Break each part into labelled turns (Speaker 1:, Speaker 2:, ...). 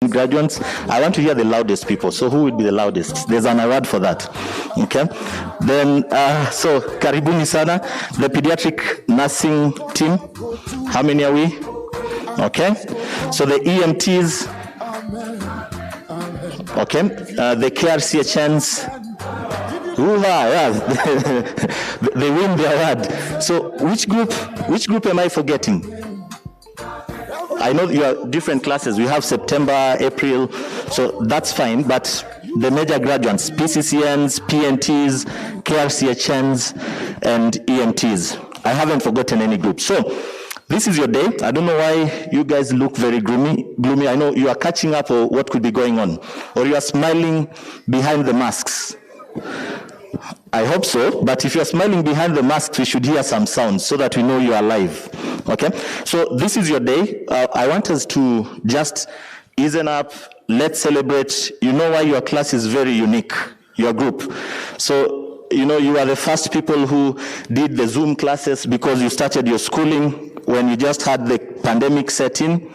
Speaker 1: graduates. I want to hear the loudest people. So who would be the loudest? There's an award for that. Okay. Then, so karibuni sana, the pediatric nursing team. How many are we? Okay. So the EMTs. Okay. The KRCHNs. Yeah. They win the award. So which group am I forgetting? I know you are different classes. We have September, April, so that's fine. But the major graduates, PCCNs, PNTs, KRCHNs, and EMTs. I haven't forgotten any group. So this is your day. I don't know why you guys look very gloomy. I know you are catching up or what could be going on. Or you are smiling behind the masks. I hope so, but if you're smiling behind the masks, we should hear some sounds so that we know you are alive. Okay? So this is your day. I want us to just easen up. Let's celebrate. You know why your class is very unique, your group. So, you know, you are the first people who did the Zoom classes because you started your schooling when you just had the pandemic set in.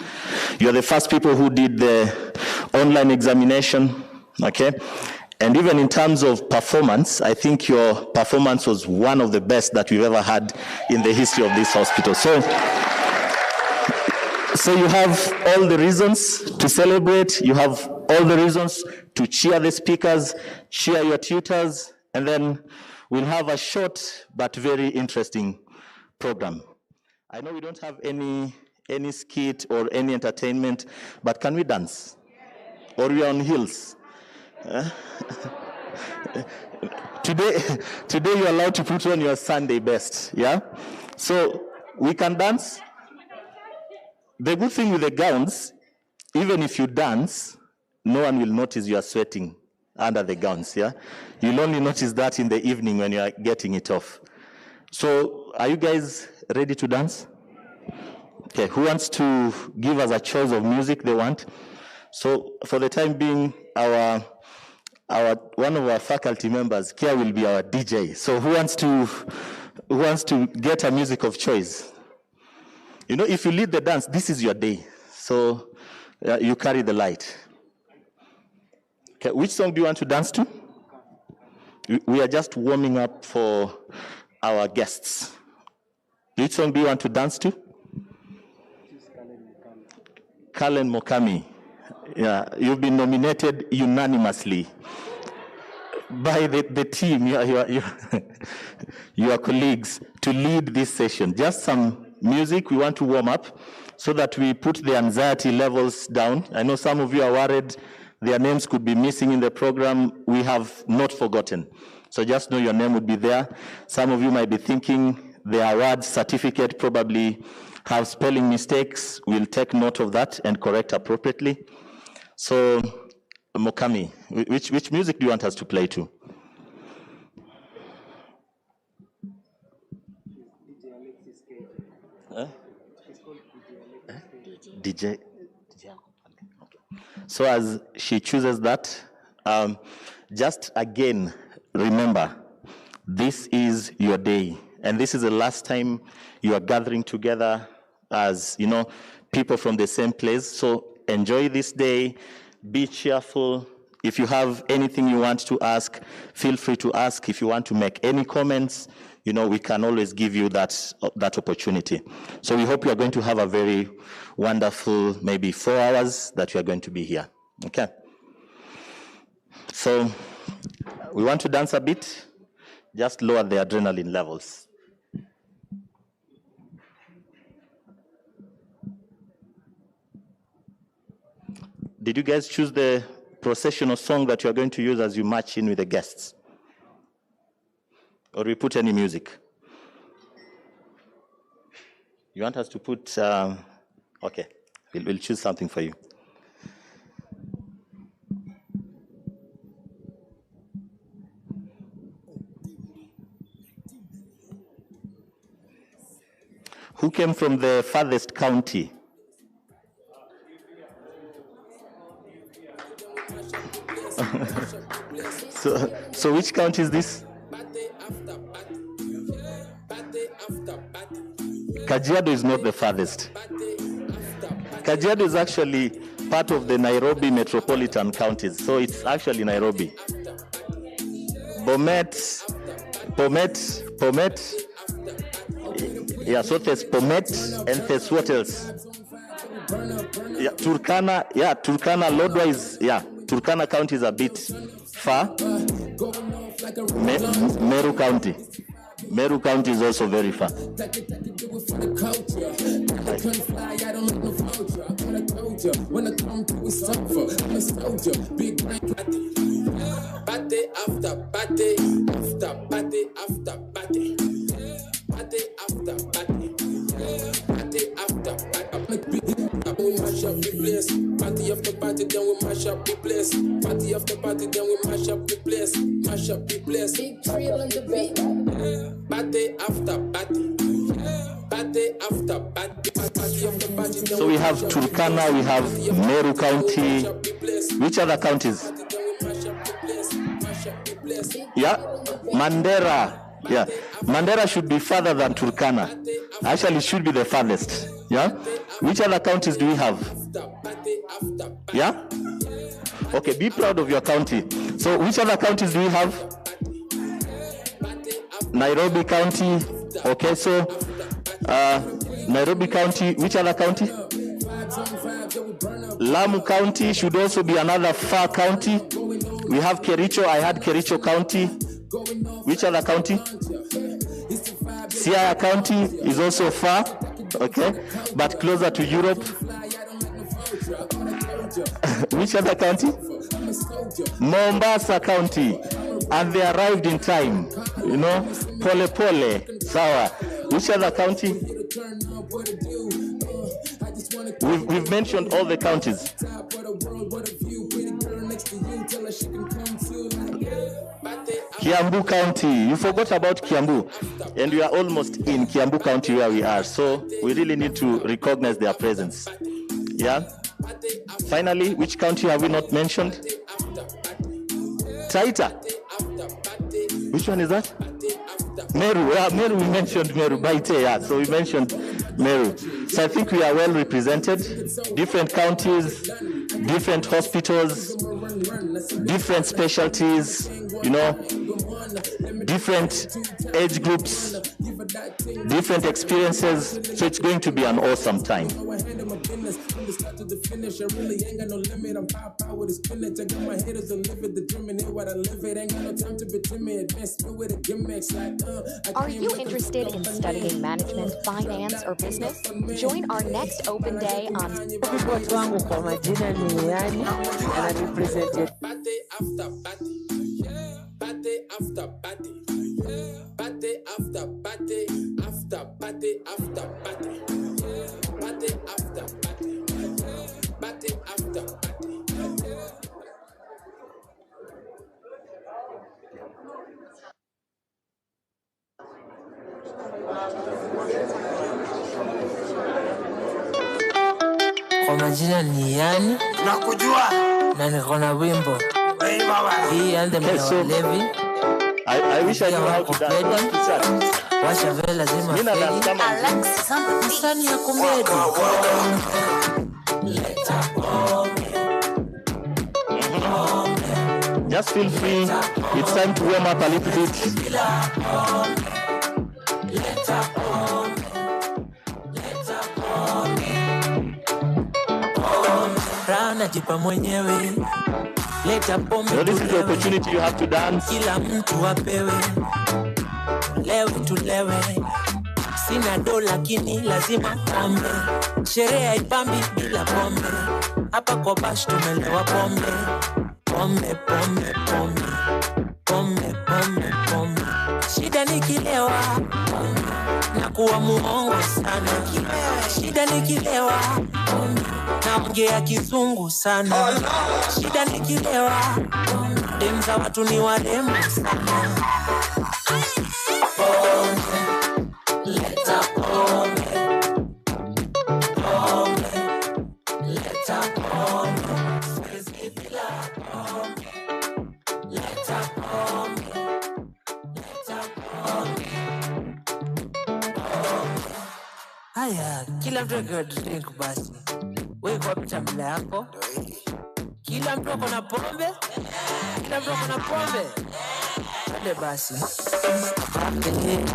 Speaker 1: You're the first people who did the online examination. Okay? And even in terms of performance, I think your performance was one of the best that we've ever had in the history of this hospital. So you have all the reasons to celebrate. You have all the reasons to cheer the speakers, cheer your tutors, and then we'll have a short but very interesting program. I know we don't have any skit or any entertainment, but can we dance? Or we are on heels? Today you're allowed to put on your Sunday best, yeah? So we can dance. The good thing with the gowns, even if you dance, no one will notice you are sweating under the gowns, yeah? You'll only notice that in the evening when you are getting it off. So are you guys ready to dance? Okay, who wants to give us a choice of music they want? So for the time being, one of our faculty members, Kia, will be our DJ. So who wants to get a music of choice? You know, if you lead the dance, this is your day. So you carry the light. Okay, which song do you want to dance to? We are just warming up for our guests. Which song do you want to dance to? Kalen Mokami. Yeah, you've been nominated unanimously by the team, your colleagues, to lead this session. Just some music. We want to warm up so that we put the anxiety levels down. I know some of you are worried their names could be missing in the program. We have not forgotten. So just know your name would be there. Some of you might be thinking the award certificate probably have spelling mistakes. We'll take note of that and correct appropriately. So, Mokami, which music do you want us to play to? DJ. Okay. So as she chooses that, just again, remember, this is your day. And this is the last time you are gathering together as, you know, people from the same place. So enjoy this day, be cheerful. If you have anything you want to ask, feel free to ask. If you want to make any comments, you know, we can always give you that opportunity. So we hope you are going to have a very wonderful, maybe 4 hours that you are going to be here. Okay. So we want to dance a bit, just lower the adrenaline levels. Did you guys choose the processional song that you are going to use as you march in with the guests? Or we put any music? You want us to put, okay, we'll choose something for you. Who came from the farthest county? So which county is this? Kajiado is not the farthest. Kajiado is actually part of the Nairobi metropolitan counties. So it's actually Nairobi. Bomet. Yeah, so there's Bomet and there's what else? Yeah, Turkana. Yeah, Turkana, Lodwise. Yeah, Turkana County is a bit far. Meru County. Meru County is also very far.
Speaker 2: Party after party, after party after party, party after party, party after party. We mash up the place. Party after party, then we mash up the place. Party after party, then we mash up the place. Mash up the place. Party after party, party after party, party after party.
Speaker 1: So we have Turkana, we have Meru County. Which other counties? Yeah, Mandera. Yeah, Mandera should be further than Turkana. Actually, it should be the farthest. Yeah. Which other counties do we have? Yeah. Okay, be proud of your county. So, which other counties do we have? Nairobi County. Okay, so Nairobi County. Which other county? Lamu County should also be another far county. We have Kericho. I had Kericho County. Which other county? Siaya County is also far, okay, but closer to Europe. Which other county? Mombasa County, and they arrived in time. You know, pole pole, sawa. Which other county? We've mentioned all the counties. Kiambu County, you forgot about Kiambu, and we are almost in Kiambu County where we are, so we really need to recognize their presence. Yeah. Finally, which county have we not mentioned? Taita. Which one is that? Meru. Yeah, Meru, we mentioned Meru. Baite, yeah, so we mentioned Meru. So I think we are well represented. Different counties, different hospitals, different specialties, you know, different age groups, different experiences. So it's going to be an awesome time.
Speaker 3: Are you interested in studying management, finance, or business? Join our next open day on
Speaker 2: Party after party, party after party, party after party, after party after party, party after party, party after party.
Speaker 4: Kwa majina ni Yani
Speaker 5: Nakujua.
Speaker 4: na niko na wimbo
Speaker 5: Hey baba.
Speaker 4: hii anthem ya walevi.
Speaker 1: I wish I knew how to dance.
Speaker 4: Washa vela lazima
Speaker 1: Mina dance
Speaker 4: feli.
Speaker 1: kama
Speaker 4: Msani ya kumedi.
Speaker 1: just feel free. It's time to warm up a little bit.
Speaker 4: Rana jipa mwenyewe. Leta pombe.
Speaker 1: So this is the opportunity you have to dance.
Speaker 4: Kila mtu apewe. Lewe tulewe. Sina do lakini lazima pombe. Sherehe haipambi bila pombe. Hapa kwa bash tumelewa pombe. Pombe, pombe, pombe. Pombe, pombe, pombe. Shida nikilewa pombe. Nakuwa muongo sana. Shida nikilewa pombe. Naongea kizungu sana. Shida nikilewa pombe. Demza watu ni warembo sana. Pombe. Leta pombe. Pombe. Leta pombe. Siwezi bila pombe. Leta pombe. Leta pombe. Haya, kila mtu akiwa drink basi. Wake up chakula yako. Kila mtu ako na pombe. Kila mtu ako na pombe. Twende basi. Above the head.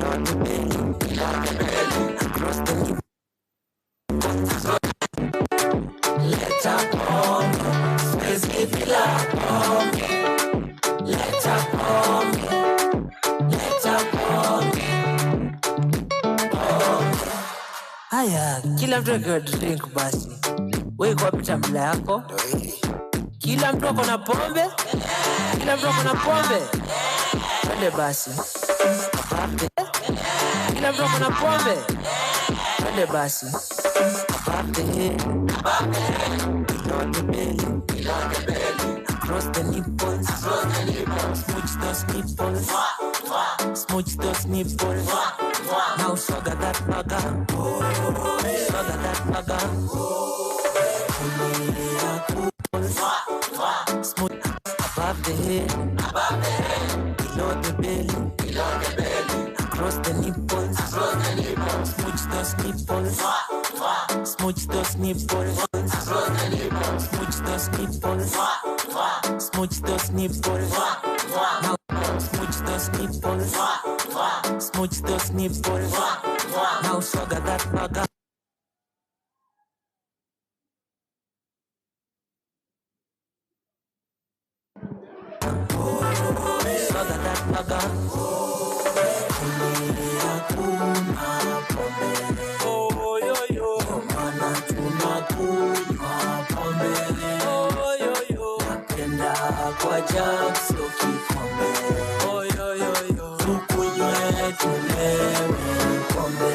Speaker 4: On the belly. Across the hip. Let up on me. Space if you like on me. Let up on me. Let up on me. Haya, kila mtu akiwa drink basi. Wake up chakula yako. Kila mtu ako na pombe. Kila mtu ako na pombe. Twende basi. Kila mtu ako na pombe. Twende basi. Above the head. On the belly. Across the nipples. Smooch those nipples. Smooch those nipples. Now swagger that bugger. Swagger that bugger. Smooth above the head. Below the belly. Across the nipples. Smooch those nipples. Smooch those nipples. Smooch those nipples. Smooch those nipples. Now smooch those nipples. Smooch those nipples. Now swagger that bugger. Swagger that bugger. Oh yo yo. Mana tunakunywa pombe. Oh yo yo. Napenda kwa jam sio kikombe. Oh yo yo yo. Tukunywe tulewe pombe.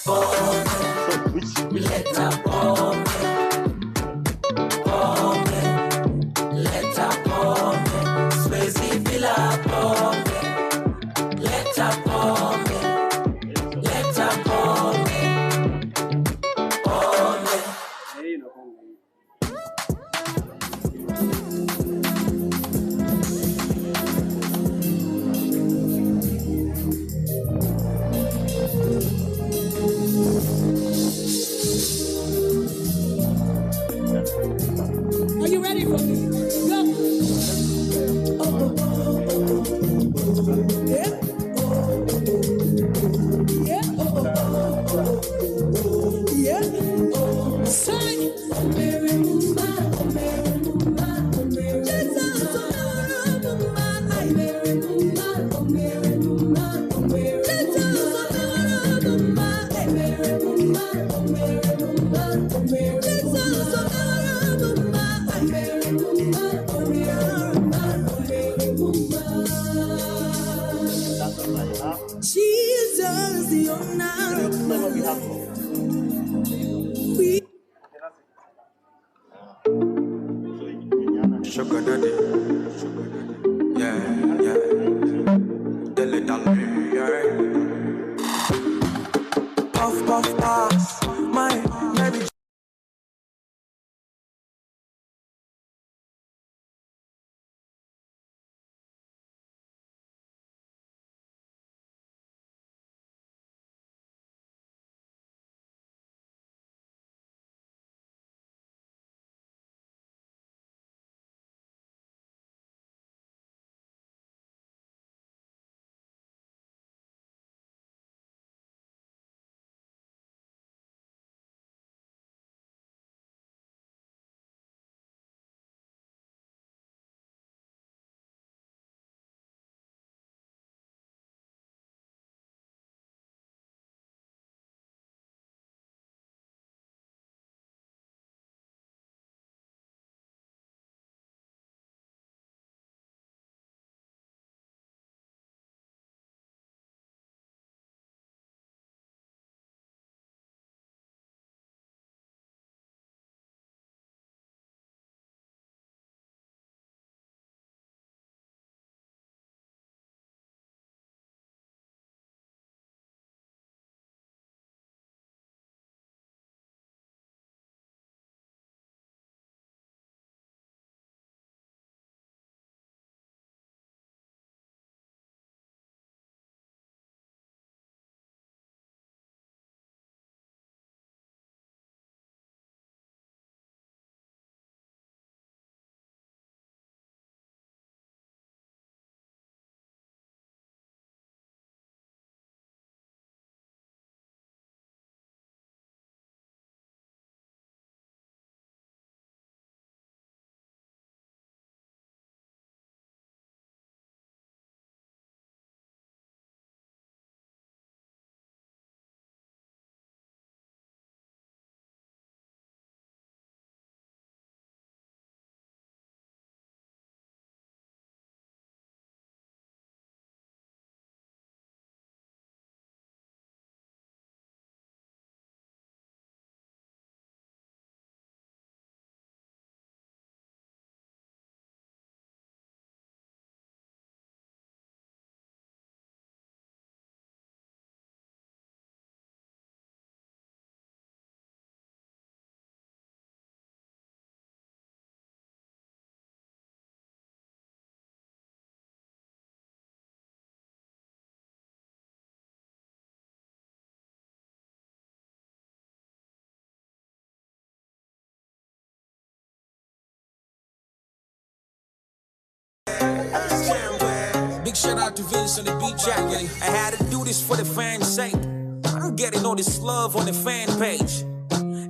Speaker 4: Pombe. Leta pombe. Pombe. Leta pombe. Swezi bila pombe. Leta pombe. Leta pombe. Pombe.
Speaker 2: Are you ready for me? Go. Yeah. Yeah. Yeah. Say. Jesus, the honor.
Speaker 5: Sugar daddy, yeah, yeah, Dele Dollar, yeah. Puff, puff, pass, my baby.
Speaker 2: Big shout out to Vince on the beat track. I had to do this for the fans' sake. I'm getting all this love on the fan page.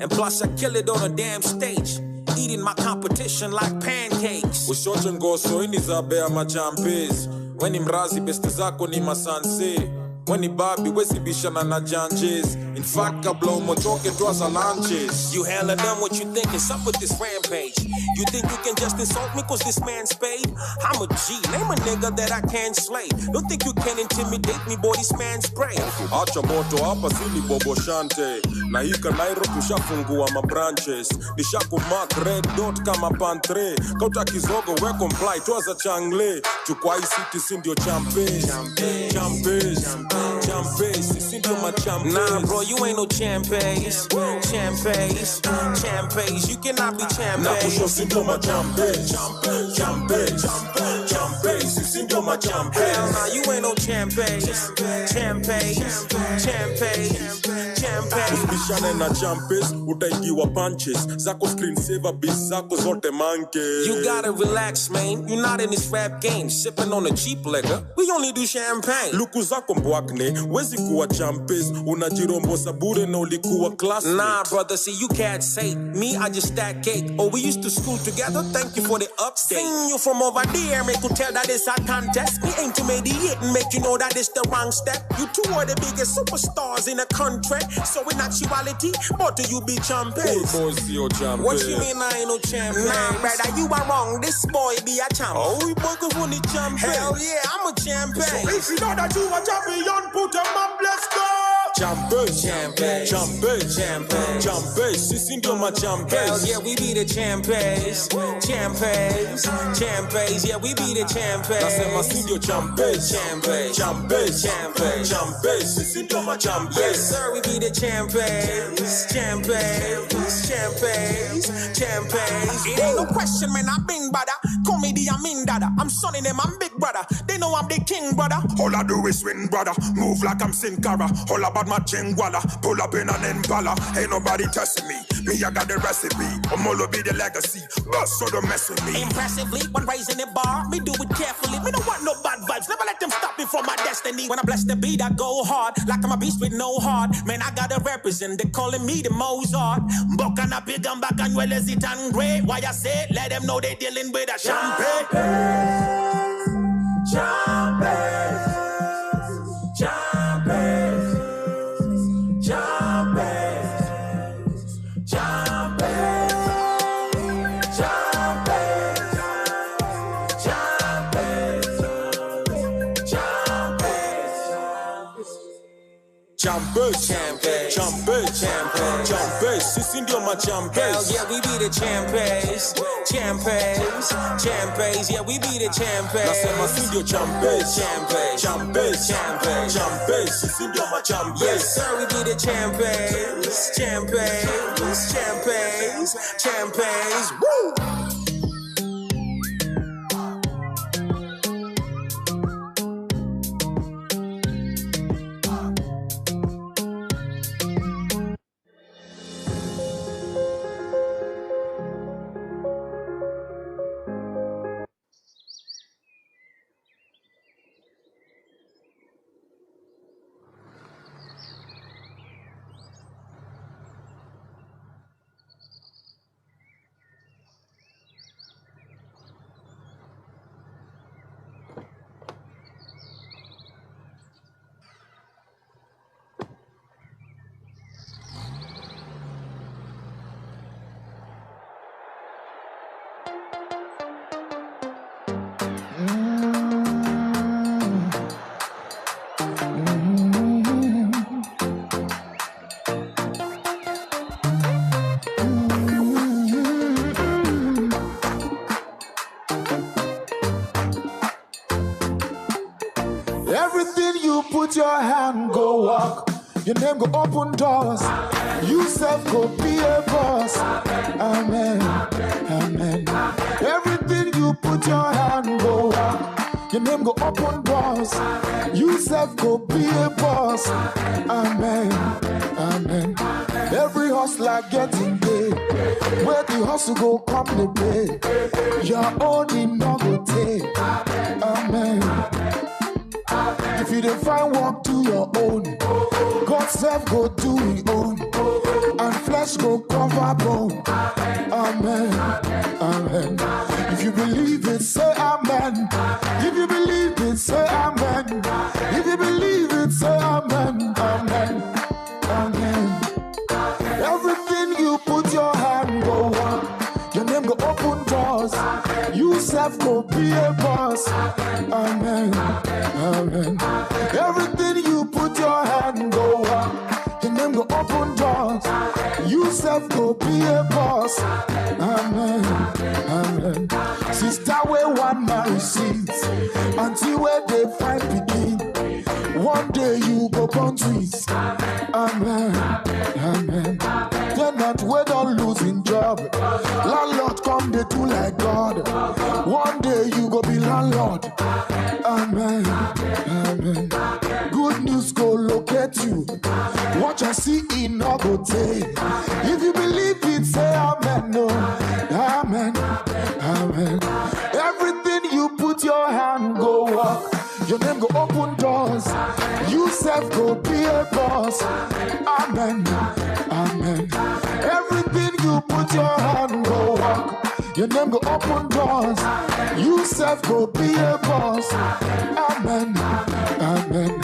Speaker 2: And plus I kill it on a damn stage. Eating my competition like pancakes.
Speaker 6: Ushote ngoso ini za bea machampes. Weni mrazi beste zako ni masanse. Weni babi wesi bishana na janjes. In fact kabla umotoke twaza lunches.
Speaker 2: You hella done what you think is up with this rampage. You think you can just insult me cause this man's paid? I'm a G, name a nigga that I can't slay. Don't think you can intimidate me, boy, this man's prey.
Speaker 6: Acha moto hapa sili bobo shante. Na hika Nairo tushafungua mabranches. Nishaku mark red dot kama pantre. Kauta kizogo we comply twaza changle. Chukwa city sindio champes. Champes, sindio ma champes.
Speaker 2: Nah bro, you ain't no champes. Champes, you cannot be champes.
Speaker 6: Na kusho sindio ma champes. Champes, sindio ma champes.
Speaker 2: Hell nah, you ain't no champes.
Speaker 6: Usibishane na champes, utaigiwa punches. Zako screen saver bis zako zote manke.
Speaker 2: You gotta relax, man. You're not in this rap game. Sipping on a cheap liquor. We only do champagne.
Speaker 6: Luku zako mbwakne, wezi kuwa champes. Unajirombo sabure na ulikuwa class.
Speaker 2: Nah, brother, see, you can't say. Me, I just stack cake. Oh, we used to school together. Thank you for the update. Seeing you from over there, make you tell that it's a contest. Me aim to make the hit and make you know that it's the wrong step. You two are the biggest superstars in the country. So in actuality, both of you be champions.
Speaker 6: Old boys, your champes.
Speaker 2: What you mean I ain't no champion? Nah, brother, you are wrong. This boy be a champ.
Speaker 6: Oh, we both on the champion.
Speaker 2: Hell yeah, I'm a champion.
Speaker 6: So if you know that you a champion, put them up, let's go. Champes, sisi ndio ma champes.
Speaker 2: Hell yeah, we be the champes. Yeah, we be the champes.
Speaker 6: Nasema si ndio champes. Champes, sisi ndio ma champes.
Speaker 2: Yes sir, we be the champes. It ain't no question, man, I been brother. Comedy, I'm in dada. I'm son in them, I'm big brother. They know I'm the king, brother.
Speaker 7: All I do is win, brother. Move like I'm Sin Cara. All about my chingwala. Pull up in an Impala. Ain't nobody testing me. Me, I got the recipe. Omolo be the legacy. Bust so don't mess with me.
Speaker 2: Impressively, when raising the bar, me do it carefully. Me don't want no bad vibes. Never let them stop me from my destiny. When I bless the beat, I go hard. Like I'm a beast with no heart. Man, I gotta represent. They calling me the Mozart. Bokana big and back and well as it and great. Why I say, let them know they dealing with a champagne.
Speaker 6: Champes, sisi ndio ma champes.
Speaker 2: Hell yeah, we be the champes. Yeah, we be the champes.
Speaker 6: Nasema si ndio champes. Champes, sisi ndio ma champes.
Speaker 2: Yes sir, we be the champes. Woo!
Speaker 8: Everything you put your hand, go walk. Your name go open doors. You self go be a boss. Amen. Amen. Everything you put your hand, go walk. Your name go open doors. You self go be a boss. Amen. Amen. Every hustler getting paid. Where the hustle go come the pay. Your own in no go take. Amen. If you don't find work to your own, God self go do his own, and flesh go cover bone. Amen, amen. If you believe it, say amen. If you believe it, say amen. If you believe it, say amen, amen, amen. Everything you put your hand go work. Your name go open doors. You self go be a boss. Amen, amen. Everything you put your hand go work. Your name go open doors. You self go be a boss. Amen, amen. Sister where one man receives, until where they find begin. One day you go born twins. Amen, amen. They're not wait on losing job. Landlord come they do like God. One day you go be landlord. Amen, amen. Good news go locate you. Watch and see it not go take. If you believe it, say amen. No, amen, amen. Everything you put your hand go up. Your name go open doors. You self go be a boss. Amen, amen. Everything you put your hand go walk. Your name go open doors. You self go be a boss. Amen, amen.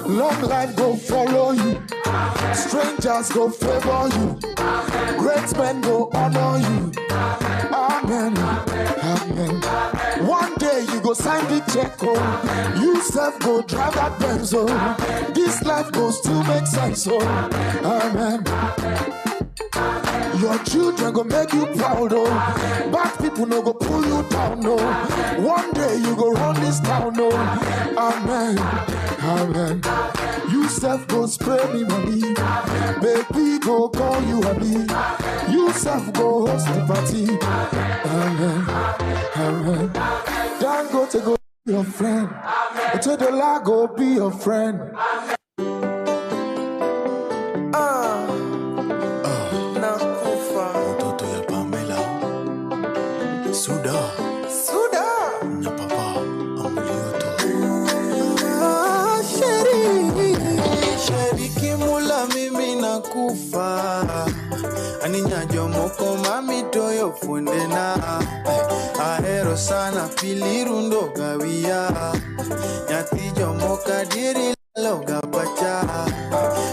Speaker 8: Long life go follow you. Strangers go favor you. Great men go honor you. Amen, amen. One day you go sign the check, oh. You self go drive that Benz, oh. This life goes to make sense, oh. Amen. Your children go make you proud, oh. Bad people no go pull you down, no. One day you go run this town, no. Amen, amen. You self go spray me money. Baby go call you honey. You self go host the party. Amen, amen. Don't go to go be your friend. To the law go be your friend.
Speaker 9: Kufa aninya jomoko mami toyo fundena aero sana pilirundo gawia nyati jomoka diri loga bacha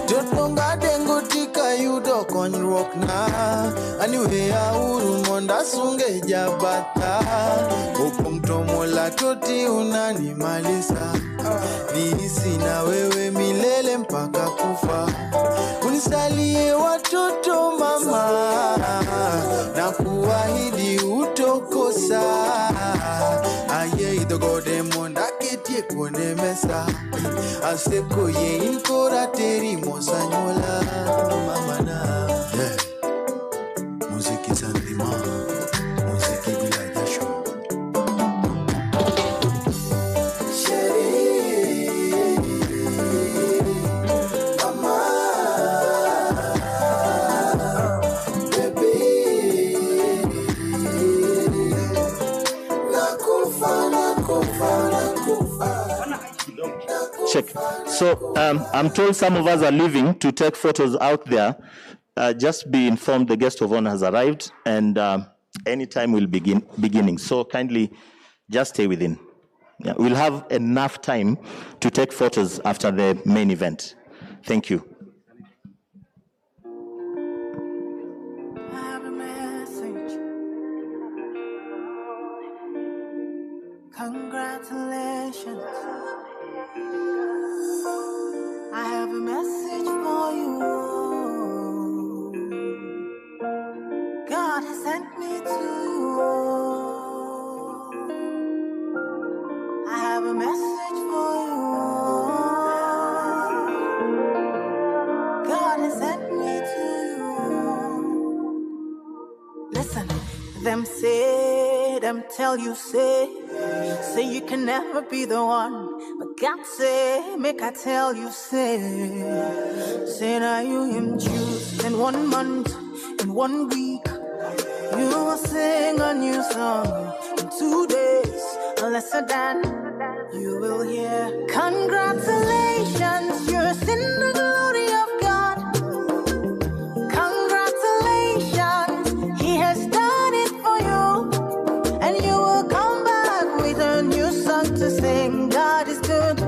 Speaker 9: jotonga dengo tika yudo konyrok na aniwe uru monda sunge jabata ukumtomola toti unani malisa nisi na wewe milele mpaka kufa. Unisalie watoto mama, na kuahidi utokosa. Aye idogode monda ketie kone mesa. Aseko ye inkora teri mosanyola mama na. Yeah. Muziki sandima, muziki bila jasho.
Speaker 1: Check. So I'm told some of us are leaving to take photos out there. Just be informed the guest of honor has arrived, and anytime we'll begin beginning. So kindly just stay within. Yeah, we'll have enough time to take photos after the main event. Thank you.
Speaker 10: I have a message. Congratulations. I have a message for you. God has sent me to you. I have a message for you. God has sent me to you. Listen, them say tell you, say you can never be the one. But God say, make I tell you, say now you him choose. In 1 month, in 1 week, you will sing a new song. In 2 days, a lesser than you will hear. Congratulations, you're in the glory of God. Congratulations, He has done it for you. And you will come back with a new song to sing. God is good.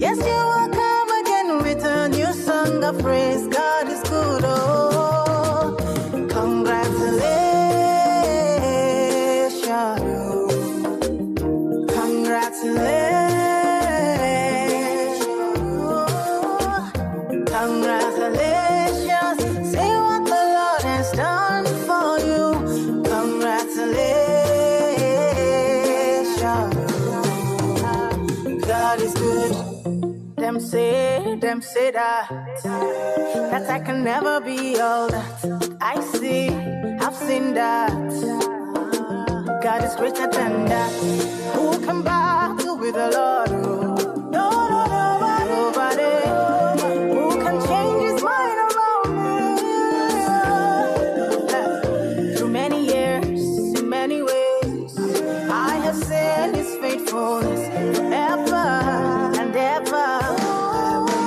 Speaker 10: Yes, you will come again with a new song of praise. God is good. Oh, congratulations. Congratulations. Congratulations. Say what the Lord has done for you. Congratulations. God is good. Them say that I can never be all that I see. I've seen that God is greater than that. Who can battle with the Lord? Nobody. Who can change His mind around me? Through many years, in many ways, I have seen His faithfulness ever and ever.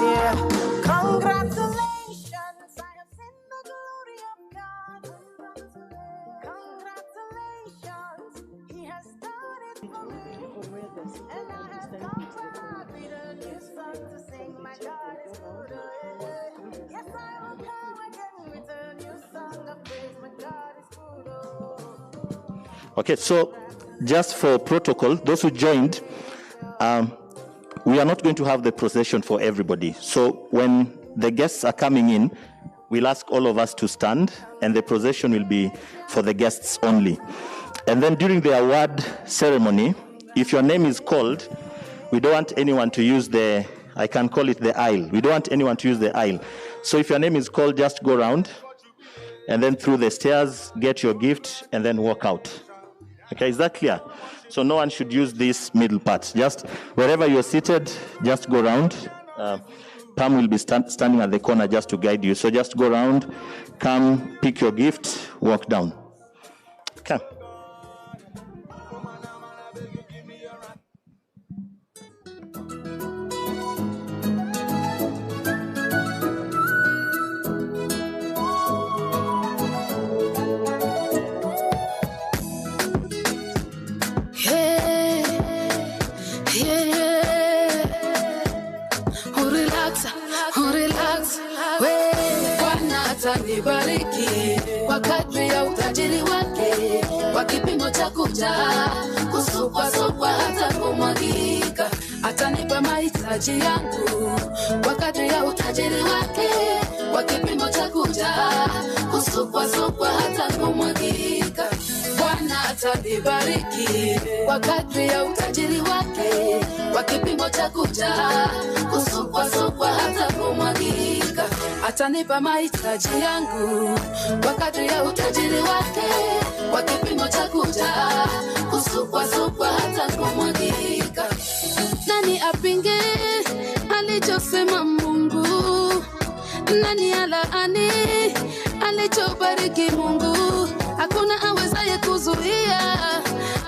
Speaker 10: Yeah. Congratulations, I have seen the glory of God. Congratulations, He has done it for me. And I have come back with a new song to sing. My God is good. Yes, I will come again with a new song of praise. My God is good.
Speaker 1: Okay, so just for protocol, those who joined, we are not going to have the procession for everybody. So when the guests are coming in, we'll ask all of us to stand, and the procession will be for the guests only. And then during the award ceremony, if your name is called, we don't want anyone to use the, I can call it the aisle. We don't want anyone to use the aisle. So if your name is called, just go around, and then through the stairs, get your gift, and then walk out. Okay, is that clear? So no one should use this middle part. Just wherever you're seated, just go around. Pam will be standing at the corner just to guide you. So just go around, come, pick your gift, walk down. Okay.
Speaker 11: Atanibariki kwa kadri ya utajiri wake, kwa kipimo cha kujaa, kusupasupwa hata kumwagika. Atanipa mahitaji yangu kwa kadri ya utajiri wake, kwa kipimo cha kujaa, kusupasupwa hata kumwagika. Bwana atanibariki kwa kadri ya utajiri wake, kwa kipimo cha kujaa, kusupasupwa hata kumwagika. Atanipa mahitaji yangu kwa kadri ya utajiri wake, kwa kipimo cha kujaa, kusupasupwa hata kumwagika. Nani apinge alichosema Mungu? Nani alaani alichobariki Mungu? Hakuna awezaye kuzuia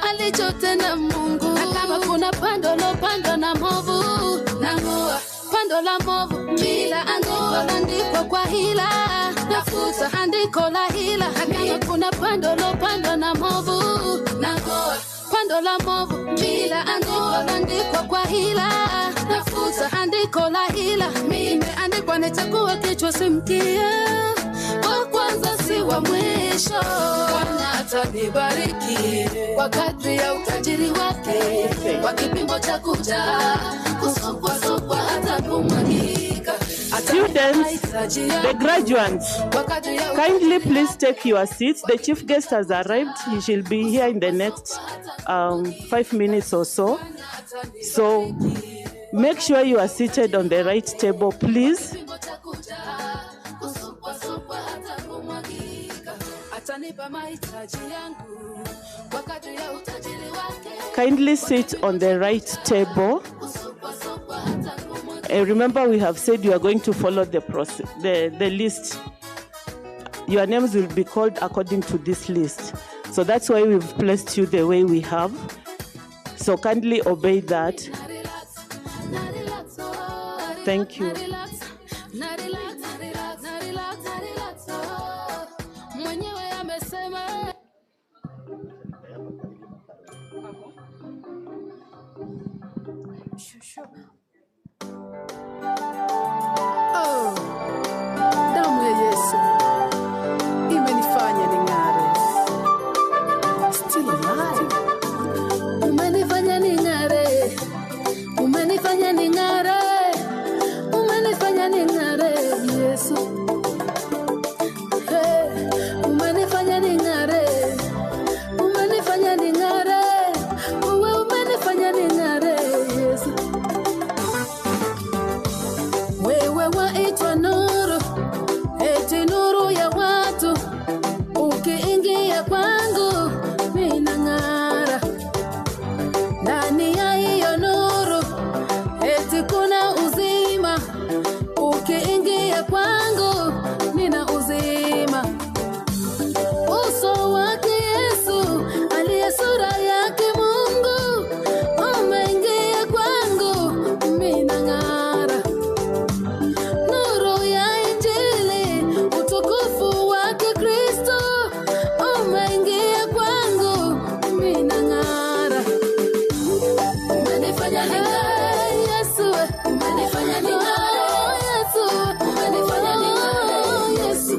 Speaker 11: alichotenda Mungu. Na kama kuna pando lopandwa na movu, nang'oa pando la movu bila ang'oa. Andiko kwa hila, nafuta andiko la hila. Na kama kuna pando lopandwa na movu, nang'oa pando la movu bila ang'oa. Andiko kwa hila, nafuta andiko la hila. Imeandikwa nitakuwa kichwa si mkia, wa kwanza si wa mwisho. Bwana atanibariki kwa kadri ya utajiri wake, kwa kipimo cha kujaa, kusupasupwa hata kumwagika.
Speaker 12: Students, the graduates, kindly please take your seats. The chief guest has arrived. He shall be here in the next 5 minutes or so. So make sure you are seated on the right table, please. Kindly sit on the right table. Remember, we have said you are going to follow the list. Your names will be called according to this list. So that's why we've placed you the way we have. So kindly obey that. Thank you.
Speaker 11: Oh, damu ya Yesu imenifanya ning'are. Still alive. Umenifanya ning'are. Umenifanya ning'are. Umenifanya ning'are, Yesu. Hey, umenifanya ning'are. Umenifanya ning'are. Uwe umenifanya ning'are, Yesu. Wewe waitwa nuru, eti nuru ya watu. Ukiingia kwangu, mina ng'ara. Ndani ya hiyo nuru, eti kuna uzima. Ukiingia kwangu, nina uzima. Uso wake Yesu, aliye sura yake Mungu. Umeingia kwangu, mina ng'ara. Nuru ya Injili, utukufu wake Kristo. Umeingia kwangu, mina ng'ara. Umenifanya ning'are, Yesu. Umenifanya ning'are, Yesu. Umenifanya ning'are, Yesu.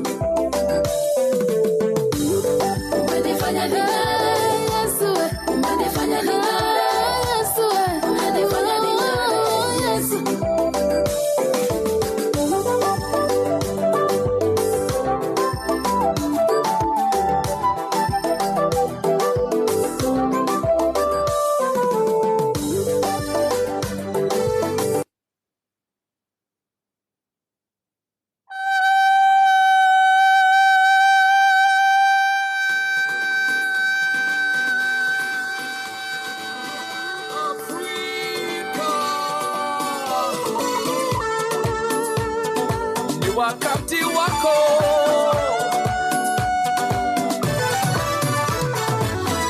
Speaker 11: Umenifanya ning'are, Yesu. Umenifanya ning'are, Yesu. Umenifanya ning'are, Yesu.
Speaker 2: Ni wakati wako.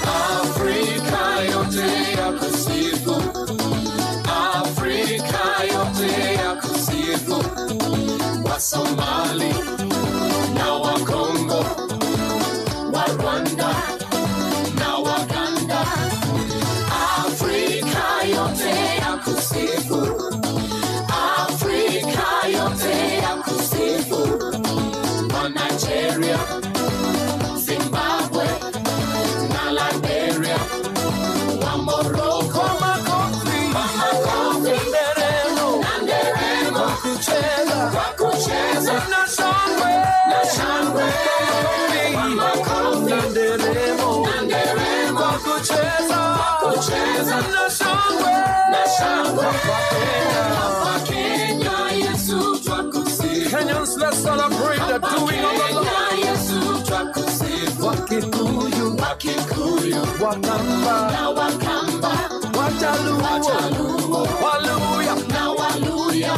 Speaker 2: Afrika yote ya kusifu. Afrika yote ya kusifu. Wa Somali na wa Kongo, wa Rwanda na Waganda. Afrika yote ya kusifu. Afrika yote ya kusifu. Wa Nigeria, Zimbabwe na Liberia. Wa Morocco, makofi, nderemo, na nderemo. Kwa kucheza na shangwe, na shangwe. Makofi, nderemo, na nderemo. Kwa kucheza na shangwe, na shangwe. Hapa Kenya, Yesu twakusifu. Kenyans, let's celebrate the doing of the Lord. Yesu twakusifu. Wakikuyu, Wakikuyu, Wakamba na Wakamba. Wajaluo, Wajaluo, Waluya na Waluya.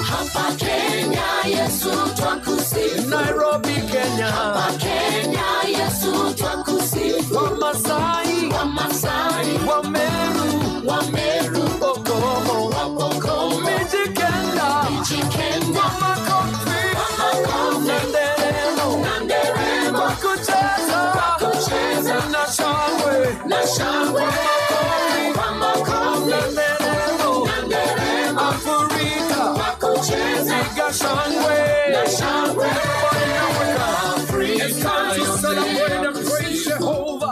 Speaker 2: Hapa Kenya, Yesu twakusifu. Nairobi, Kenya. Hapa Kenya, Yesu twakusifu. Wamasai, Wamasai, Wameru, Wameru, Pokomo, Wapokomo. Mijikenda, Mijikenda. Wamakofi, Wamakofi. Nanderemo, Nanderemo. Wakucheza, Wakucheza. Na shangwe, na shangwe. Wamakofi, Nanderemo, Nanderemo. Afrika, Wakucheza. Niga shangwe, na shangwe. Africa, it's time to celebrate and praise Jehovah.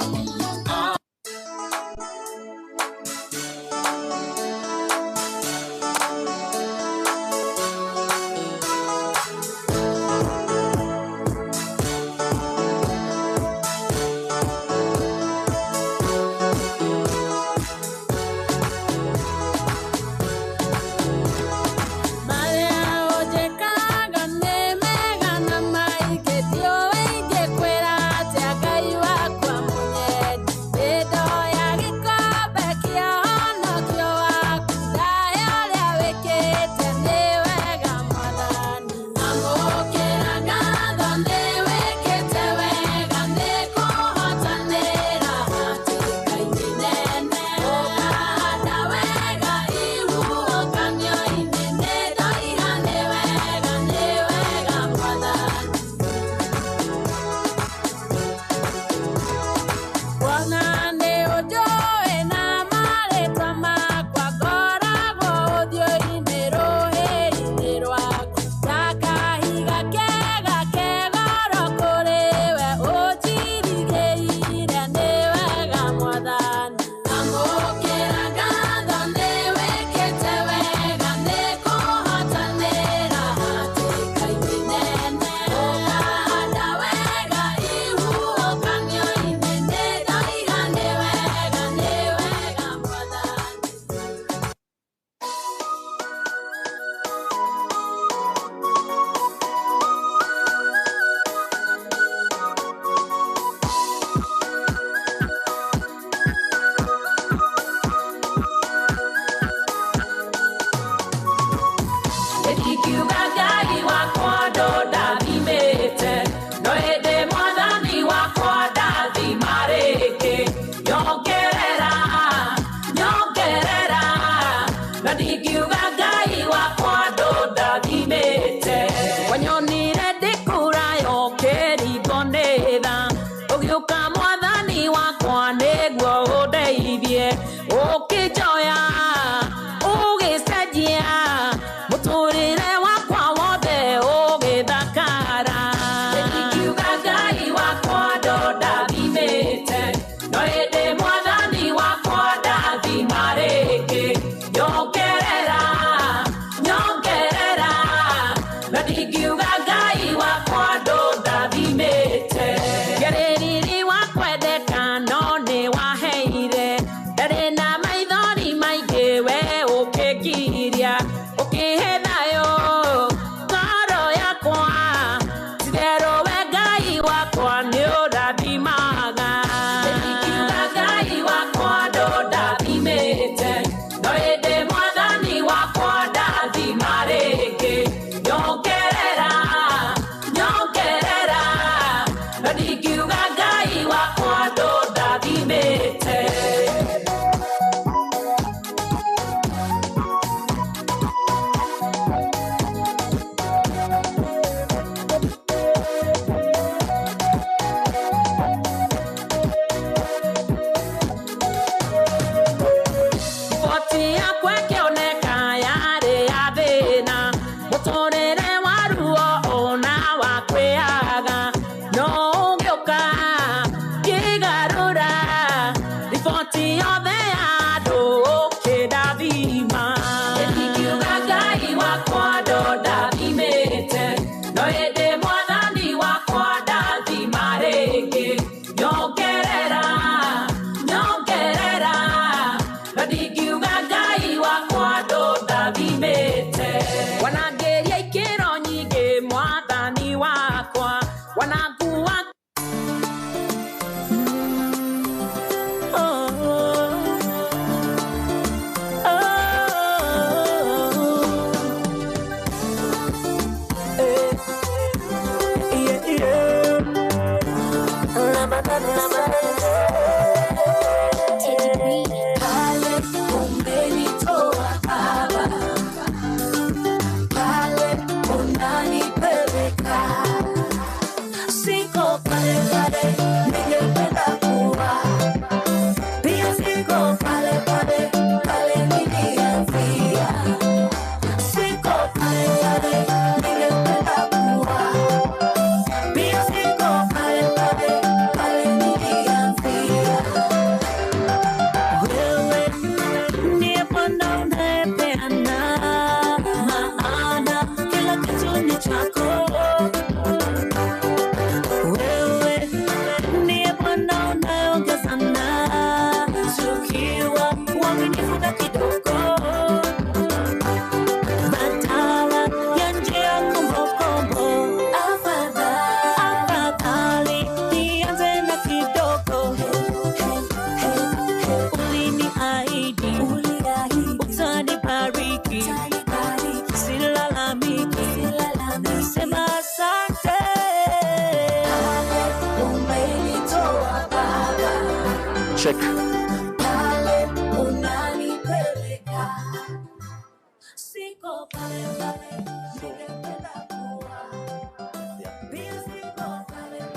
Speaker 1: Check.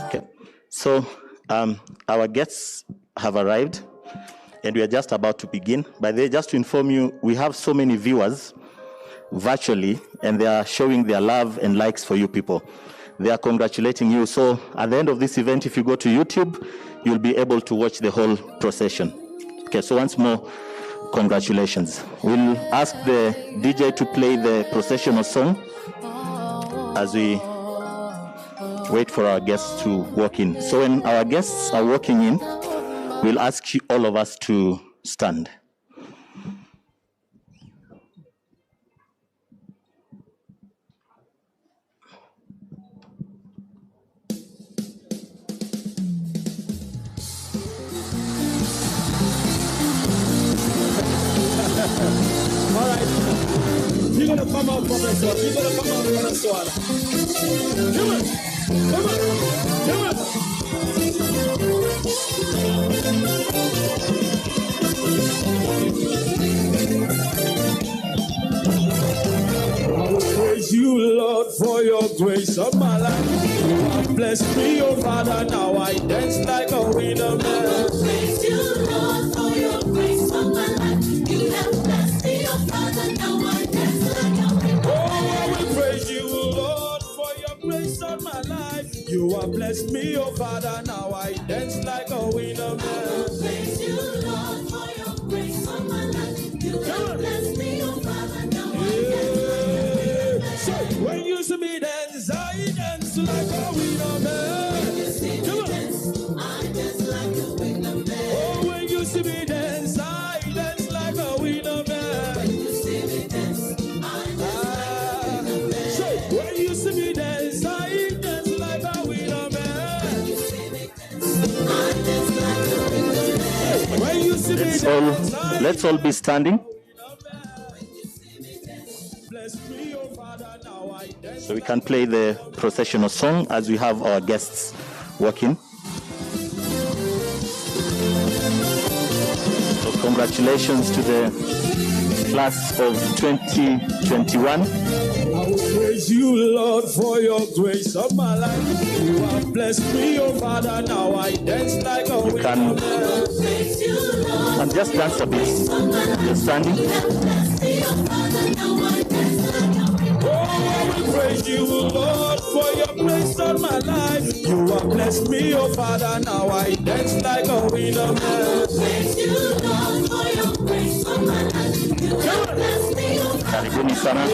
Speaker 1: Okay, so our guests have arrived and we are just about to begin. By the way, just to inform you, we have so many viewers virtually and they are showing their love and likes for you people. They are congratulating you. So at the end of this event, if you go to YouTube, you'll be able to watch the whole procession. Okay, so once more, congratulations. We'll ask the DJ to play the processional song as we wait for our guests to walk in. So when our guests are walking in, we'll ask you, all of us to stand.
Speaker 13: All right. You're going to come out from this one. You're going to come out from this one. Come on. Come on. Come on. for your grace of my life. You have blessed me, oh Father, now I dance like a winner man.
Speaker 11: Praise you, Lord, for your grace of my life. You have blessed me, oh Father, now I dance like a winner.
Speaker 13: Oh, I will praise you, Lord, for your grace on my life. You have blessed me, oh Father, now I dance like a winner man.
Speaker 11: Praise you, Lord, for your grace on my life. You have blessed me, oh Father, now I dance like a winner.
Speaker 13: So when you see me dance, I dance like a winner man.
Speaker 11: When you see me dance, I dance like a winner man.
Speaker 13: Oh, when you see me dance, I dance like a winner man.
Speaker 11: When you see me dance, I dance like a winner man.
Speaker 13: So when you see me dance, I dance like a winner man.
Speaker 11: When you see me dance, I dance like a winner man.
Speaker 13: When you see me dance,
Speaker 1: Let's all be standing. So we can play the processional song as we have our guests working. So congratulations to the class of 2021.
Speaker 13: I will praise you, Lord, for your grace of my life. You have blessed me, oh Father, now I dance like a winner man.
Speaker 11: Praise you, Lord,
Speaker 1: And just dance a bit. You're standing.
Speaker 11: you have blessed me, oh Father, now I dance like a winner.
Speaker 13: Oh, I will praise you, Lord, for your grace on my life. You have blessed me, oh Father, now I dance like a winner man.
Speaker 11: Praise you, Lord, for your grace on my life. You have blessed me, oh
Speaker 1: Karibuni sana.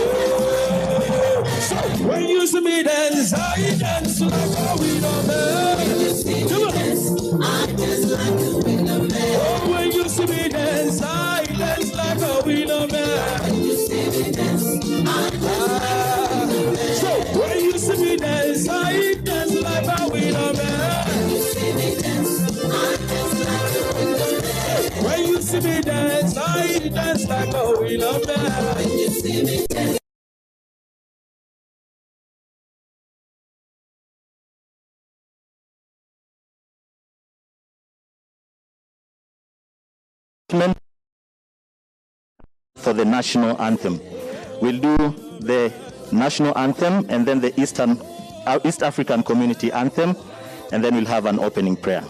Speaker 13: So when you see me dance, I dance like a winner man.
Speaker 11: When you see me dance, I dance like a winner man.
Speaker 13: Oh, when you see me dance, I dance like a winner man.
Speaker 11: When you see me dance, I dance like a winner man.
Speaker 13: So when you see me dance, I dance like a winner man.
Speaker 11: When you see me dance, I dance like a winner man.
Speaker 13: When you see me dance, I dance like a winner man.
Speaker 11: When you see me dance.
Speaker 1: For the national anthem. We'll do the national anthem and then the East African Community Anthem, and then we'll have an opening prayer.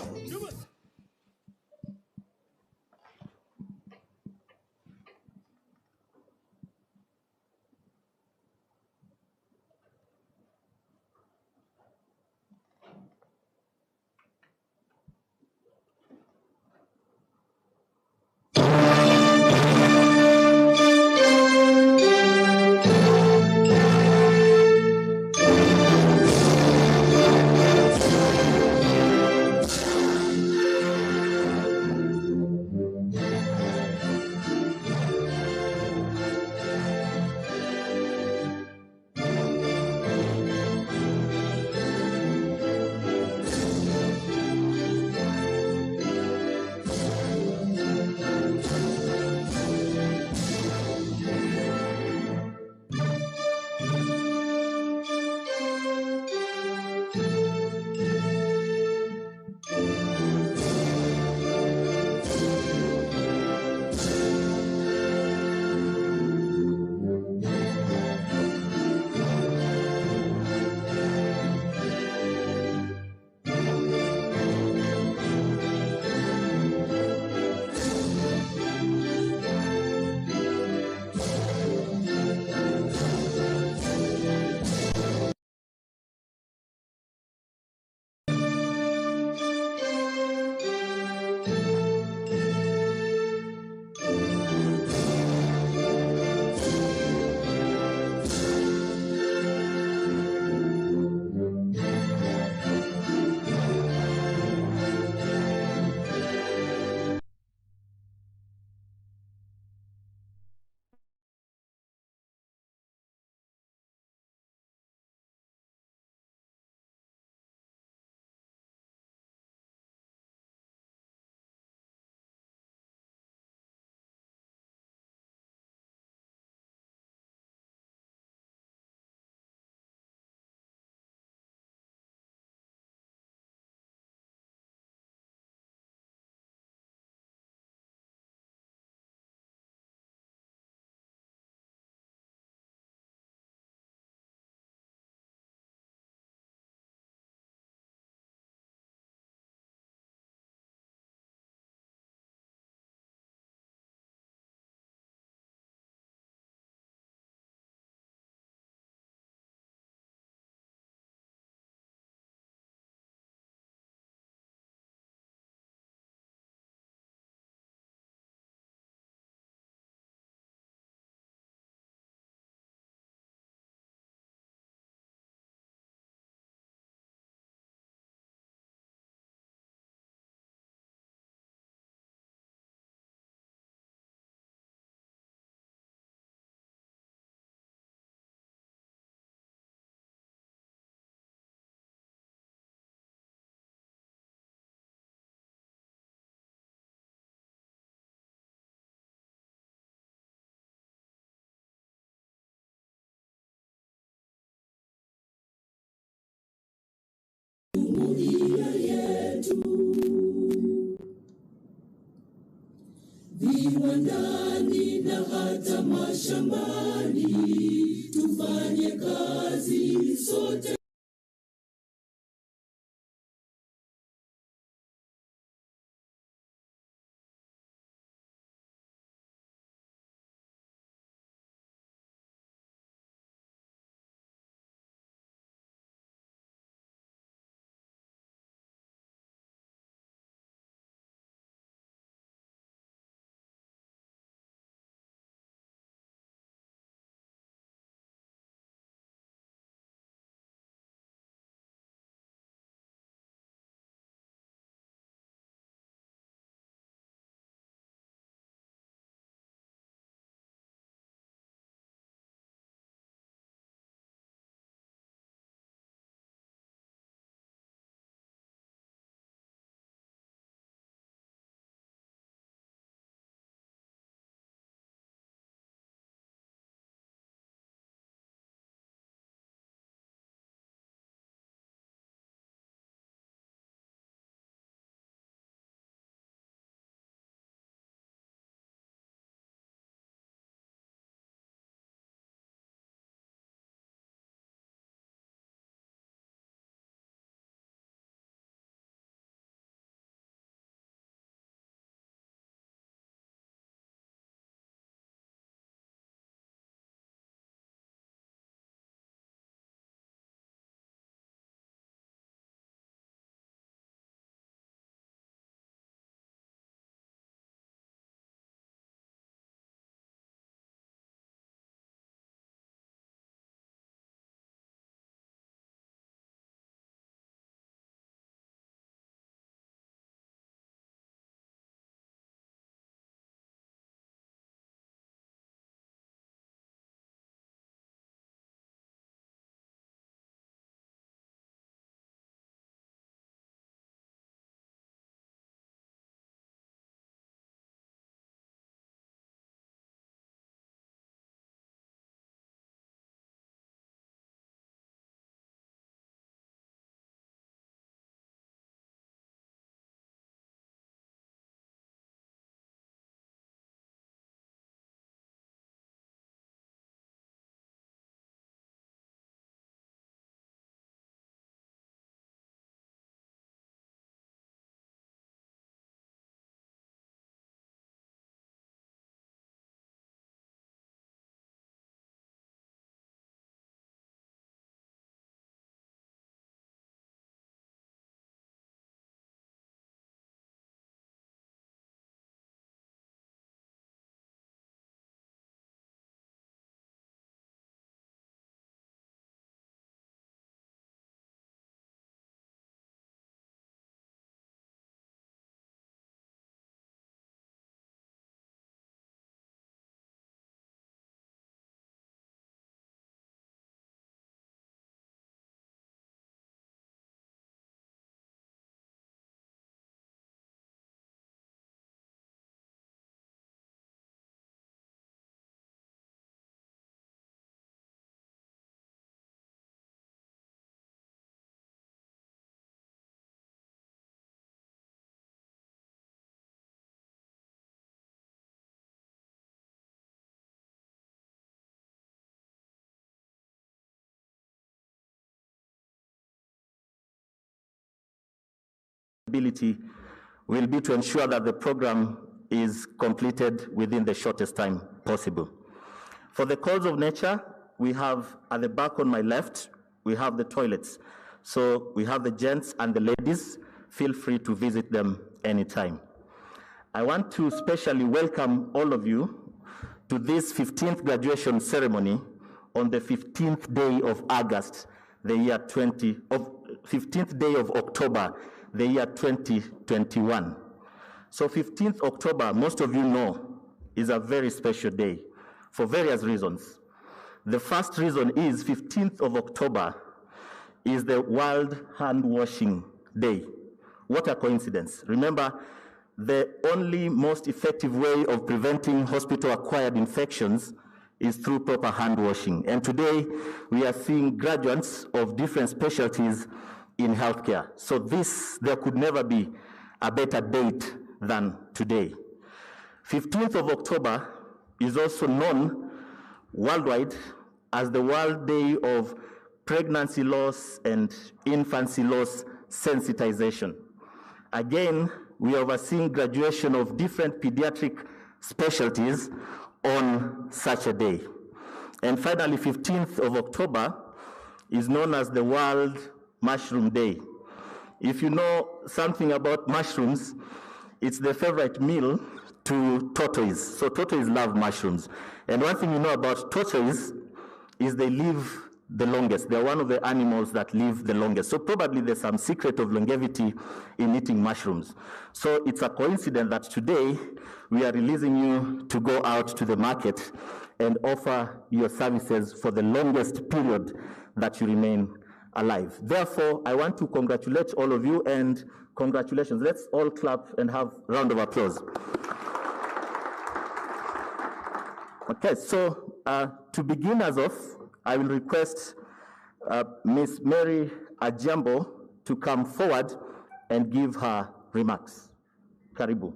Speaker 11: viwandani na hata mashambani, tufanye kazi sote.
Speaker 1: Will be to ensure that the program is completed within the shortest time possible. For the calls of nature, we have at the back on my left, we have the toilets. So we have the gents and the ladies. Feel free to visit them anytime. I want to specially welcome all of you to this 15th graduation ceremony on the 15th day of August, the year 15th day of October, the year 2021. So 15th October, most of you know, is a very special day for various reasons. The first reason is 15th of October is the World Hand Washing Day. What a coincidence. Remember, the only most effective way of preventing hospital-acquired infections is through proper hand washing. And today, we are seeing graduates of different specialties in healthcare. So there could never be a better date than today. 15th of October is also known worldwide as the World Day of Pregnancy Loss and Infancy Loss Sensitization. Again, we are overseeing graduation of different pediatric specialties on such a day. And finally, 15th of October is known as the World Mushroom Day. If you know something about mushrooms, it's the favorite meal to tortoise. So tortoise love mushrooms. And one thing you know about tortoise is they live the longest. They're one of the animals that live the longest. So probably there's some secret of longevity in eating mushrooms. So it's a coincidence that today we are releasing you to go out to the market and offer your services for the longest period that you remain alive. Therefore, I want to congratulate all of you, and congratulations. Let's all clap and have a round of applause. Okay, so to begin us off, I will request Ms. Mary Ajambo to come forward and give her remarks. Karibu.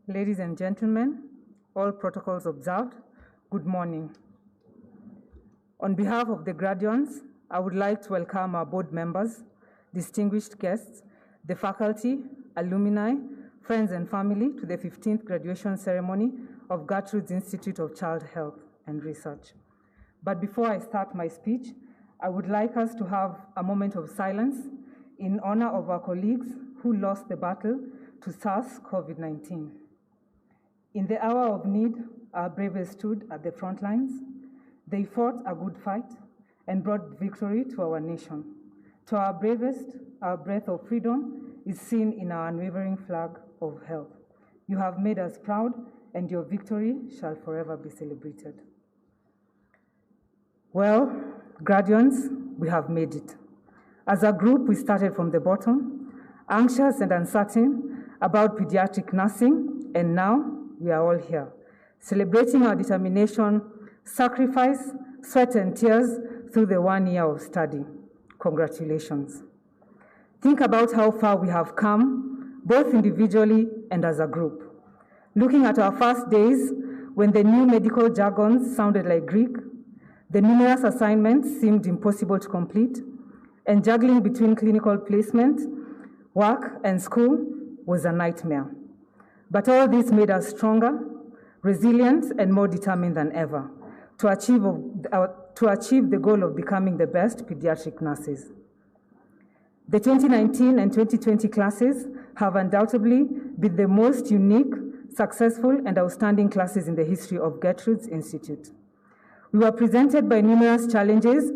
Speaker 14: Ladies and gentlemen, all protocols observed, good morning. On behalf of the graduates, I would like to welcome our board members, distinguished guests, the faculty, alumni, friends and family to the 15th graduation ceremony of Gertrude's Institute of Child Health and Research. But before I start my speech, I would like us to have a moment of silence in honor of our colleagues who lost the battle to SARS-CoV-19. In the hour of need, our bravest stood at the front lines. They fought a good fight and brought victory to our nation. To our bravest, our breath of freedom is seen in our unwavering flag of health. You have made us proud, and your victory shall forever be celebrated. Well, graduates, we have made it. As a group, we started from the bottom, anxious and uncertain about pediatric nursing, and now we are all here, celebrating our determination, sacrifice, sweat and tears through the 1 year of study. Congratulations. Think about how far we have come, both individually and as a group. Looking at our first days, when the new medical jargon sounded like Greek, the numerous assignments seemed impossible to complete, and juggling between clinical placement, work, and school was a nightmare. But all this made us stronger, resilient, and more determined than ever to achieve the goal of becoming the best pediatric nurses. The 2019 and 2020 classes have undoubtedly been the most unique, successful, and outstanding classes in the history of Gertrude's Institute. We were presented by numerous challenges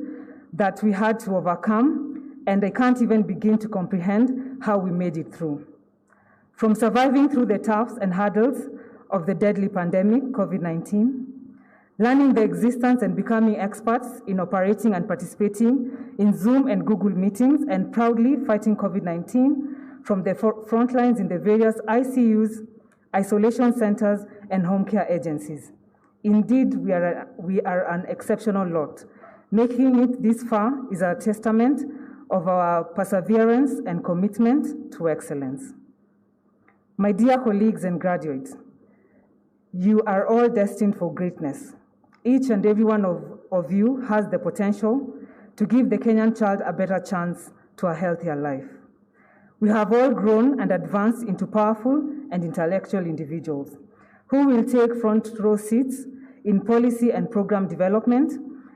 Speaker 14: that we had to overcome, and I can't even begin to comprehend how we made it through. From surviving through the toughs and hurdles of the deadly pandemic, COVID-19, learning the existence and becoming experts in operating and participating in Zoom and Google meetings, and proudly fighting COVID-19 from the front lines in the various ICUs, isolation centers, and home care agencies. Indeed, we are an exceptional lot. Making it this far is a testament of our perseverance and commitment to excellence. My dear colleagues and graduates, you are all destined for greatness. Each and every one of you has the potential to give the Kenyan child a better chance to a healthier life. We have all grown and advanced into powerful and intellectual individuals who will take front row seats in policy and program development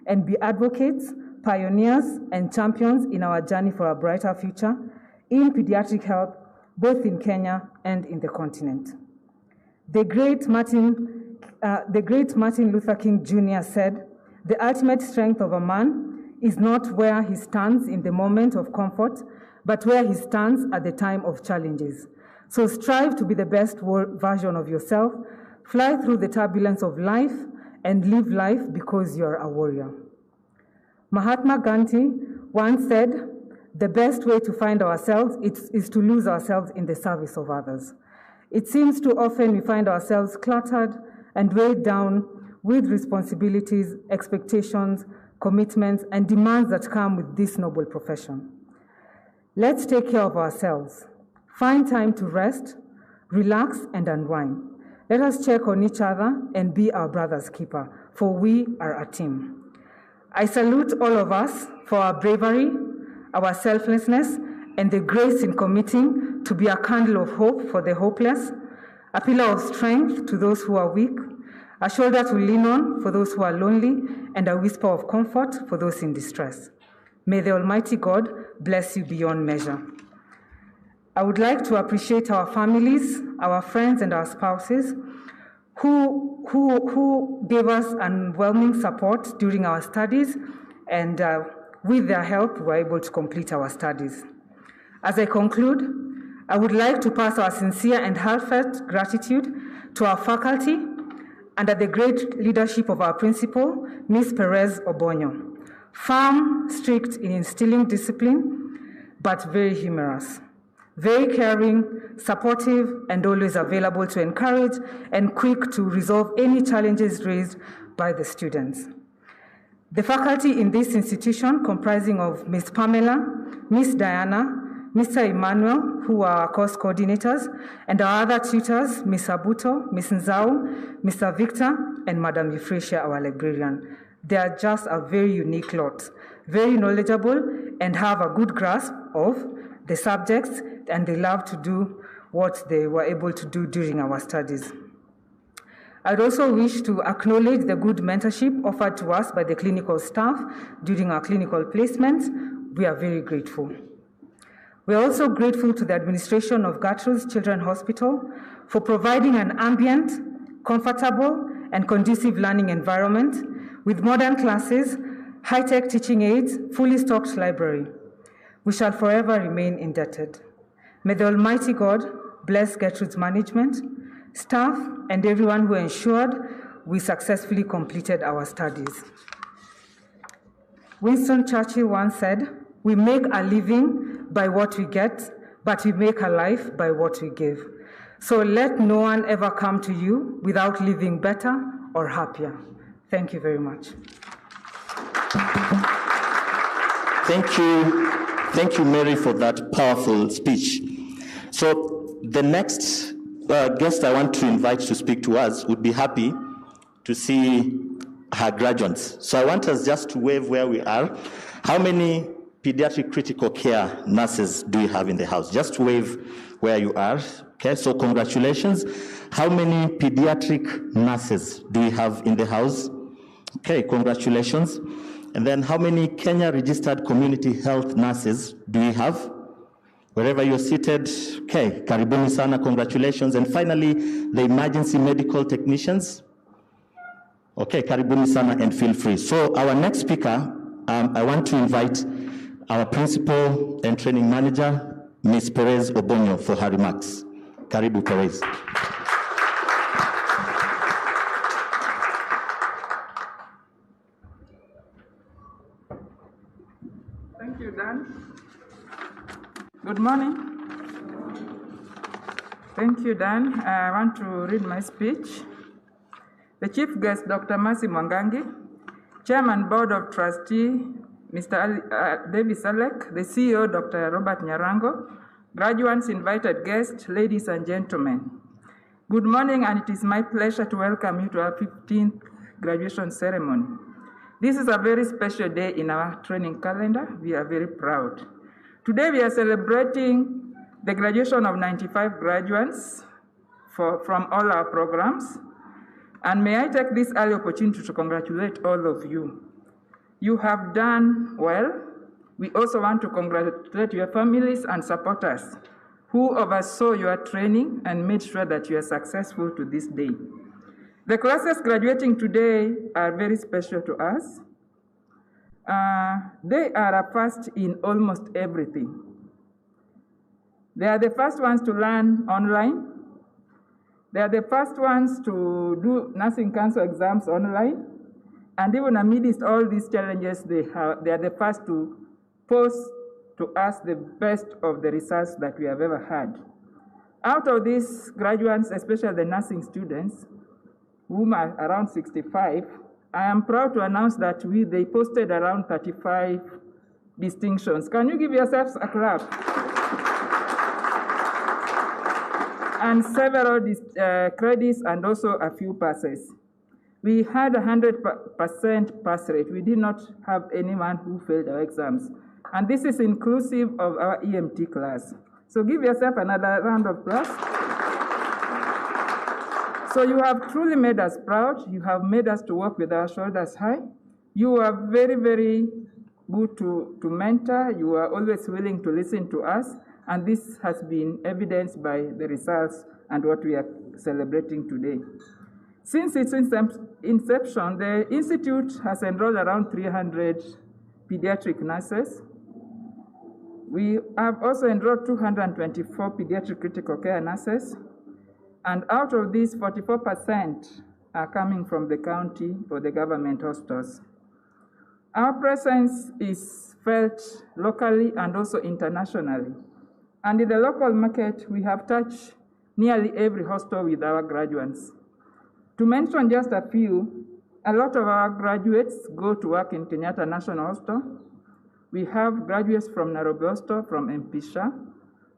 Speaker 14: and be advocates, pioneers, and champions in our journey for a brighter future in pediatric health, both in Kenya and in the continent. The great Martin Luther King Jr. said, "The ultimate strength of a man is not where he stands in the moment of comfort, but where he stands at the time of challenges. So strive to be the best version of yourself, fly through the turbulence of life, and live life because you're a warrior." Mahatma Gandhi once said, "The best way to find ourselves is to lose ourselves in the service of others." It seems too often we find ourselves cluttered and weighed down with responsibilities, expectations, commitments, and demands that come with this noble profession. Let's take care of ourselves. Find time to rest, relax, and unwind. Let us check on each other and be our brother's keeper, for we are a team. I salute all of us for our bravery, our selflessness, and the grace in committing to be a candle of hope for the hopeless, a pillar of strength to those who are weak, a shoulder to lean on for those who are lonely, and a whisper of comfort for those in distress. May the Almighty God bless you beyond measure. I would like to appreciate our families, our friends, and our spouses who gave us overwhelming support during our studies, and with their help, we were able to complete our studies. As I conclude, I would like to pass our sincere and heartfelt gratitude to our faculty under the great leadership of our principal, Ms. Perez Obonyo. Firm, strict in instilling discipline, but very humorous. Very caring, supportive, and always available to encourage and quick to resolve any challenges raised by the students. The faculty in this institution, comprising of Ms. Pamela, Ms. Diana, Mr. Emmanuel, who are our course coordinators, and our other tutors, Ms. Abuto, Ms. Nzau, Mr. Victor, and Madam Euphrasia, our librarian. They are just a very unique lot, very knowledgeable, and have a good grasp of the subjects, and they love to do what they were able to do during our studies. I'd also wish to acknowledge the good mentorship offered to us by the clinical staff during our clinical placements. We are very grateful. We are also grateful to the administration of Gertrude's Children's Hospital for providing an ambient, comfortable, and conducive learning environment with modern classes, high-tech teaching aids, fully stocked library. We shall forever remain indebted. May the Almighty God bless Gertrude's management, staff, and everyone who ensured we successfully completed our studies. Winston Churchill once said, "We make a living by what we get, but we make a life by what we give." So let no one ever come to you without living better or happier. Thank you very much.
Speaker 1: Thank you, Mary, for that powerful speech. So the next guest I want to invite to speak to us would be happy to see her graduates. So I want us just to wave where we are. How many pediatric critical care nurses do you have in the house? Just wave where you are. Okay, so congratulations. How many pediatric nurses do you have in the house? Okay, congratulations. And then how many Kenya registered community health nurses do you have? Wherever you're seated, okay, karibuni sana, congratulations. And finally, the emergency medical technicians. Okay, karibuni sana and feel free. So our next speaker, I want to invite our principal and training manager, Ms. Perez Obonyo, for her remarks. Karibu, Perez.
Speaker 15: Thank you, Dan. Good morning. Thank you, Dan. I want to read my speech. The chief guest, Dr. Mercy Mwangangi, Chairman Board of Trustee, Mr. Davis Alek, the CEO, Dr. Robert Nyarango, graduates, invited guests, ladies and gentlemen. Good morning, and it is my pleasure to welcome you to our 15th graduation ceremony. This is a very special day in our training calendar. We are very proud. Today we are celebrating the graduation of 95 graduates from all our programs. And may I take this early opportunity to congratulate all of you. You have done well. We also want to congratulate your families and supporters who oversaw your training and made sure that you are successful to this day. The classes graduating today are very special to us. They are a first in almost everything. They are the first ones to learn online. They are the first ones to do nursing council exams online. And even amidst all these challenges, they are the first to post to us the best of the results that we have ever had. Out of these graduates, especially the nursing students, whom are around 65, I am proud to announce that they posted around 35 distinctions. Can you give yourselves a clap? And several credits and also a few passes. We had 100% pass rate. We did not have anyone who failed our exams. And this is inclusive of our EMT class. So give yourself another round of applause. So you have truly made us proud. You have made us to work with our shoulders high. You are very, very good to mentor. You are always willing to listen to us. And this has been evidenced by the results and what we are celebrating today. Since its inception, the Institute has enrolled around 300 pediatric nurses. We have also enrolled 224 pediatric critical care nurses. And out of these, 44% are coming from the county or the government hospitals. Our presence is felt locally and also internationally. And in the local market, we have touched nearly every hospital with our graduates. To mention just a few, a lot of our graduates go to work in Kenyatta National Hospital. We have graduates from Nairobi Hospital, from Mpisha.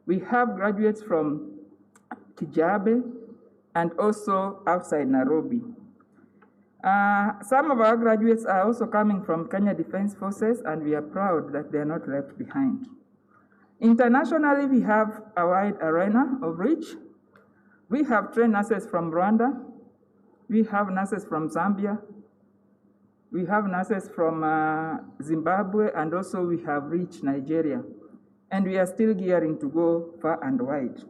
Speaker 15: We have graduates from Kijabe, and also outside Nairobi. Some of our graduates are also coming from Kenya Defense Forces, and we are proud that they are not left behind. Internationally, we have a wide arena of reach. We have trained nurses from Rwanda. We have nurses from Zambia. We have nurses from Zimbabwe, and also we have reached Nigeria. And we are still gearing to go far and wide.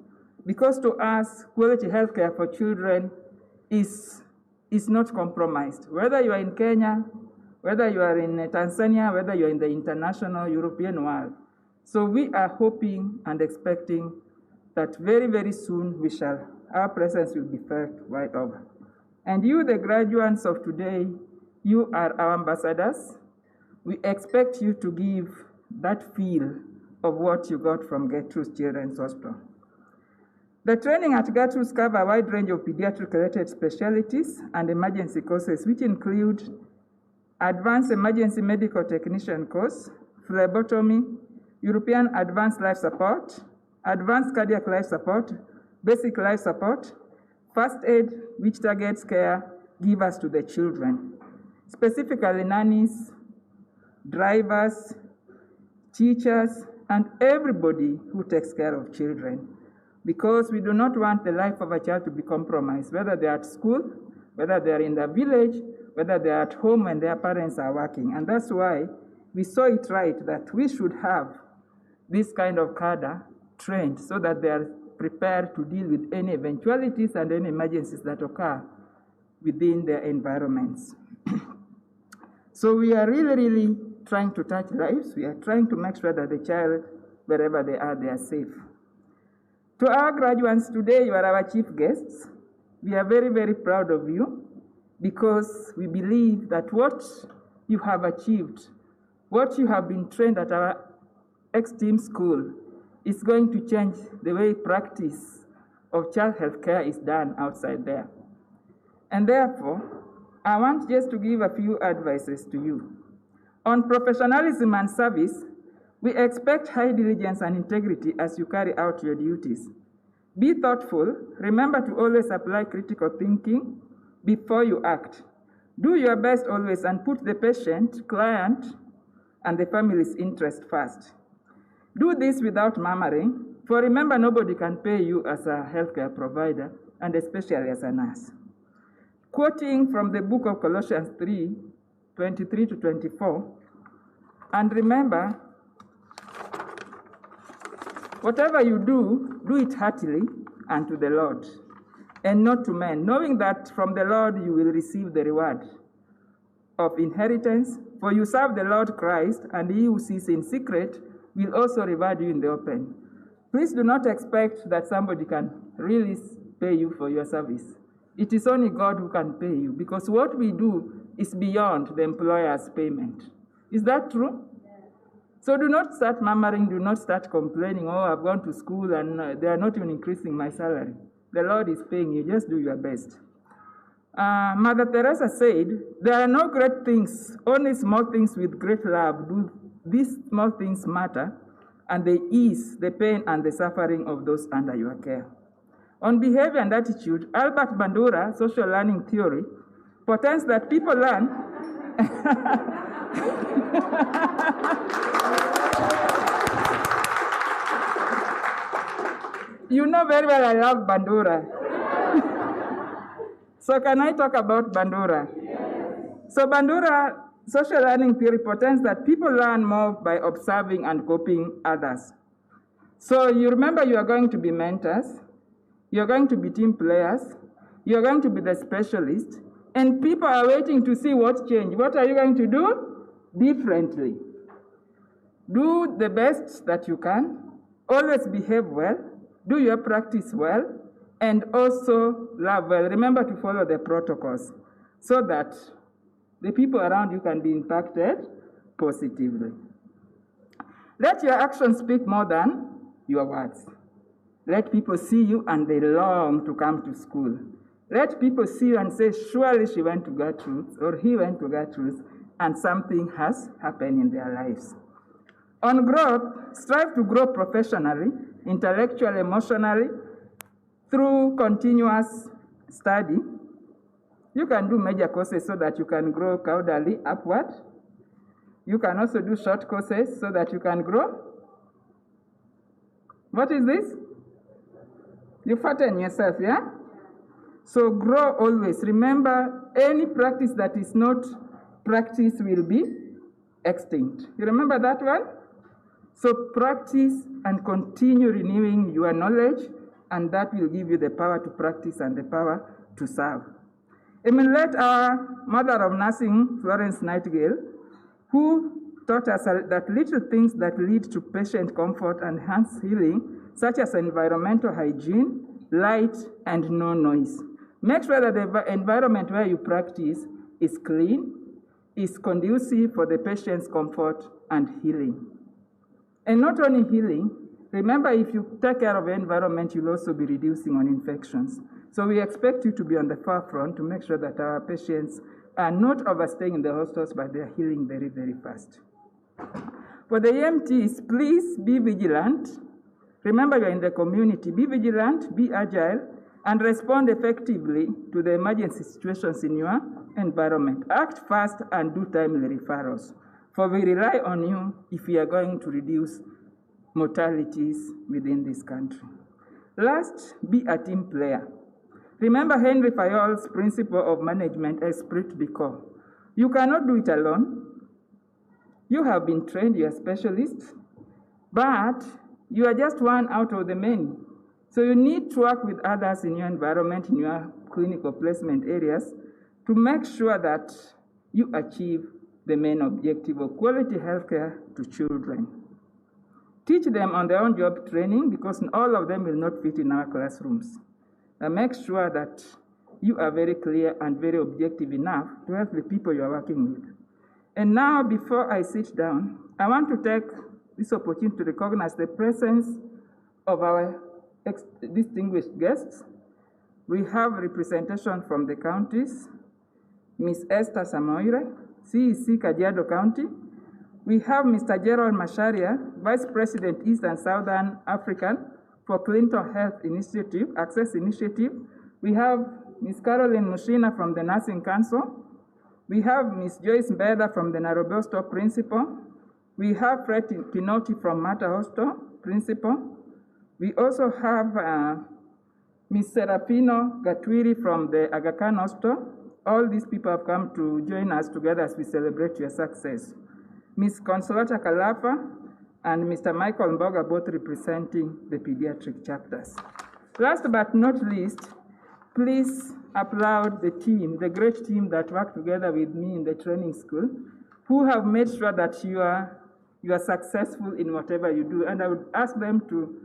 Speaker 15: Because to us, quality healthcare for children is not compromised. Whether you are in Kenya, whether you are in Tanzania, whether you are in the international European world. So we are hoping and expecting that very, very soon our presence will be felt right over. And you, the graduates of today, you are our ambassadors. We expect you to give that feel of what you got from Gertrude Children's Hospital. The training at Gertrude covers a wide range of pediatric-related specialties and emergency courses, which include Advanced Emergency Medical Technician course, phlebotomy, European Advanced Life Support, Advanced Cardiac Life Support, Basic Life Support, First Aid, which targets care givers to the children, specifically nannies, drivers, teachers, and everybody who takes care of children. Because we do not want the life of a child to be compromised, whether they are at school, whether they are in the village, whether they are at home when their parents are working. And that's why we saw it right that we should have this kind of cadre trained so that they are prepared to deal with any eventualities and any emergencies that occur within their environments. So we are really, really trying to touch lives. We are trying to make sure that the child, wherever they are safe. To our graduates today, you are our chief guests. We are very, very proud of you because we believe that what you have achieved, what you have been trained at our ex-team school is going to change the way practice of child health care is done outside there. And therefore, I want just to give a few advices to you. On professionalism and service, we expect high diligence and integrity as you carry out your duties. Be thoughtful. Remember to always apply critical thinking before you act. Do your best always and put the patient, client, and the family's interest first. Do this without murmuring, for remember nobody can pay you as a healthcare provider, and especially as a nurse. Quoting from the book of Colossians 3:23 to 24, and remember, whatever you do, do it heartily unto the Lord, and not to men, knowing that from the Lord you will receive the reward of inheritance, for you serve the Lord Christ, and he who sees in secret will also reward you in the open. Please do not expect that somebody can really pay you for your service. It is only God who can pay you, because what we do is beyond the employer's payment. Is that true? So do not start murmuring, do not start complaining, oh, I've gone to school and they are not even increasing my salary. The Lord is paying you, just do your best. Mother Teresa said, there are no great things, only small things with great love. Do these small things matter, and they ease the pain and the suffering of those under your care. On behavior and attitude, Albert Bandura, social learning theory, portends that people learn You know very well I love Bandura. So can I talk about Bandura? So Bandura, social learning theory portends that people learn more by observing and copying others. So you remember you are going to be mentors, you're going to be team players, you're going to be the specialist, and people are waiting to see what change. What are you going to do? Differently. Do the best that you can, always behave well, do your practice well, and also love well. Remember to follow the protocols so that the people around you can be impacted positively. Let your actions speak more than your words. Let people see you and they long to come to school. Let people see you and say, surely she went to Gertrude or he went to Gertrude, and something has happened in their lives. On growth, strive to grow professionally, intellectually, emotionally, through continuous study. You can do major courses so that you can grow caudally upward. You can also do short courses so that you can grow. What is this? You fatten yourself, yeah? So grow always. Remember, any practice that is not practice will be extinct. You remember that one? So practice and continue renewing your knowledge, and that will give you the power to practice and the power to serve. Emulate our mother of nursing, Florence Nightingale, who taught us that little things that lead to patient comfort and enhance healing, such as environmental hygiene, light, and no noise. Make sure that the environment where you practice is clean, is conducive for the patient's comfort and healing. And not only healing, remember, if you take care of the environment, you'll also be reducing on infections. So we expect you to be on the forefront to make sure that our patients are not overstaying in the hospitals, but they're healing very, very fast. For the EMTs, please be vigilant. Remember, you're in the community. Be vigilant, be agile, and respond effectively to the emergency situations in your environment. Act fast and do timely referrals, for we rely on you if we are going to reduce mortalities within this country. Last, be a team player. Remember Henry Fayol's principle of management, esprit de corps. You cannot do it alone. You have been trained, you are specialists, but you are just one out of the many. So you need to work with others in your environment, in your clinical placement areas, to make sure that you achieve the main objective of quality healthcare to children. Teach them on their own job training, because all of them will not fit in our classrooms. And make sure that you are very clear and very objective enough to help the people you are working with. And now, before I sit down, I want to take this opportunity to recognize the presence of our distinguished guests. We have representation from the counties. Ms. Esther Samoire, CEC Kajiado County. We have Mr. Gerald Masharia, Vice President, East and Southern African for Clinical Health Initiative, Access Initiative. We have Ms. Caroline Mushina from the Nursing Council. We have Ms. Joyce Mbeda from the Nairobi Hospital Principal. We have Fred Pinoti from Mata Hospital Principal. We also have Ms. Serafino Gatwiri from the Aga Khan Hospital. All these people have come to join us together as we celebrate your success. Ms. Consolata Kalafa and Mr. Michael Mboga, both representing the pediatric chapters. Last but not least, please applaud the team, the great team that worked together with me in the training school, who have made sure that you are successful in whatever you do. And I would ask them to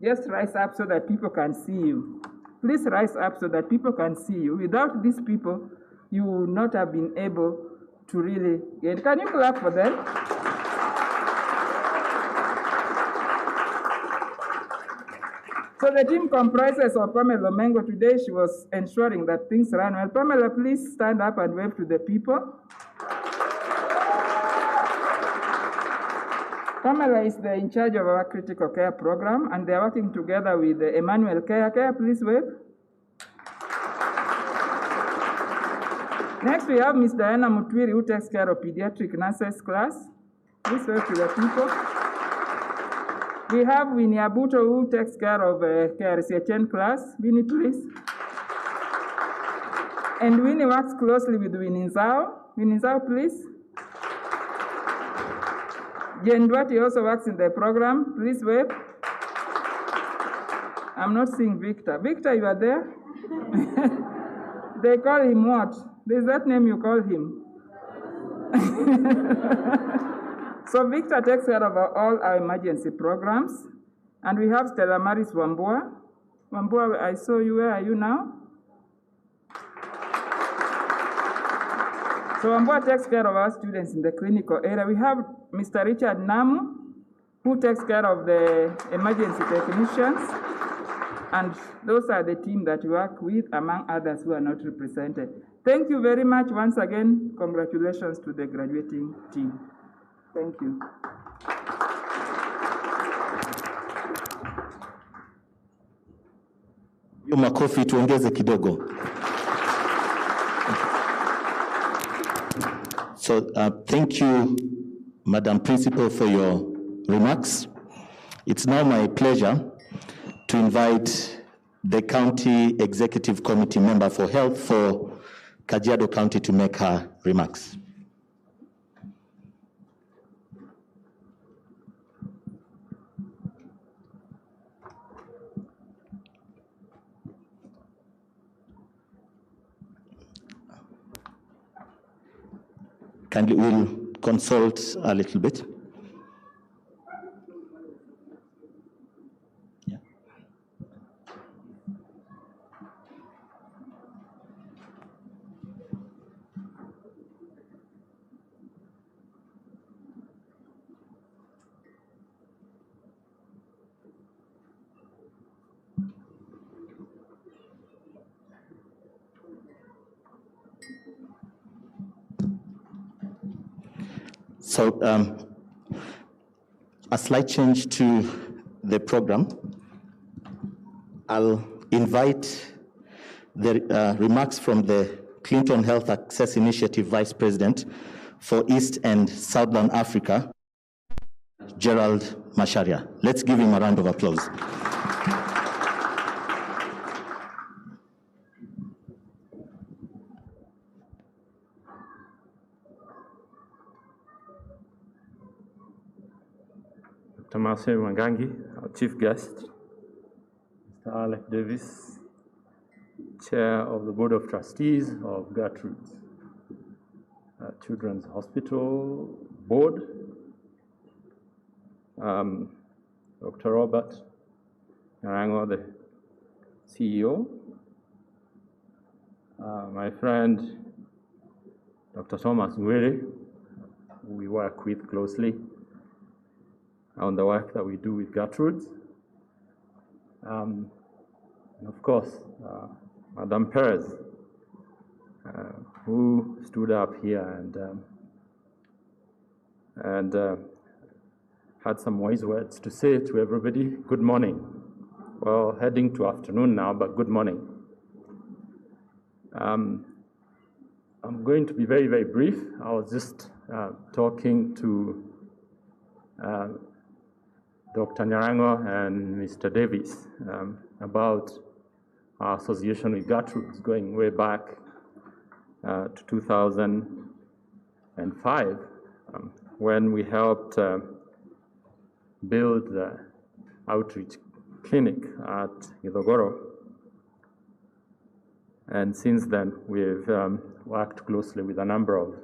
Speaker 15: just rise up so that people can see you. Please rise up so that people can see you. Without these people, you would not have been able to really get. Can you clap for them? So the team comprises of Pamela Mengo. Today she was ensuring that things ran well. Pamela, please stand up and wave to the people. Pamela is in charge of our critical care program, and they're working together with Emmanuel Care. Care, please wave. Next, we have Ms. Diana Mutwiri, who takes care of pediatric nurses class. Please wave to the people. We have Winnie Abuto, who takes care of KRCHN class. Winnie, please. And Winnie works closely with Winnie Zhao. Winnie Zhao, please. Jen Duarte also works in the program. Please wave. I'm not seeing Victor. Victor, you are there? They call him what? There's that name you call him. So Victor takes care of all our emergency programs. And we have Stella Maris Wambua. Wambua, I saw you. Where are you now? So Wambua takes care of our students in the clinical area. We have Mr. Richard Namu, who takes care of the emergency technicians. And those are the team that we work with, among others who are not represented. Thank you very much. Once again, congratulations to the graduating team. Thank you.
Speaker 1: Hiyo makofi tuongeze kidogo. So thank you, Madam Principal, for your remarks. It's now my pleasure to invite the County Executive Committee member for Health for Kajiado County to make her remarks. Kindly, we'll consult a little bit. So a slight change to the program. I'll invite the remarks from the Clinton Health Access Initiative Vice President for East and Southern Africa, Gerald Masharia. Let's give him a round of applause.
Speaker 16: Tomase Mwangangi, our chief guest, Mr. Alec Davis, chair of the Board of Trustees of Gertrude Children's Hospital Board, Dr. Robert Narango, the CEO, my friend, Dr. Thomas Ngwere, who we work with closely on the work that we do with Gertrude. And of course, Madame Perez, who stood up here and had some wise words to say to everybody. Good morning. Well, heading to afternoon now, but good morning. I'm going to be very, very brief. I was just talking to Dr. Nyarango and Mr. Davis about our association with Gertrude going way back to 2005 when we helped build the outreach clinic at Githogoro. And since then, we've worked closely with a number of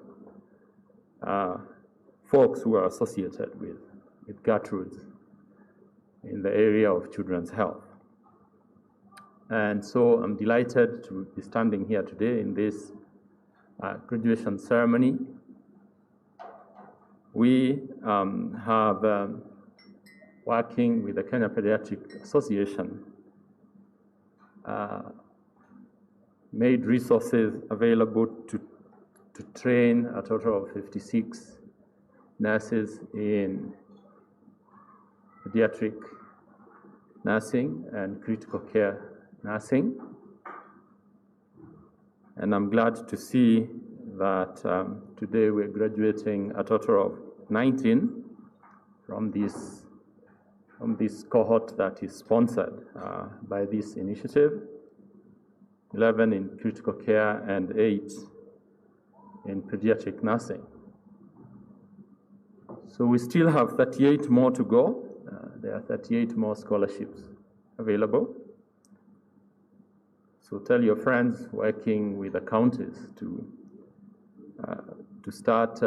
Speaker 16: folks who are associated with Gertrude in the area of children's health. And so I'm delighted to be standing here today in this graduation ceremony. We have, working with the Kenya Pediatric Association, made resources available to train a total of 56 nurses in pediatric nursing and critical care nursing. And I'm glad to see that today we're graduating a total of 19 from this cohort that is sponsored by this initiative, 11 in critical care and 8 in pediatric nursing. So we still have 38 more to go. There are 38 more scholarships available. So tell your friends working with the counties to start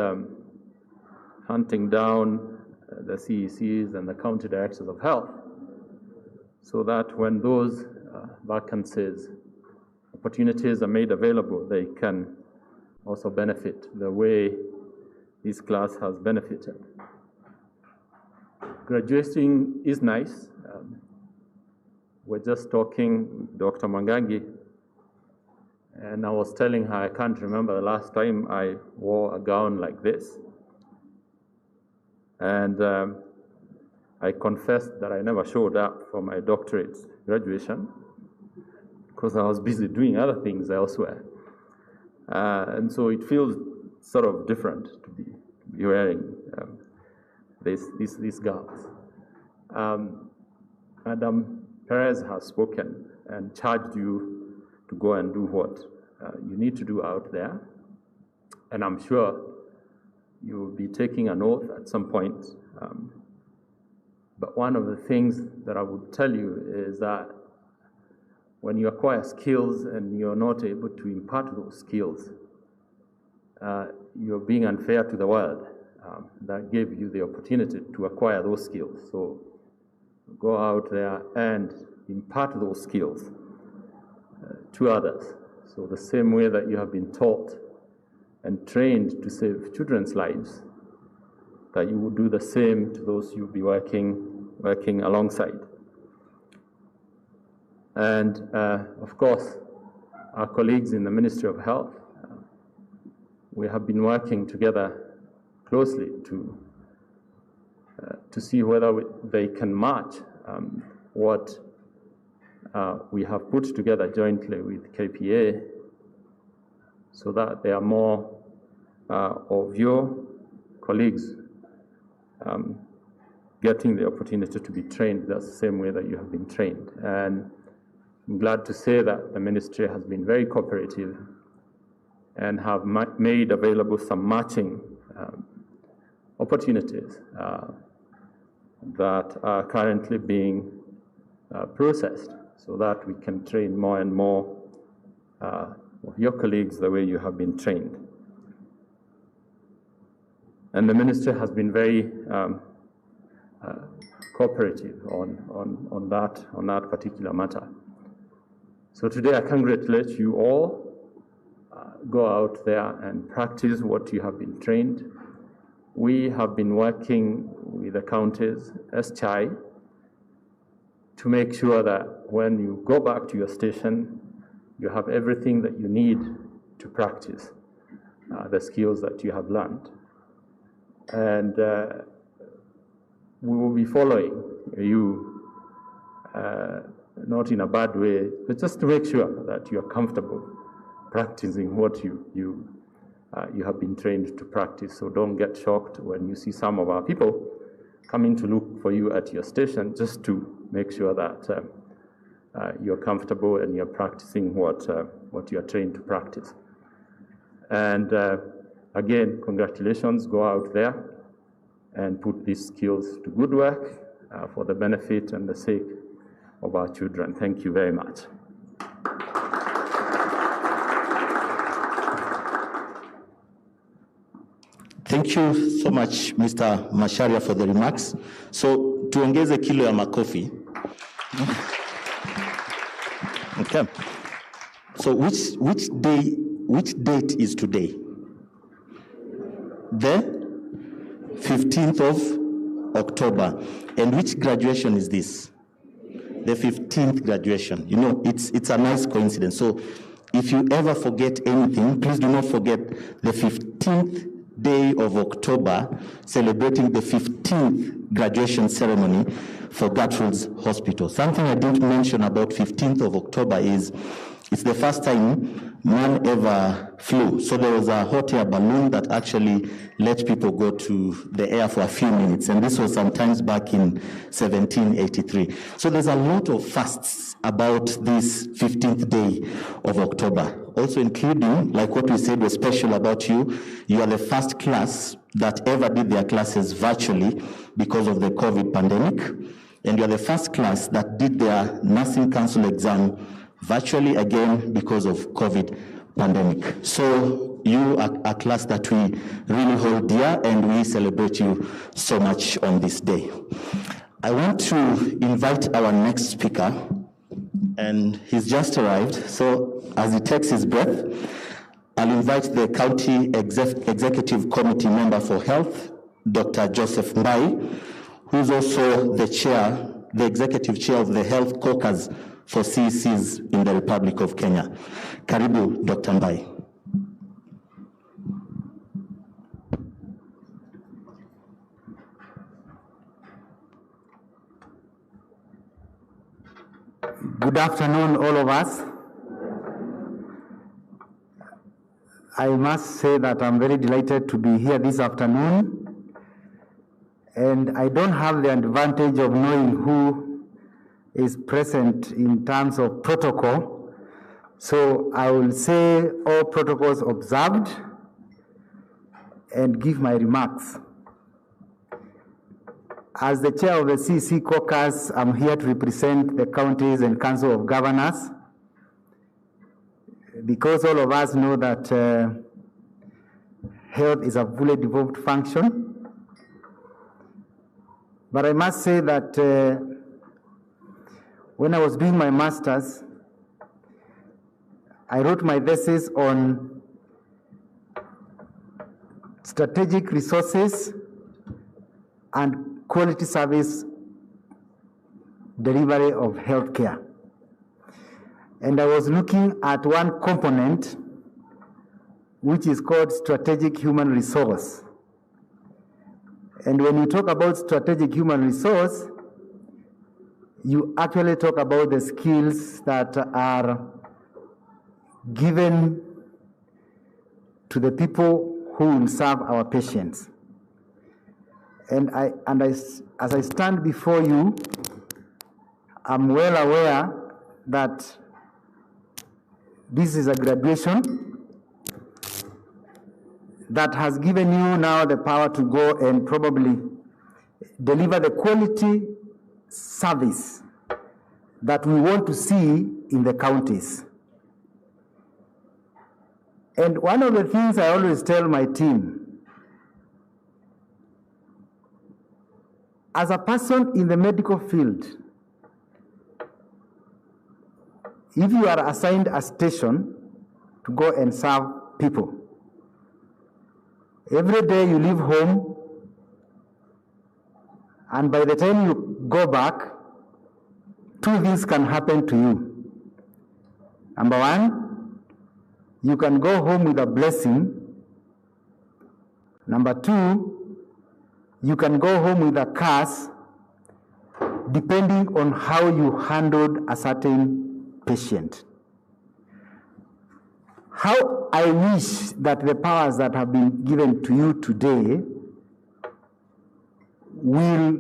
Speaker 16: hunting down the CECs and the county directors of health, so that when those vacancies, opportunities are made available, they can also benefit the way this class has benefited. Graduating is nice. We're just talking with Dr. Mwangangi, and I was telling her I can't remember the last time I wore a gown like this. And I confessed that I never showed up for my doctorate graduation because I was busy doing other things elsewhere. And so it feels sort of different to be wearing these gowns. Madam Perez has spoken and charged you to go and do what you need to do out there. And I'm sure you will be taking an oath at some point. But one of the things that I would tell you is that when you acquire skills and you're not able to impart those skills, you're being unfair to the world that gave you the opportunity to acquire those skills. So go out there and impart those skills to others. So the same way that you have been taught and trained to save children's lives, that you would do the same to those you'll be working alongside. And of course, our colleagues in the Ministry of Health, we have been working together closely to see whether they can match what we have put together jointly with KPA, so that there are more of your colleagues getting the opportunity to be trained the same way that you have been trained. And I'm glad to say that the ministry has been very cooperative and have made available some matching opportunities that are currently being processed, so that we can train more and more of your colleagues the way you have been trained. And the ministry has been very cooperative on that particular matter. So today I congratulate you all. Go out there and practice what you have been trained. We have been working with the counties as CHI to make sure that when you go back to your station, you have everything that you need to practice the skills that you have learned. And we will be following you, not in a bad way, but just to make sure that you are comfortable practicing what you have been trained to practice. So don't get shocked when you see some of our people coming to look for you at your station, just to make sure that you're comfortable and you're practicing what you are trained to practice. And again, congratulations. Go out there and put these skills to good work for the benefit and the sake of our children. Thank you very much.
Speaker 1: Thank you so much, Mr. Macharia, for the remarks. So, tuongeze kilo ya makofi. Okay. So, which day which date is today? The 15th of October. And which graduation is this? The 15th graduation. You know, it's a nice coincidence. So if you ever forget anything, please do not forget the 15th day of October, celebrating the 15th graduation ceremony for Gertrude's Hospital. Something I didn't mention about 15th of October is it's the first time man ever flew. So there was a hot air balloon that actually let people go to the air for a few minutes. And this was sometimes back in 1783. So there's a lot of fasts about this 15th day of October. Also including, like what we said was special about you, you are the first class that ever did their classes virtually because of the COVID pandemic. And you are the first class that did their nursing council exam virtually again because of COVID pandemic. So you are a class that we really hold dear, and we celebrate you so much on this day. I want to invite our next speaker, and he's just arrived. So as he takes his breath, I'll invite the County Executive Committee Member for Health, Dr. Joseph Mbai, who's also the chair, the executive chair of the Health Caucus for CECs in the Republic of Kenya. Karibu, Dr. Mbai.
Speaker 17: Good afternoon, all of us. I must say that I'm very delighted to be here this afternoon, and I don't have the advantage of knowing who is present in terms of protocol, so I will say all protocols observed and give my remarks. As the chair of the CEC caucus, I'm here to represent the counties and council of governors, because all of us know that health is a fully devolved function. But I must say that when I was doing my master's, I wrote my thesis on strategic resources and quality service delivery of healthcare. And I was looking at one component which is called strategic human resource. And when you talk about strategic human resource, you actually talk about the skills that are given to the people who will serve our patients. And as I stand before you, I'm well aware that this is a graduation that has given you now the power to go and probably deliver the quality service that we want to see in the counties. And one of the things I always tell my team, as a person in the medical field, if you are assigned a station to go and serve people, every day you leave home, and by the time you go back, two things can happen to you. Number one, you can go home with a blessing. Number two, you can go home with a curse, depending on how you handled a certain patient. How I wish that the powers that have been given to you today will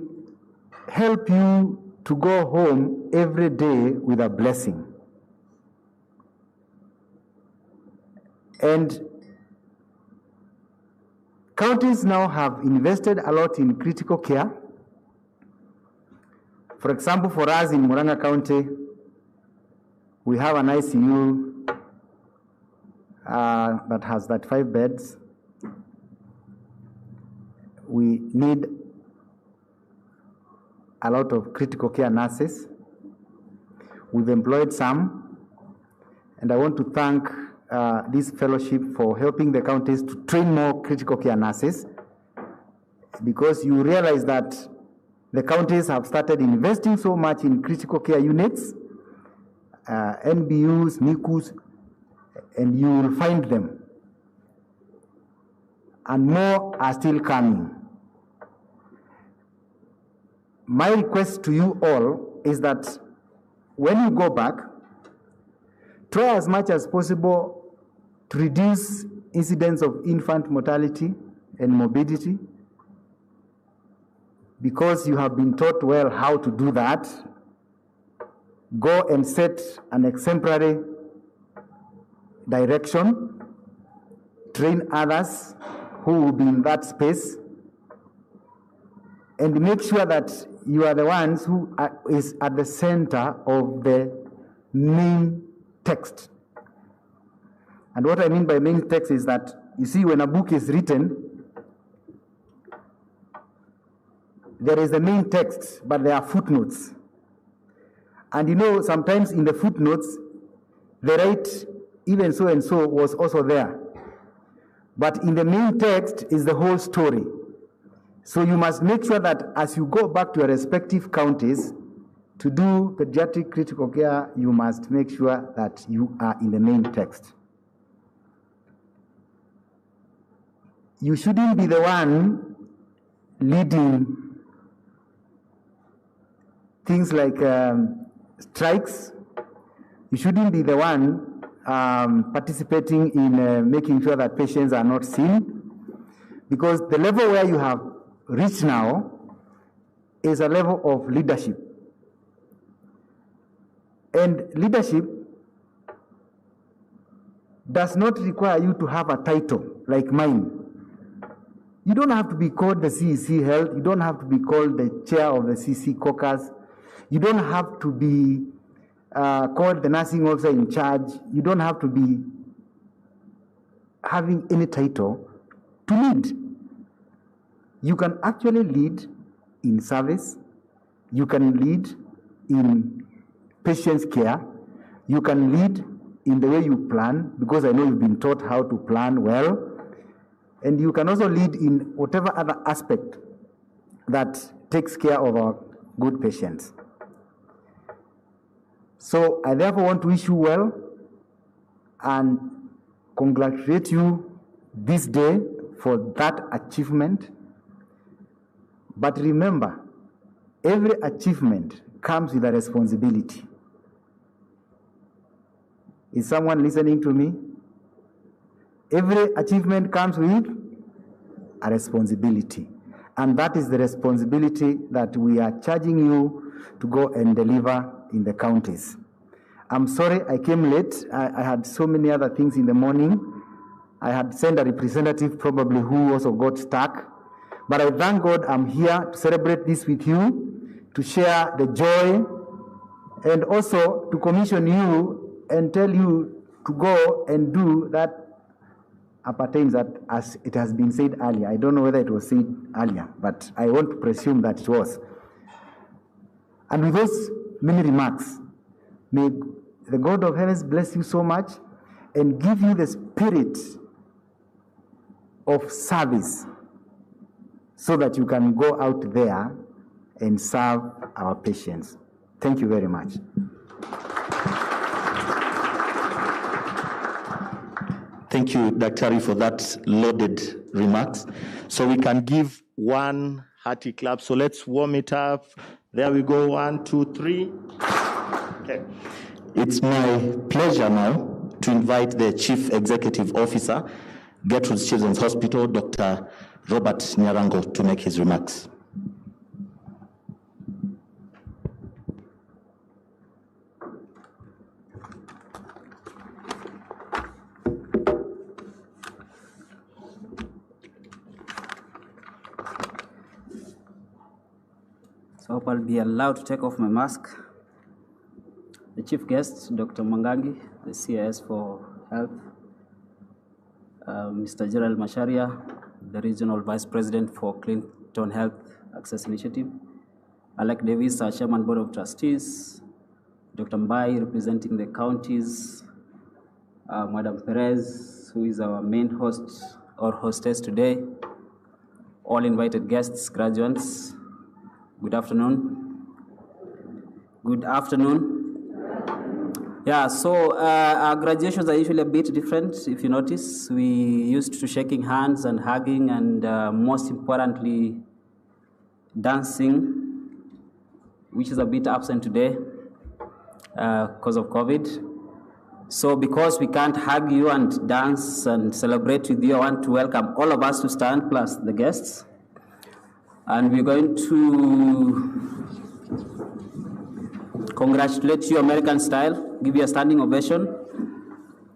Speaker 17: help you to go home every day with a blessing. And counties now have invested a lot in critical care. For example, for us in Murang'a County, we have an ICU that has 5 beds. We need a lot of critical care nurses. We've employed some, and I want to thank this fellowship for helping the counties to train more critical care nurses, because you realize that the counties have started investing so much in critical care units, NBUs, NICUs, and you will find them. And more are still coming. My request to you all is that when you go back, try as much as possible to reduce incidents of infant mortality and morbidity, because you have been taught well how to do that. Go and set an exemplary direction, train others who will be in that space, and make sure that you are the ones who is at the center of the main text. And what I mean by main text is that, you see, when a book is written, there is the main text, but there are footnotes. And you know, sometimes in the footnotes, they write, even so and so was also there. But in the main text is the whole story. So you must make sure that as you go back to your respective counties to do pediatric critical care, you must make sure that you are in the main text. You shouldn't be the one leading things like strikes. You shouldn't be the one participating in making sure that patients are not seen, because the level where you have reached now is a level of leadership. And leadership does not require you to have a title like mine. You don't have to be called the CEC Health. You don't have to be called the chair of the CC caucus. You don't have to be called the nursing officer in charge. You don't have to be having any title to lead. You can actually lead in service. You can lead in patient's care. You can lead in the way you plan, because I know you've been taught how to plan well. And you can also lead in whatever other aspect that takes care of our good patients. So I therefore want to wish you well and congratulate you this day for that achievement. But remember, every achievement comes with a responsibility. Is someone listening to me? Every achievement comes with a responsibility. And that is the responsibility that we are charging you to go and deliver in the counties. I'm sorry I came late. I had so many other things in the morning. I had sent a representative probably who also got stuck. But I thank God I'm here to celebrate this with you, to share the joy, and also to commission you and tell you to go and do that appertains that, as it has been said earlier. I don't know whether it was said earlier, but I want to presume that it was. And with those many remarks, may the God of heavens bless you so much and give you the spirit of service so that you can go out there and serve our patients. Thank you very much.
Speaker 1: Thank you, Dr. for that loaded remarks. So we can give one hearty clap. So let's warm it up. There we go. 1, 2, 3. Okay. It's my pleasure now to invite the Chief Executive Officer, Gertrude Children's Hospital, Dr. Robert Nyarango, to make his remarks.
Speaker 18: So I hope I'll be allowed to take off my mask. The chief guest, Dr. Mwangangi, the CIS for Health, Mr. Gerald Masharia, the Regional Vice President for Clinton Health Access Initiative, Alec Davis, our Chairman Board of Trustees, Dr. Mbai, representing the counties, Madam Perez, who is our main host or hostess today, all invited guests, graduates, good afternoon. Good afternoon. Yeah, so our graduations are usually a bit different, if you notice. We used to shaking hands and hugging and most importantly, dancing, which is a bit absent today because of COVID. So because we can't hug you and dance and celebrate with you, I want to welcome all of us to stand, plus the guests. And we're going to congratulate you American style, give you a standing ovation,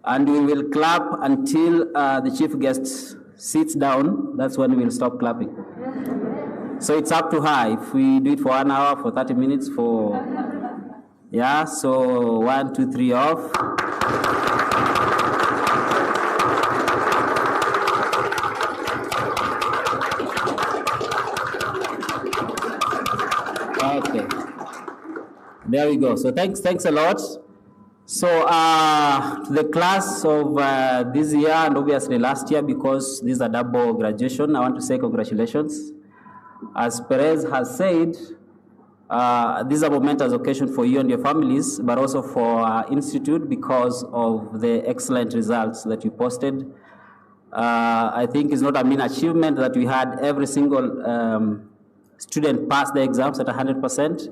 Speaker 18: and we will clap until the chief guest sits down. That's when we'll stop clapping. So it's up to her. If we do it for 1 hour, for 30 minutes, yeah, so 1, 2, 3 off. Okay. There we go. So thanks a lot. So to the class of this year and obviously last year, because this is a double graduation, I want to say congratulations. As Perez has said, this is a momentous occasion for you and your families, but also for our institute because of the excellent results that you posted. I think it's not a mean achievement that we had every single student pass the exams at 100%.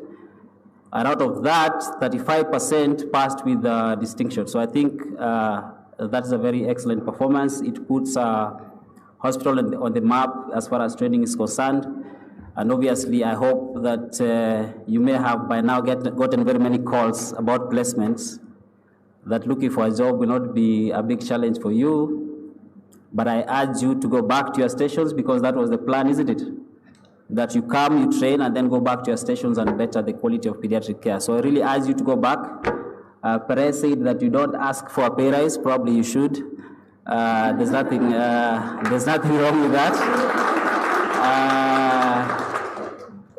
Speaker 18: And out of that, 35% passed with distinction. So I think that's a very excellent performance. It puts hospital on the map as far as training is concerned. And obviously, I hope that you may have by now gotten very many calls about placements, that looking for a job will not be a big challenge for you. But I urge you to go back to your stations because that was the plan, isn't it? That you come, you train, and then go back to your stations and better the quality of pediatric care. So I really urge you to go back. Perez said that you don't ask for a pay rise. Probably you should. There's nothing wrong with that.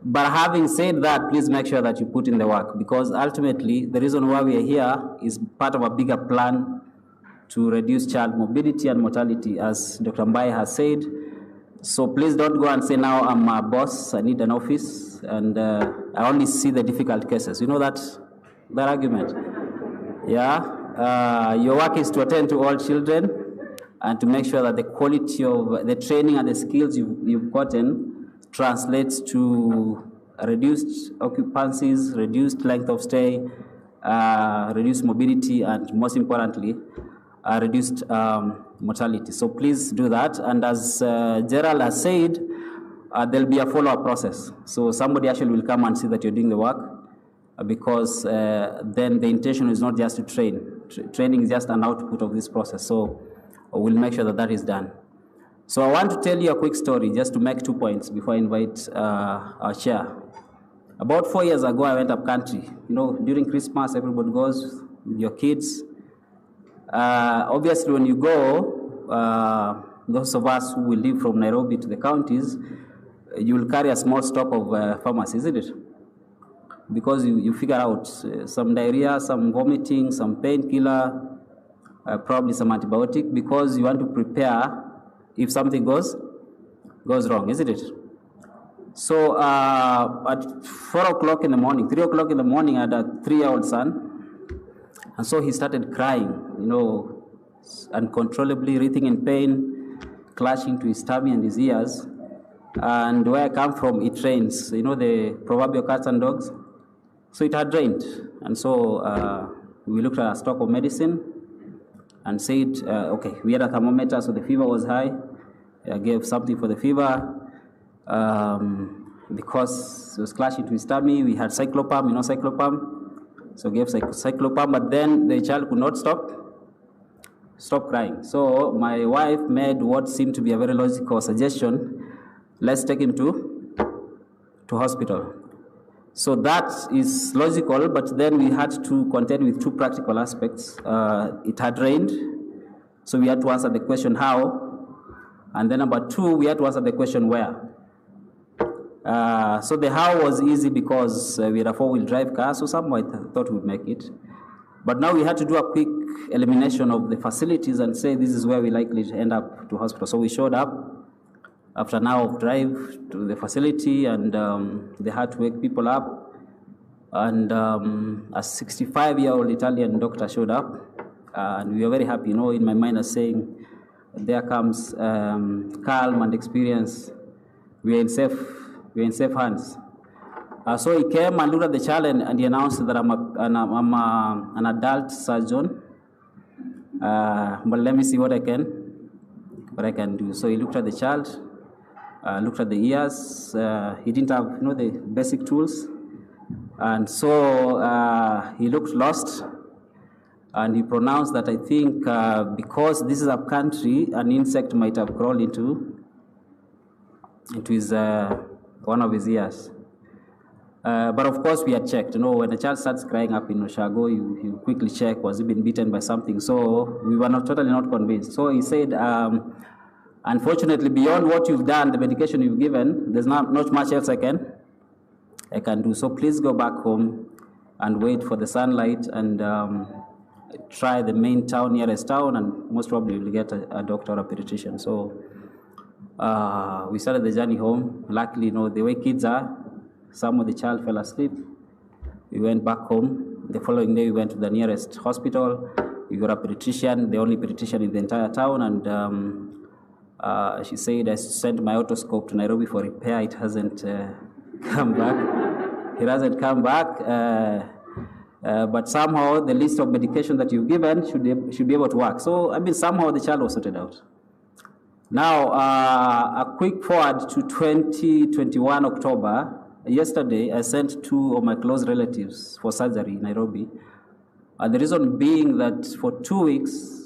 Speaker 18: But having said that, please make sure that you put in the work, because ultimately the reason why we are here is part of a bigger plan to reduce child morbidity and mortality, as Dr. Mbaye has said. So please don't go and say, now I'm a boss, I need an office, and I only see the difficult cases. You know that argument? Yeah? Your work is to attend to all children and to make sure that the quality of the training and the skills you've gotten translates to reduced occupancies, reduced length of stay, reduced mobility, and most importantly, reduced mortality. So please do that. And as Gerald has said, there'll be a follow-up process. So somebody actually will come and see that you're doing the work, because then the intention is not just to train. Training is just an output of this process. So we'll make sure that that is done. So I want to tell you a quick story just to make 2 points before I invite our chair. About 4 years ago, I went up country. You know, during Christmas, everybody goes with your kids. Obviously, when you go, those of us who will live from Nairobi to the counties, you will carry a small stock of pharmacy, isn't it? Because you figure out some diarrhea, some vomiting, some painkiller, probably some antibiotic, because you want to prepare if something goes wrong, isn't it? So at 4 o'clock in the morning, 3 o'clock in the morning, I had a 3-year-old son. And so he started crying, you know, uncontrollably, writhing in pain, clutching to his tummy and his ears. And where I come from, it rains, you know, the proverbial cats and dogs. So it had rained. And so we looked at a stock of medicine and said, okay, we had a thermometer, so the fever was high. I gave something for the fever. Because he was clutching to his tummy, we had cyclopam, you know, cyclopam. So gave cyclopam, but then the child could not stop crying. So my wife made what seemed to be a very logical suggestion: let's take him to hospital. So that is logical, but then we had to contend with 2 practical aspects. It had rained, so we had to answer the question how, and then number 2, we had to answer the question where. So the how was easy because we had a 4-wheel drive car, so somehow I thought we would make it. But now we had to do a quick elimination of the facilities and say this is where we likely to end up to hospital. So we showed up after an hour of drive to the facility, and they had to wake people up. And a 65-year-old Italian doctor showed up, and we were very happy. You know, in my mind, I was saying, there comes calm and experience. We are in safe hands. So he came and looked at the child, and he announced that I'm an adult surgeon. But let me see what I can do. So he looked at the child, looked at the ears. He didn't have, the basic tools, and so he looked lost. And he pronounced that I think because this is a country, an insect might have crawled into his one of his ears. But of course, we had checked. When a child starts crying up in Oshago, you quickly check, was he been bitten by something? So we were totally not convinced. So he said, unfortunately, beyond what you've done, the medication you've given, there's not much else I can do. So please go back home and wait for the sunlight and try the main town, nearest town, and most probably you'll get a doctor or a pediatrician. So we started the journey home. Luckily, the way kids are, some of the child fell asleep. We went back home. The following day, we went to the nearest hospital. We got a pediatrician, the only pediatrician in the entire town, and she said, I sent my otoscope to Nairobi for repair. It hasn't come back. It hasn't come back. But somehow the list of medication that you've given should be able to work. So, somehow the child was sorted out. Now, a quick forward to 2021 October. Yesterday, I sent 2 of my close relatives for surgery in Nairobi. The reason being that for 2 weeks,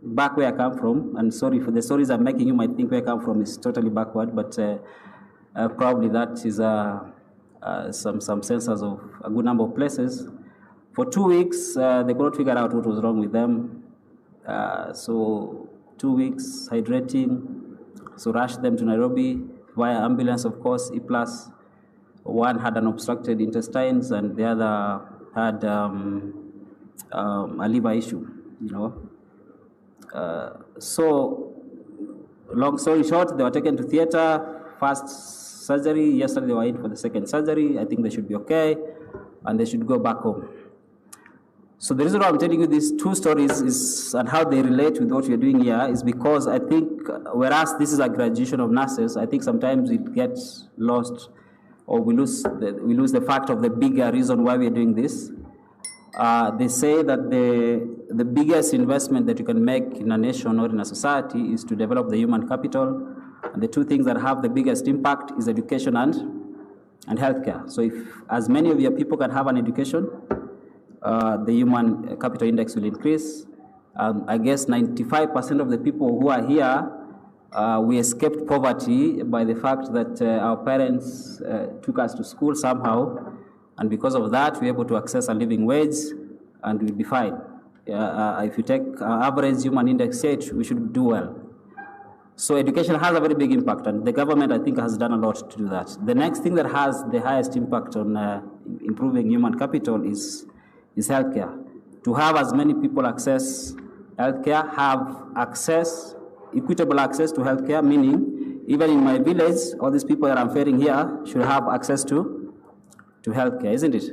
Speaker 18: back where I come from, and sorry for the stories I'm making, you might think where I come from is totally backward, but probably that is some sensors of a good number of places. For 2 weeks, they could not figure out what was wrong with them. So 2 weeks hydrating, so rushed them to Nairobi via ambulance, of course, E+. One had an obstructed intestines, and the other had a liver issue, So, long story short, they were taken to theater, first surgery. Yesterday they were in for the second surgery. I think they should be okay, and they should go back home. So the reason why I'm telling you these 2 stories and how they relate with what we're doing here is because I think, whereas this is a graduation of nurses, I think sometimes it gets lost, or we lose the fact of the bigger reason why we're doing this. They say that the biggest investment that you can make in a nation or in a society is to develop the human capital. And the 2 things that have the biggest impact is education and healthcare. So if as many of your people can have an education, the human capital index will increase. I guess 95% of the people who are here, we escaped poverty by the fact that our parents took us to school somehow, and because of that, we're able to access a living wage, and we'll be fine. If you take average human index rate, we should do well. So education has a very big impact, and the government, I think, has done a lot to do that. The next thing that has the highest impact on improving human capital is healthcare. To have as many people access healthcare, have equitable access to healthcare, meaning even in my village, all these people that I'm referring here should have access to healthcare, isn't it?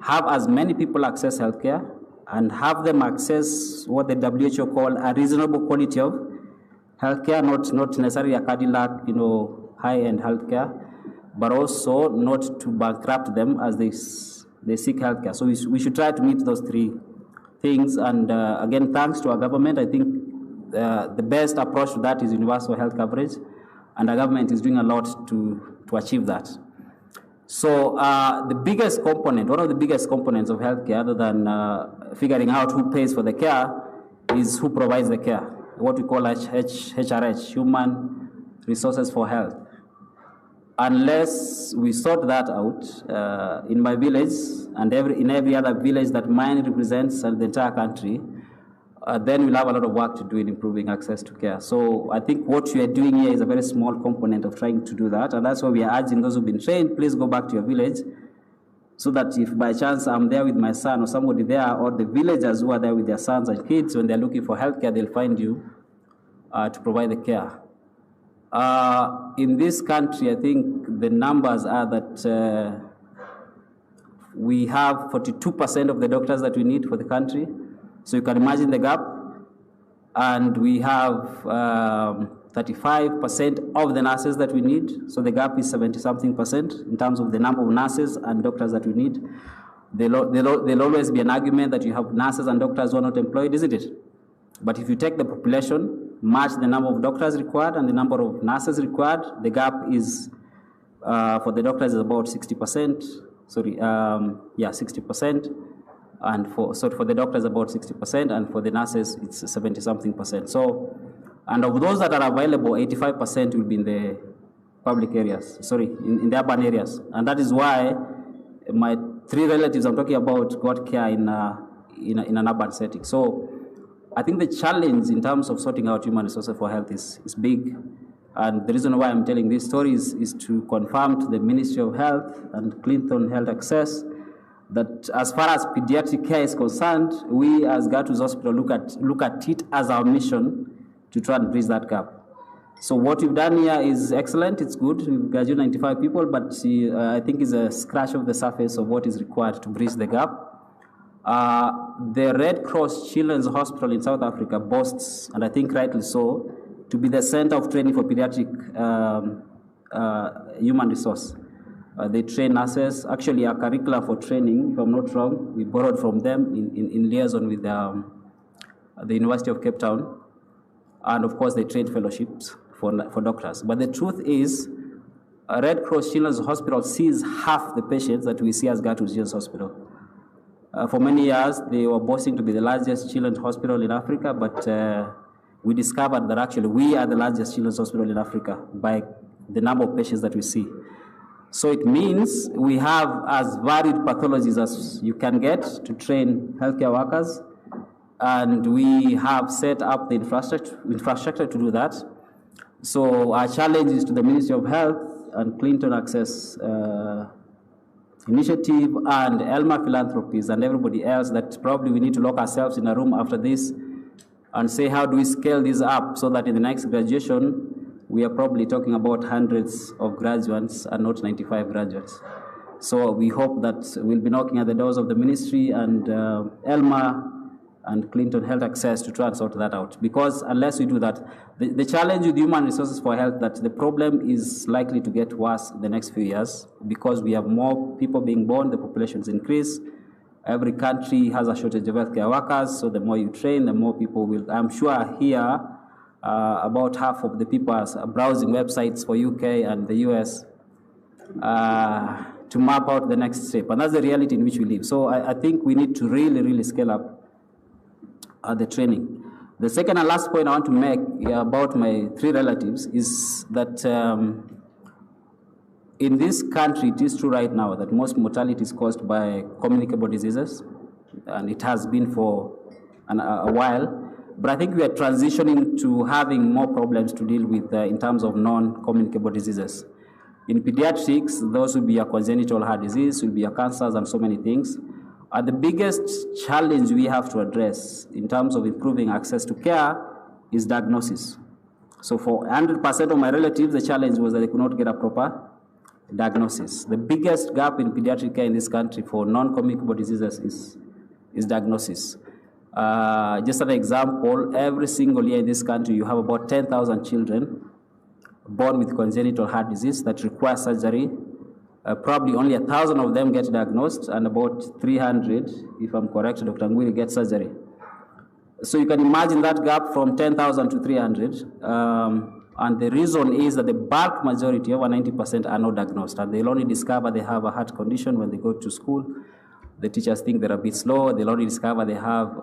Speaker 18: Have as many people access healthcare, and have them access what the WHO call a reasonable quality of healthcare, not necessarily a Cadillac, high-end healthcare, but also not to bankrupt them as they seek healthcare. So we should try to meet those 3 things. And again, thanks to our government, I think the best approach to that is universal health coverage, and the government is doing a lot to achieve that. So one of the biggest components of healthcare, other than figuring out who pays for the care, is who provides the care, what we call HRH, Human Resources for Health. Unless we sort that out in my village and in every other village that mine represents and the entire country, then we'll have a lot of work to do in improving access to care. So I think what we are doing here is a very small component of trying to do that, and that's why we are urging those who've been trained, please go back to your village so that if by chance I'm there with my son or somebody there, or the villagers who are there with their sons and kids, when they're looking for healthcare, they'll find you to provide the care. In this country, I think the numbers are that we have 42% of the doctors that we need for the country. So you can imagine the gap. And we have 35% of the nurses that we need. So the gap is 70-something% in terms of the number of nurses and doctors that we need. There'll always be an argument that you have nurses and doctors who are not employed, isn't it? But if you take the population, match the number of doctors required and the number of nurses required, the gap is, for the doctors is about 60%. 60%. And for the doctors about 60%, and for the nurses it's 70-something%. So, and of those that are available, 85% will be in the public areas, in the urban areas. And that is why my 3 relatives I'm talking about got care in an urban setting. So I think the challenge in terms of sorting out human resources for health is big. And the reason why I'm telling these stories is to confirm to the Ministry of Health and Clinton Health Access that as far as pediatric care is concerned, we as Gertrude's Hospital look at it as our mission to try and bridge that gap. So what we've done here is excellent, it's good. We've graduated 95 people, but I think it's a scratch of the surface of what is required to bridge the gap. The Red Cross Children's Hospital in South Africa boasts, and I think rightly so, to be the center of training for pediatric human resource. They train nurses. Actually, our curriculum for training, if I'm not wrong, we borrowed from them in liaison with the University of Cape Town. And of course, they train fellowships for doctors. But the truth is, Red Cross Children's Hospital sees half the patients that we see as Gertrude Children's Hospital. For many years, they were boasting to be the largest children's hospital in Africa, but we discovered that actually we are the largest children's hospital in Africa by the number of patients that we see. So it means we have as varied pathologies as you can get to train healthcare workers, and we have set up the infrastructure to do that. So our challenge is to the Ministry of Health and Clinton Access Initiative and Elma Philanthropies and everybody else that probably we need to lock ourselves in a room after this and say how do we scale this up so that in the next graduation we are probably talking about hundreds of graduates and not 95 graduates. So we hope that we'll be knocking at the doors of the ministry and Elma and Clinton Health Access to try and sort that out. Because unless we do that, the challenge with human resources for health, that the problem is likely to get worse in the next few years because we have more people being born, the populations increase. Every country has a shortage of healthcare workers, so the more you train, the more people will. I'm sure here, about half of the people are browsing websites for UK and the US to map out the next step. And that's the reality in which we live. So I think we need to really, really scale up the training. The second and last point I want to make about my 3 relatives is that in this country, it is true right now that most mortality is caused by communicable diseases, and it has been for a while. But I think we are transitioning to having more problems to deal with in terms of non-communicable diseases. In pediatrics, those will be a congenital heart disease, will be a cancers, and so many things. The biggest challenge we have to address in terms of improving access to care is diagnosis. So for 100% of my relatives, the challenge was that they could not get a proper diagnosis. The biggest gap in pediatric care in this country for non-communicable diseases is diagnosis. Just an example, every single year in this country, you have about 10,000 children born with congenital heart disease that require surgery. Probably only 1,000 of them get diagnosed, and about 300, if I'm correct, Dr. Ngwiri, get surgery. So you can imagine that gap from 10,000 to 300. And the reason is that the bulk majority, over 90%, are not diagnosed. And they'll only discover they have a heart condition when they go to school. The teachers think they're a bit slow. They'll only discover they have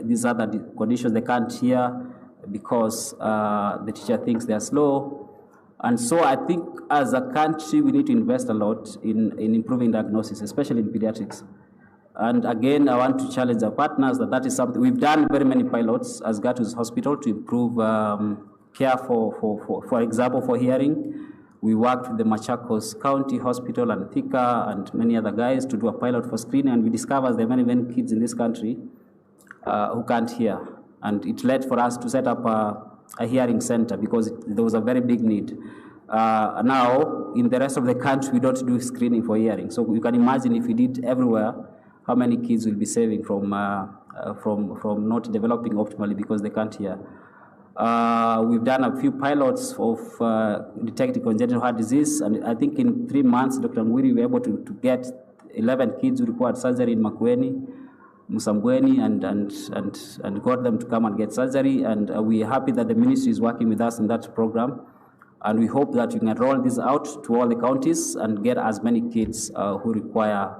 Speaker 18: these other conditions they can't hear because the teacher thinks they're slow. And so I think as a country, we need to invest a lot in improving diagnosis, especially in pediatrics. And again, I want to challenge our partners that is something. We've done very many pilots as Gertrude's Hospital to improve care for example, for hearing. We worked with the Machakos County Hospital and Thika and many other guys to do a pilot for screening, and we discovered there are many, many kids in this country who can't hear. And it led for us to set up a hearing center because there was a very big need. Now, in the rest of the country, we don't do screening for hearing. So you can imagine if we did everywhere, how many kids will be saving from not developing optimally because they can't hear. We've done a few pilots of detecting congenital heart disease, and I think in 3 months, Dr. Ngwiri were able to get 11 kids who required surgery in Makueni, Musambweni, and got them to come and get surgery. And we are happy that the ministry is working with us in that program. And we hope that we can roll this out to all the counties and get as many kids who require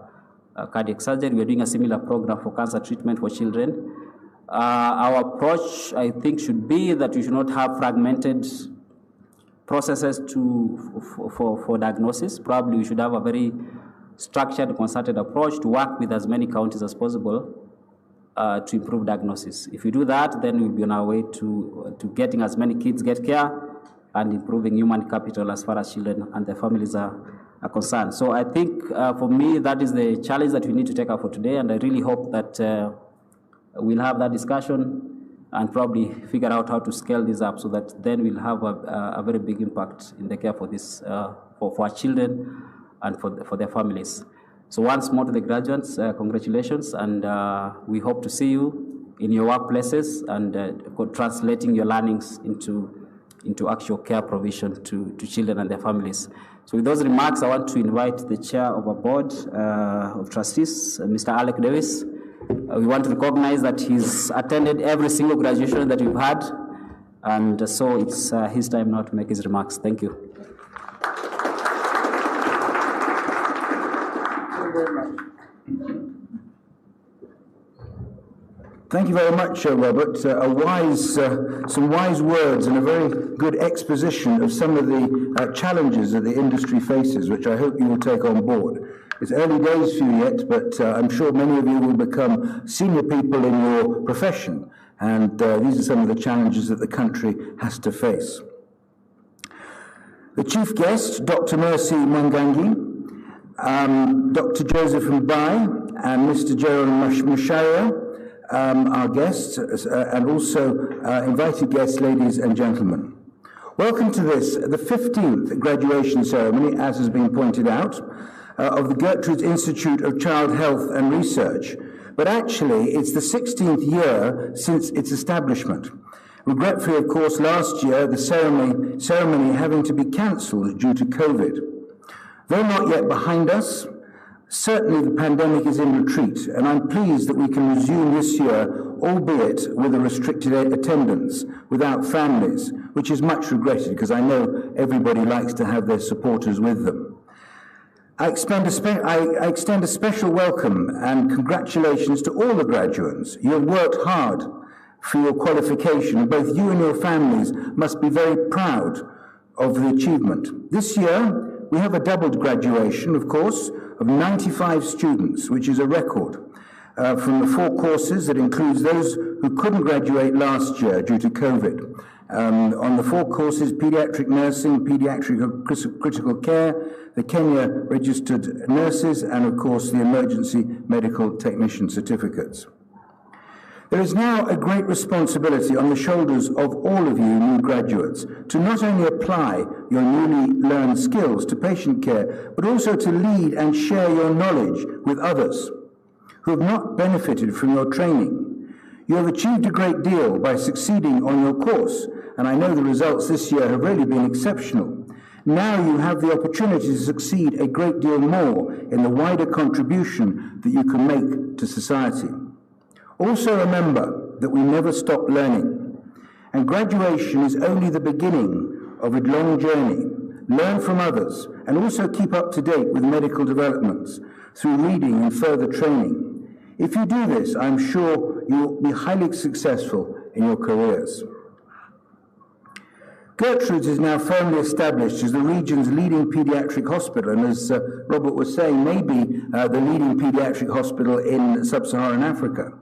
Speaker 18: cardiac surgery. We are doing a similar program for cancer treatment for children. Our approach, I think, should be that we should not have fragmented processes for diagnosis. Probably we should have a very structured, concerted approach to work with as many counties as possible to improve diagnosis. If we do that, then we'll be on our way to getting as many kids get care and improving human capital as far as children and their families are concerned. So I think for me, that is the challenge that we need to take up for today, and I really hope that we'll have that discussion and probably figure out how to scale this up so that then we'll have a very big impact in the care for this, for our children and for their families. So once more to the graduates, congratulations, and we hope to see you in your workplaces and translating your learnings into actual care provision to children and their families. So with those remarks, I want to invite the chair of our board of trustees, Mr. Alec Davis. We want to recognize that he's attended every single graduation that we've had, and so it's his time now to make his remarks. Thank you.
Speaker 19: Thank you very much, Robert. Some wise words and a very good exposition of some of the challenges that the industry faces, which I hope you will take on board. It's early days for you yet, but I'm sure many of you will become senior people in your profession, and these are some of the challenges that the country has to face. The chief guest, Dr. Mercy Mwangangi, Dr. Joseph Mbai, and Mr. Gerald Musharia, our guests, and also invited guests, ladies and gentlemen. Welcome to this, the 15th graduation ceremony, as has been pointed out, of the Gertrude Institute of Child Health and Research, but actually it's the 16th year since its establishment. Regretfully, of course, last year, the ceremony having to be cancelled due to COVID. Though not yet behind us, certainly the pandemic is in retreat, and I'm pleased that we can resume this year, albeit with a restricted attendance, without families, which is much regretted because I know everybody likes to have their supporters with them. I extend a special welcome and congratulations to all the graduates. You have worked hard for your qualification, and both you and your families must be very proud of the achievement. This year, we have a doubled graduation, of course, of 95 students, which is a record, from the 4 courses that includes those who couldn't graduate last year due to COVID. On the 4 courses, pediatric nursing, pediatric critical care, the Kenya registered nurses, and of course the emergency medical technician certificates. There is now a great responsibility on the shoulders of all of you new graduates to not only apply your newly learned skills to patient care, but also to lead and share your knowledge with others who have not benefited from your training. You have achieved a great deal by succeeding on your course, and I know the results this year have really been exceptional. Now you have the opportunity to succeed a great deal more in the wider contribution that you can make to society. Also remember that we never stop learning, and graduation is only the beginning of a long journey. Learn from others, and also keep up to date with medical developments through reading and further training. If you do this, I'm sure you'll be highly successful in your careers. Gertrude is now firmly established as the region's leading pediatric hospital, and as Robert was saying, maybe the leading pediatric hospital in sub-Saharan Africa.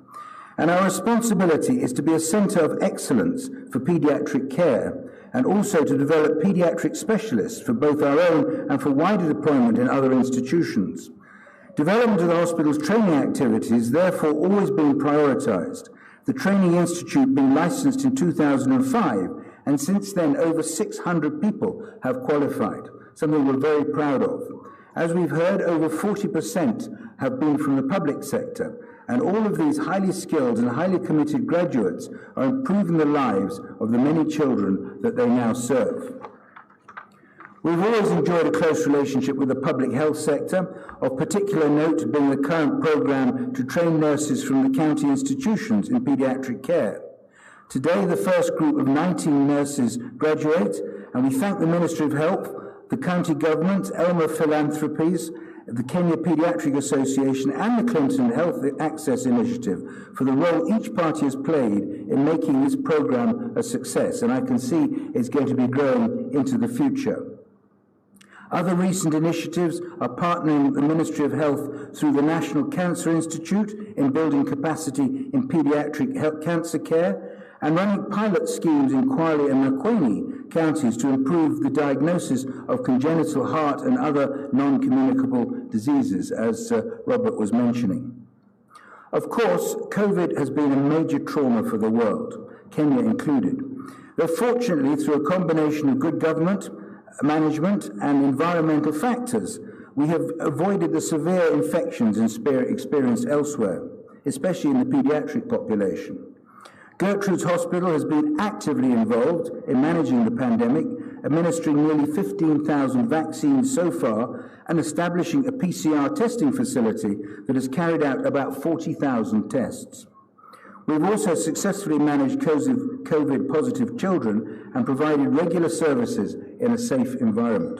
Speaker 19: And our responsibility is to be a centre of excellence for pediatric care, and also to develop pediatric specialists for both our own and for wider deployment in other institutions. Development of the hospital's training activities therefore always been prioritised, the Training Institute being licensed in 2005, and since then over 600 people have qualified, something we're very proud of. As we've heard, over 40% have been from the public sector, and all of these highly skilled and highly committed graduates are improving the lives of the many children that they now serve. We've always enjoyed a close relationship with the public health sector, of particular note being the current programme to train nurses from the county institutions in paediatric care. Today, the first group of 19 nurses graduate, and we thank the Ministry of Health, the county government, Elmer Philanthropies, the Kenya Paediatric Association, and the Clinton Health Access Initiative for the role each party has played in making this programme a success, and I can see it's going to be growing into the future. Other recent initiatives are partnering with the Ministry of Health through the National Cancer Institute in building capacity in paediatric cancer care, and running pilot schemes in Kwale and Makueni counties to improve the diagnosis of congenital heart and other non-communicable diseases, as Robert was mentioning. Of course, COVID has been a major trauma for the world, Kenya included. Though fortunately, through a combination of good government, management and environmental factors, we have avoided the severe infections experienced elsewhere, especially in the paediatric population. Gertrude's Hospital has been actively involved in managing the pandemic, administering nearly 15,000 vaccines so far and establishing a PCR testing facility that has carried out about 40,000 tests. We've also successfully managed COVID-positive children and provided regular services in a safe environment.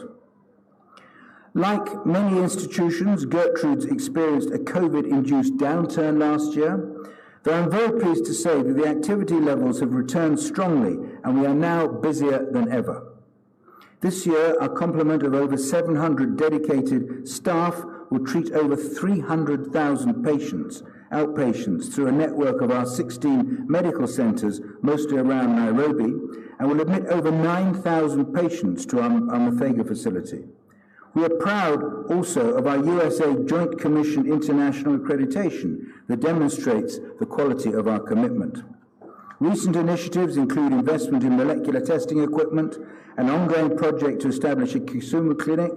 Speaker 19: Like many institutions, Gertrude's experienced a COVID-induced downturn last year, though I'm very pleased to say that the activity levels have returned strongly and we are now busier than ever. This year, our complement of over 700 dedicated staff will treat over 300,000 patients, outpatients, through a network of our 16 medical centres, mostly around Nairobi, and will admit over 9,000 patients to our Muthaiga facility. We are proud also of our USA Joint Commission International Accreditation that demonstrates the quality of our commitment. Recent initiatives include investment in molecular testing equipment, an ongoing project to establish a Kisumu clinic,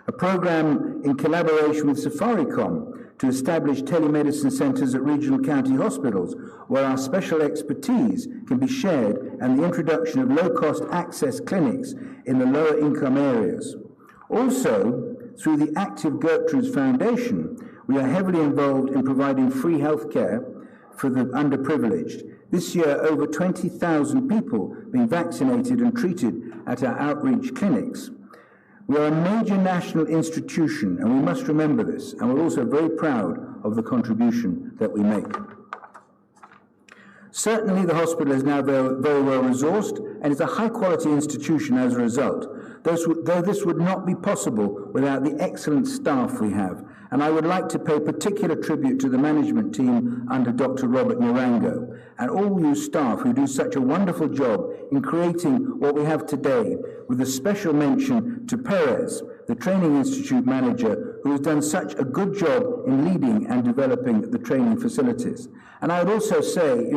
Speaker 19: a program in collaboration with Safaricom to establish telemedicine centres at regional county hospitals where our special expertise can be shared, and the introduction of low-cost access clinics in the lower income areas. Also, through the active Gertrude's Foundation, we are heavily involved in providing free health care for the underprivileged. This year, over 20,000 people being vaccinated and treated at our outreach clinics. We are a major national institution, and we must remember this, and we're also very proud of the contribution that we make. Certainly, the hospital is now very well resourced, and is a high-quality institution as a result, though this would not be possible without the excellent staff we have. And I would like to pay particular tribute to the management team under Dr. Robert Narango, and all you staff who do such a wonderful job in creating what we have today, with a special mention to Perez, the Training Institute manager, who has done such a good job in leading and developing the training facilities. And I would also say,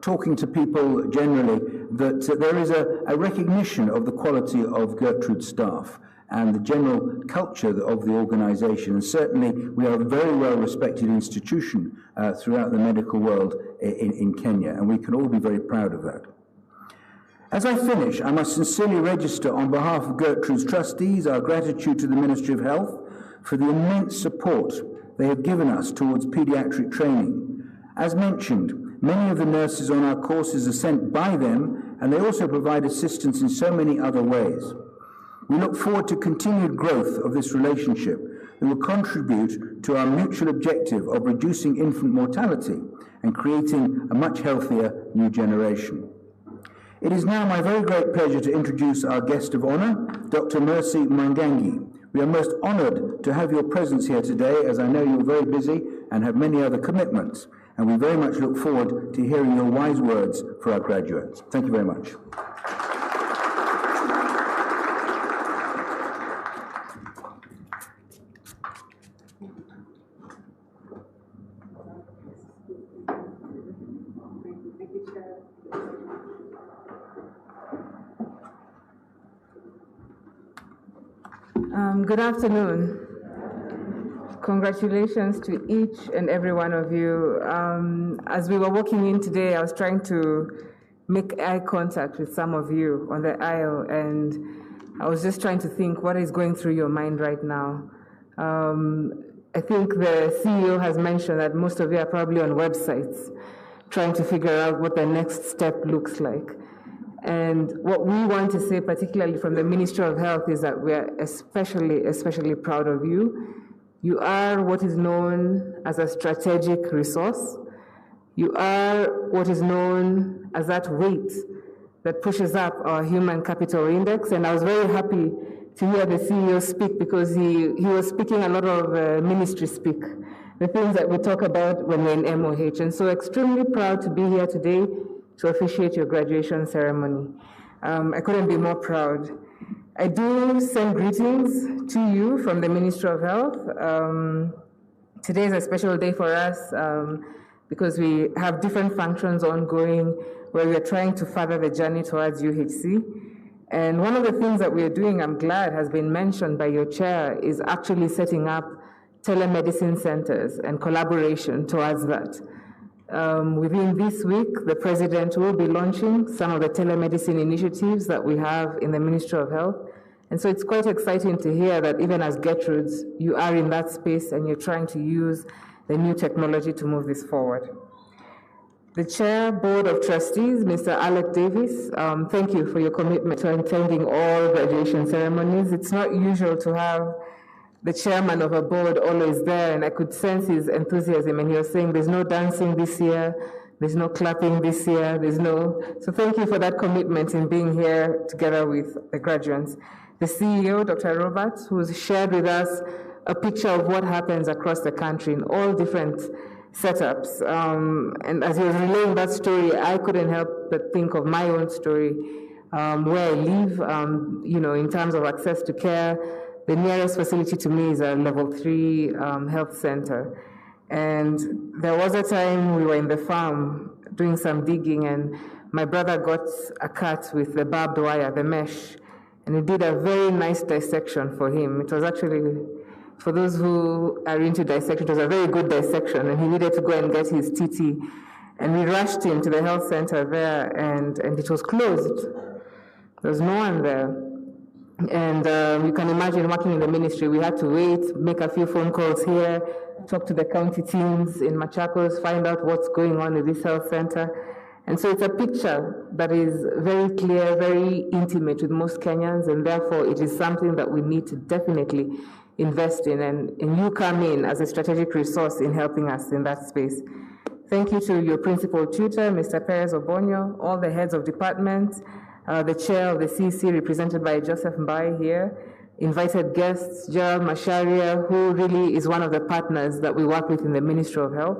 Speaker 19: talking to people generally, that there is a recognition of the quality of Gertrude's staff and the general culture of the organisation. And certainly we are a very well-respected institution throughout the medical world in Kenya, and we can all be very proud of that. As I finish, I must sincerely register on behalf of Gertrude's trustees our gratitude to the Ministry of Health for the immense support they have given us towards paediatric training. As mentioned, many of the nurses on our courses are sent by them, and they also provide assistance in so many other ways. We look forward to continued growth of this relationship that will contribute to our mutual objective of reducing infant mortality and creating a much healthier new generation. It is now my very great pleasure to introduce our guest of honour, Dr. Mercy Mwangangi. We are most honoured to have your presence here today, as I know you're very busy and have many other commitments, and we very much look forward to hearing your wise words for our graduates. Thank you very much.
Speaker 15: Good afternoon. Congratulations to each and every one of you. As we were walking in today, I was trying to make eye contact with some of you on the aisle, and I was just trying to think what is going through your mind right now. I think the CEO has mentioned that most of you are probably on websites trying to figure out what the next step looks like. And what we want to say, particularly from the Ministry of Health, is that we are especially proud of you. You are what is known as a strategic resource. You are what is known as that weight that pushes up our human capital index. And I was very happy to hear the CEO speak, because he was speaking a lot of ministry speak, the things that we talk about when we're in MOH. And so extremely proud to be here today to officiate your graduation ceremony. I couldn't be more proud. I do send greetings to you from the Ministry of Health. Today is a special day for us because we have different functions ongoing where we are trying to further the journey towards UHC. And one of the things that we are doing, I'm glad has been mentioned by your chair, is actually setting up telemedicine centers and collaboration towards that. Within this week, the President will be launching some of the telemedicine initiatives that we have in the Ministry of Health. And so it's quite exciting to hear that even as Gertrude's, you are in that space and you're trying to use the new technology to move this forward. The Chair Board of Trustees, Mr. Alec Davis, thank you for your commitment to attending all graduation ceremonies. It's not usual to have the chairman of a board always there, and I could sense his enthusiasm, and he was saying there's no dancing this year, there's no clapping this year, so thank you for that commitment in being here together with the graduates. The CEO, Dr. Roberts, who's shared with us a picture of what happens across the country in all different setups. And as he was relaying that story, I couldn't help but think of my own story, where I live, in terms of access to care. The nearest facility to me is a level 3 health center. And there was a time we were in the farm doing some digging, and my brother got a cut with the barbed wire, the mesh, and he did a very nice dissection for him. It was actually, for those who are into dissection, it was a very good dissection, and he needed to go and get his TT. And we rushed him to the health center there, and it was closed. There was no one there. And you can imagine working in the ministry, we had to wait, make a few phone calls here, talk to the county teams in Machakos, find out what's going on in this health center. And so it's a picture that is very clear, very intimate with most Kenyans, and therefore it is something that we need to definitely invest in. And you come in as a strategic resource in helping us in that space. Thank you to your principal tutor, Mr. Perez Obonyo, all the heads of departments, the chair of the CC, represented by Joseph Mbai here, invited guests, Gerald Masharia, who really is one of the partners that we work with in the Ministry of Health.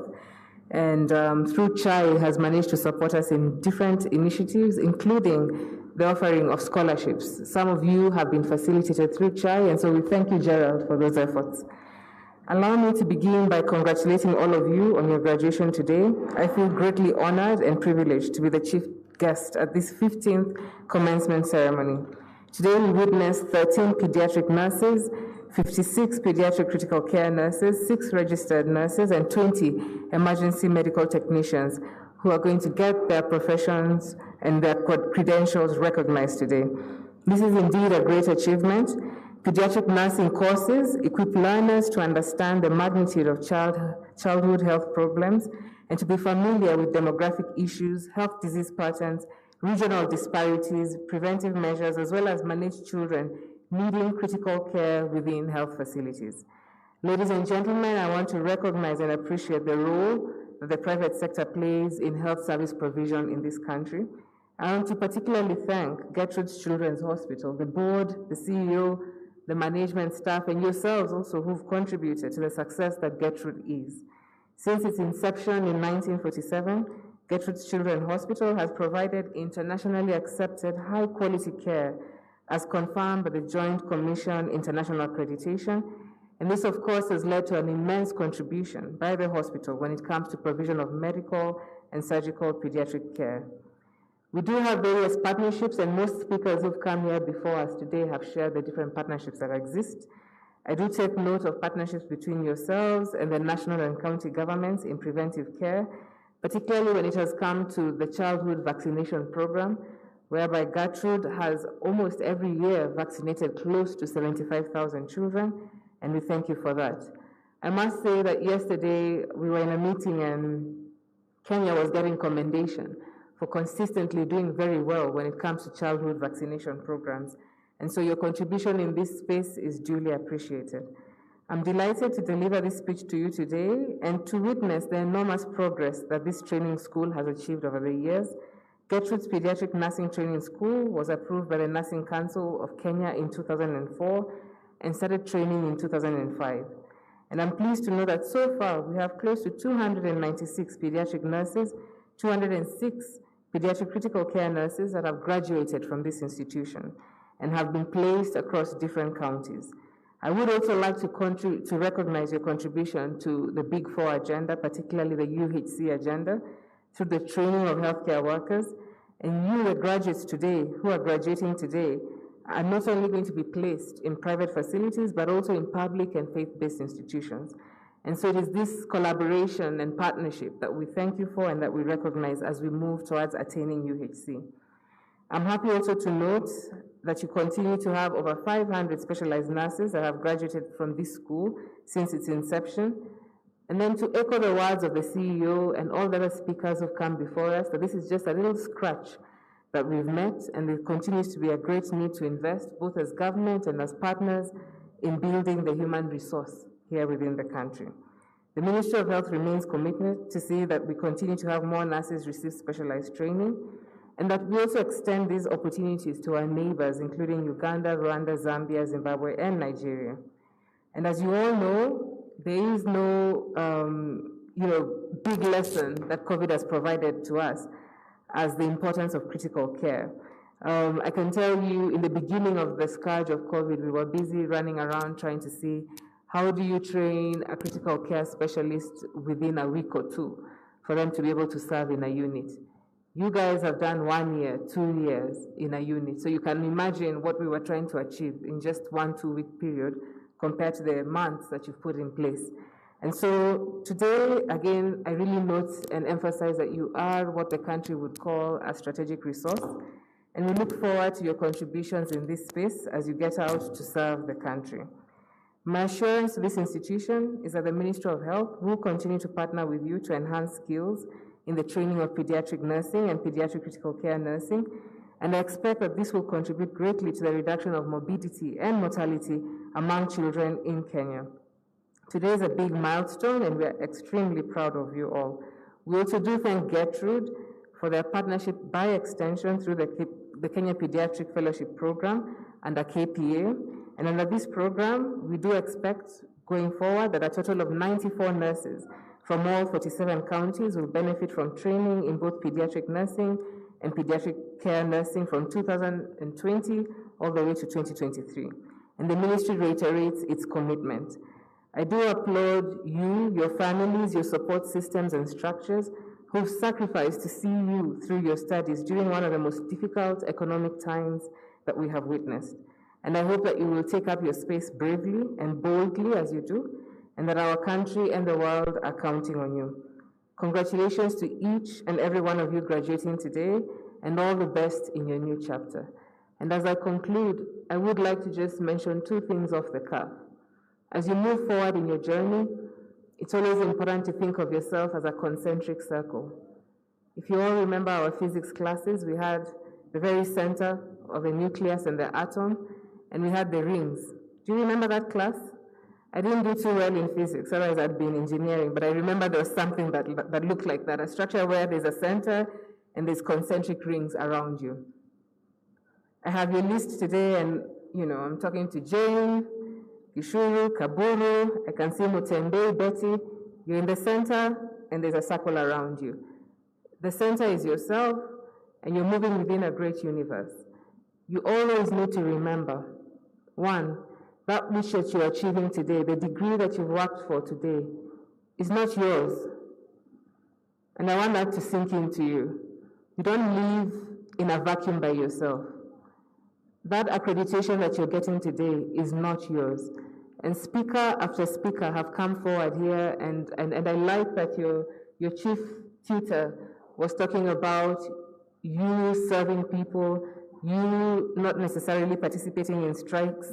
Speaker 15: And through CHAI has managed to support us in different initiatives, including the offering of scholarships. Some of you have been facilitated through CHAI, and so we thank you, Gerald, for those efforts. Allow me to begin by congratulating all of you on your graduation today. I feel greatly honored and privileged to be the chief guest at this 15th commencement ceremony. Today we witnessed 13 pediatric nurses, 56 pediatric critical care nurses, 6 registered nurses, and 20 emergency medical technicians who are going to get their professions and their credentials recognized today. This is indeed a great achievement. Pediatric nursing courses equip learners to understand the magnitude of childhood health problems and to be familiar with demographic issues, health disease patterns, regional disparities, preventive measures, as well as manage children needing critical care within health facilities. Ladies and gentlemen, I want to recognize and appreciate the role that the private sector plays in health service provision in this country. I want to particularly thank Gertrude's Children's Hospital, the board, the CEO, the management staff, and yourselves also who've contributed to the success that Gertrude is. Since its inception in 1947, Gertrude's Children's Hospital has provided internationally accepted high-quality care as confirmed by the Joint Commission International Accreditation, and this, of course, has led to an immense contribution by the hospital when it comes to provision of medical and surgical pediatric care.
Speaker 20: We do have various partnerships, and most speakers who've come here before us today have shared the different partnerships that exist. I do take note of partnerships between yourselves and the national and county governments in preventive care, particularly when it has come to the childhood vaccination program, whereby Gertrude has almost every year vaccinated close to 75,000 children, and we thank you for that. I must say that yesterday we were in a meeting and Kenya was getting commendation for consistently doing very well when it comes to childhood vaccination programs. And so your contribution in this space is duly appreciated. I'm delighted to deliver this speech to you today and to witness the enormous progress that this training school has achieved over the years. Gertrude's Pediatric Nursing Training School was approved by the Nursing Council of Kenya in 2004 and started training in 2005. And I'm pleased to know that so far we have close to 296 pediatric nurses, 206 pediatric critical care nurses that have graduated from this institution and have been placed across different counties. I would also like to recognize your contribution to the Big Four agenda, particularly the UHC agenda, through the training of healthcare workers. And you, the graduates today, who are graduating today, are not only going to be placed in private facilities, but also in public and faith-based institutions. And so it is this collaboration and partnership that we thank you for and that we recognize as we move towards attaining UHC. I'm happy also to note that you continue to have over 500 specialized nurses that have graduated from this school since its inception. And then to echo the words of the CEO and all the other speakers who've come before us, that this is just a little scratch that we've met, and there continues to be a great need to invest, both as government and as partners, in building the human resource here within the country. The Ministry of Health remains committed to see that we continue to have more nurses receive specialized training, and that we also extend these opportunities to our neighbors, including Uganda, Rwanda, Zambia, Zimbabwe, and Nigeria. And as you all know, there is no big lesson that COVID has provided to us as the importance of critical care. I can tell you, in the beginning of the scourge of COVID, we were busy running around trying to see how do you train a critical care specialist within a week or two for them to be able to serve in a unit. You guys have done 1 year, 2 years in a unit, so you can imagine what we were trying to achieve in just 1-2 week period compared to the months that you've put in place. And so today, again, I really note and emphasize that you are what the country would call a strategic resource, and we look forward to your contributions in this space as you get out to serve the country. My assurance to this institution is that the Ministry of Health will continue to partner with you to enhance skills in the training of pediatric nursing and pediatric critical care nursing, and I expect that this will contribute greatly to the reduction of morbidity and mortality among children in Kenya. Today is a big milestone, and we are extremely proud of you all. We also do thank Gertrude for their partnership by extension through the Kenya Pediatric Fellowship Program under KPA. And under this program, we do expect going forward that a total of 94 nurses from all 47 counties will benefit from training in both pediatric nursing and pediatric care nursing from 2020 all the way to 2023. And the ministry reiterates its commitment. I do applaud you, your families, your support systems and structures who've sacrificed to see you through your studies during one of the most difficult economic times that we have witnessed. And I hope that you will take up your space bravely and boldly as you do, and that our country and the world are counting on you. Congratulations to each and every one of you graduating today, and all the best in your new chapter. And as I conclude, I would like to just mention 2 things off the cuff. As you move forward in your journey, it's always important to think of yourself as a concentric circle. If you all remember our physics classes, we had the very center of the nucleus and the atom, and we had the rings. Do you remember that class? I didn't do too well in physics, otherwise I'd be in engineering, but I remember there was something that looked like that, a structure where there's a center and there's concentric rings around you. I have your list today, and I'm talking to Jane, Kishuru, Kaburu, I can see Mutembe, Betty. You're in the center, and there's a circle around you. The center is yourself, and you're moving within a great universe. You always need to remember, 1, that which that you're achieving today, the degree that you've worked for today, is not yours. And I want that to sink into you. You don't leave in a vacuum by yourself. That accreditation that you're getting today is not yours. And speaker after speaker have come forward here, and I like that your chief tutor was talking about you serving people, you not necessarily participating in strikes,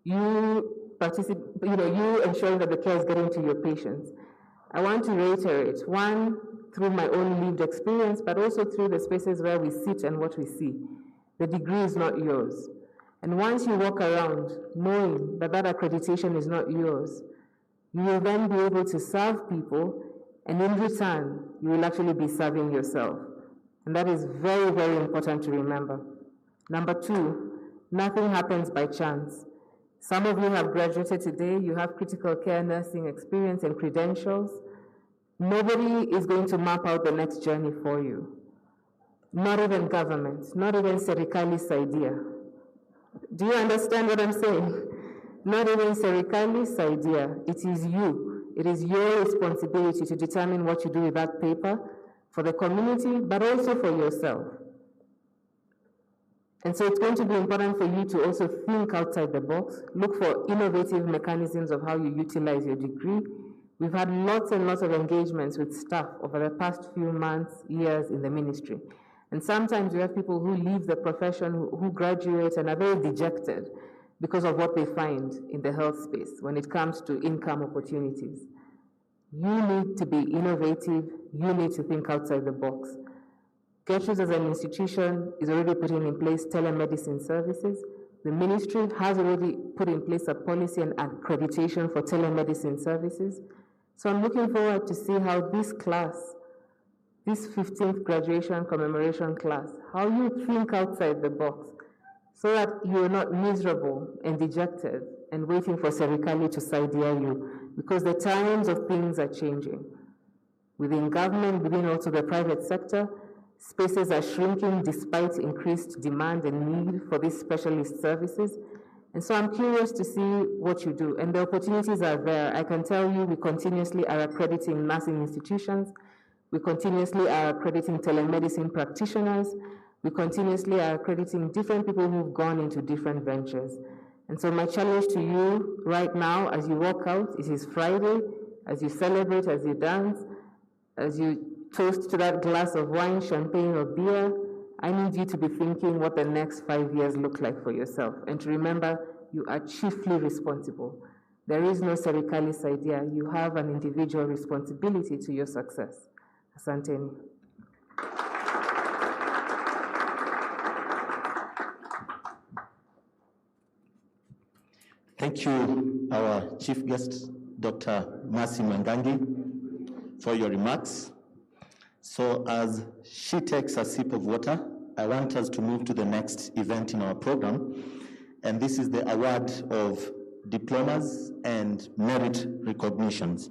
Speaker 20: you ensuring that the care is getting to your patients. I want to reiterate, one, through my own lived experience, but also through the spaces where we sit and what we see. The degree is not yours. And once you walk around knowing that that accreditation is not yours, you will then be able to serve people, and in return, you will actually be serving yourself. And that is very, very important to remember. Number two, nothing happens by chance. Some of you have graduated today, you have critical care nursing experience and credentials. Nobody is going to map out the next journey for you. Not even government, not even serikali saidia. Do you understand what I'm saying? Not even serikali saidia. It is you. It is your responsibility to determine what you do with that paper for the community, but also for yourself. And so it's going to be important for you to also think outside the box, look for innovative mechanisms of how you utilize your degree. We've had lots and lots of engagements with staff over the past few months, years in the ministry. And sometimes we have people who leave the profession, who graduate and are very dejected because of what they find in the health space when it comes to income opportunities. You need to be innovative. You need to think outside the box. Gertrude as an institution is already putting in place telemedicine services. The ministry has already put in place a policy and accreditation for telemedicine services. So I'm looking forward to see how this class, this 15th graduation commemoration class, how you think outside the box so that you're not miserable and dejected and waiting for serikali to saidia you, because the times of things are changing. Within government, within also the private sector, spaces are shrinking despite increased demand and need for these specialist services. And so I'm curious to see what you do. And the opportunities are there. I can tell you we continuously are accrediting nursing institutions. We continuously are accrediting telemedicine practitioners. We continuously are accrediting different people who've gone into different ventures. And so my challenge to you right now, as you walk out, it is Friday, as you celebrate, as you dance, as you toast to that glass of wine, champagne, or beer, I need you to be thinking what the next 5 years look like for yourself. And to remember, you are chiefly responsible. There is no serikali saidia. You have an individual responsibility to your success. Asanteni.
Speaker 1: Thank you, our chief guest, Dr. Mercy Mwangangi, for your remarks. So as she takes a sip of water, I want us to move to the next event in our program, and this is the award of diplomas and merit recognitions.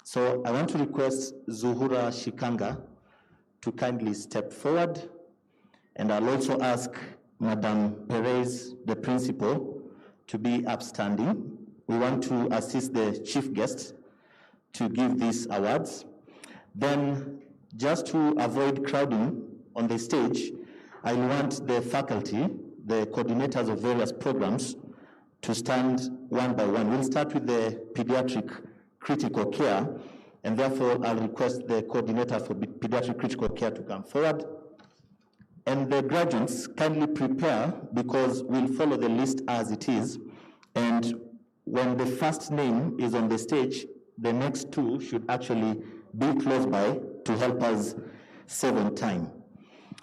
Speaker 1: So I want to request Zuhura Shikanga to kindly step forward, and I'll also ask Madam Perez, the principal, to be upstanding. We want to assist the chief guest to give these awards. Then, just to avoid crowding on the stage, I want the faculty, the coordinators of various programs, to stand one by one. We'll start with the pediatric critical care, and therefore I'll request the coordinator for pediatric critical care to come forward. And the graduates, kindly prepare, because we'll follow the list as it is, and when the first name is on the stage, the next two should actually be close by to help us save on time.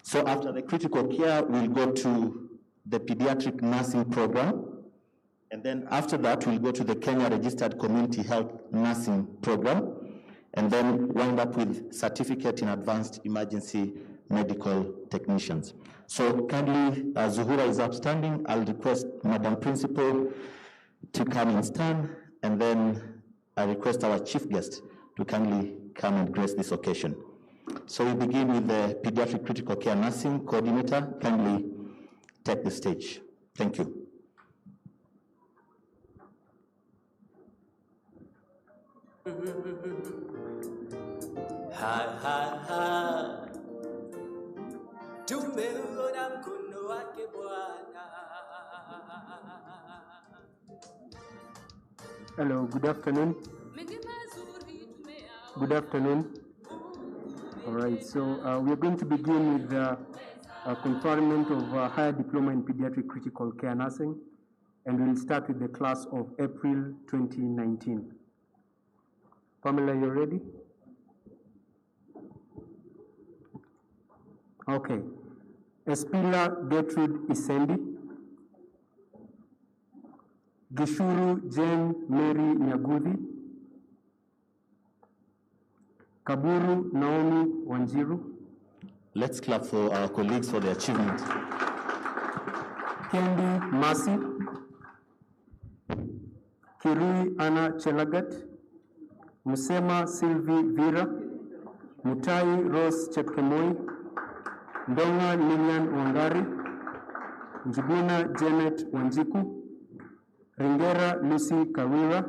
Speaker 1: So after the critical care, we'll go to the pediatric nursing program. And then after that, we'll go to the Kenya Registered Community Health Nursing Program. And then wind up with certificate in advanced emergency medical technicians. So kindly, Zuhura is upstanding. I'll request Madam Principal to come and stand. And then I request our chief guest to kindly come and grace this occasion. So we begin with the Pediatric Critical Care Nursing Coordinator. Kindly take the stage. Thank you.
Speaker 21: Hi, hi, hi.
Speaker 4: Tumeona mkono wake Bwana.
Speaker 21: Hello, good afternoon. Good afternoon. All right, so we are going to begin with a conferment of higher diploma in pediatric critical care nursing, and we'll start with the class of April 2019. Pamela, you ready? Okay. Espila Gertrude Isendi. Gishuru Jane Mary Nyaguthi. Kaburu Naomi Wanjiru.
Speaker 1: Let's clap for our colleagues for their achievement.
Speaker 21: Kendi Masi. Kirui Anna Chelagat. Musema Sylvie Vira. Mutai Rose Chepkemoi. Ndonga Lilian Wangari. Njuguna Janet Wanjiku. Ringera Lucy Kawira.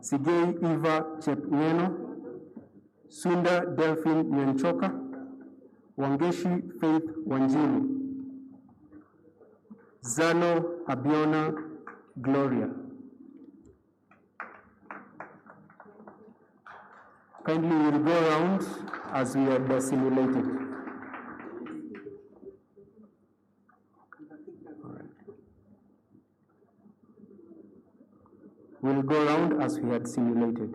Speaker 21: Sigei Eva Chepngeno. Sunda Delphine Nyanchoka. Wangeshi Faith Wanjiru. Zalo Abiona Gloria. Kindly we'll go around as we are simulated. We'll go around as we had simulated.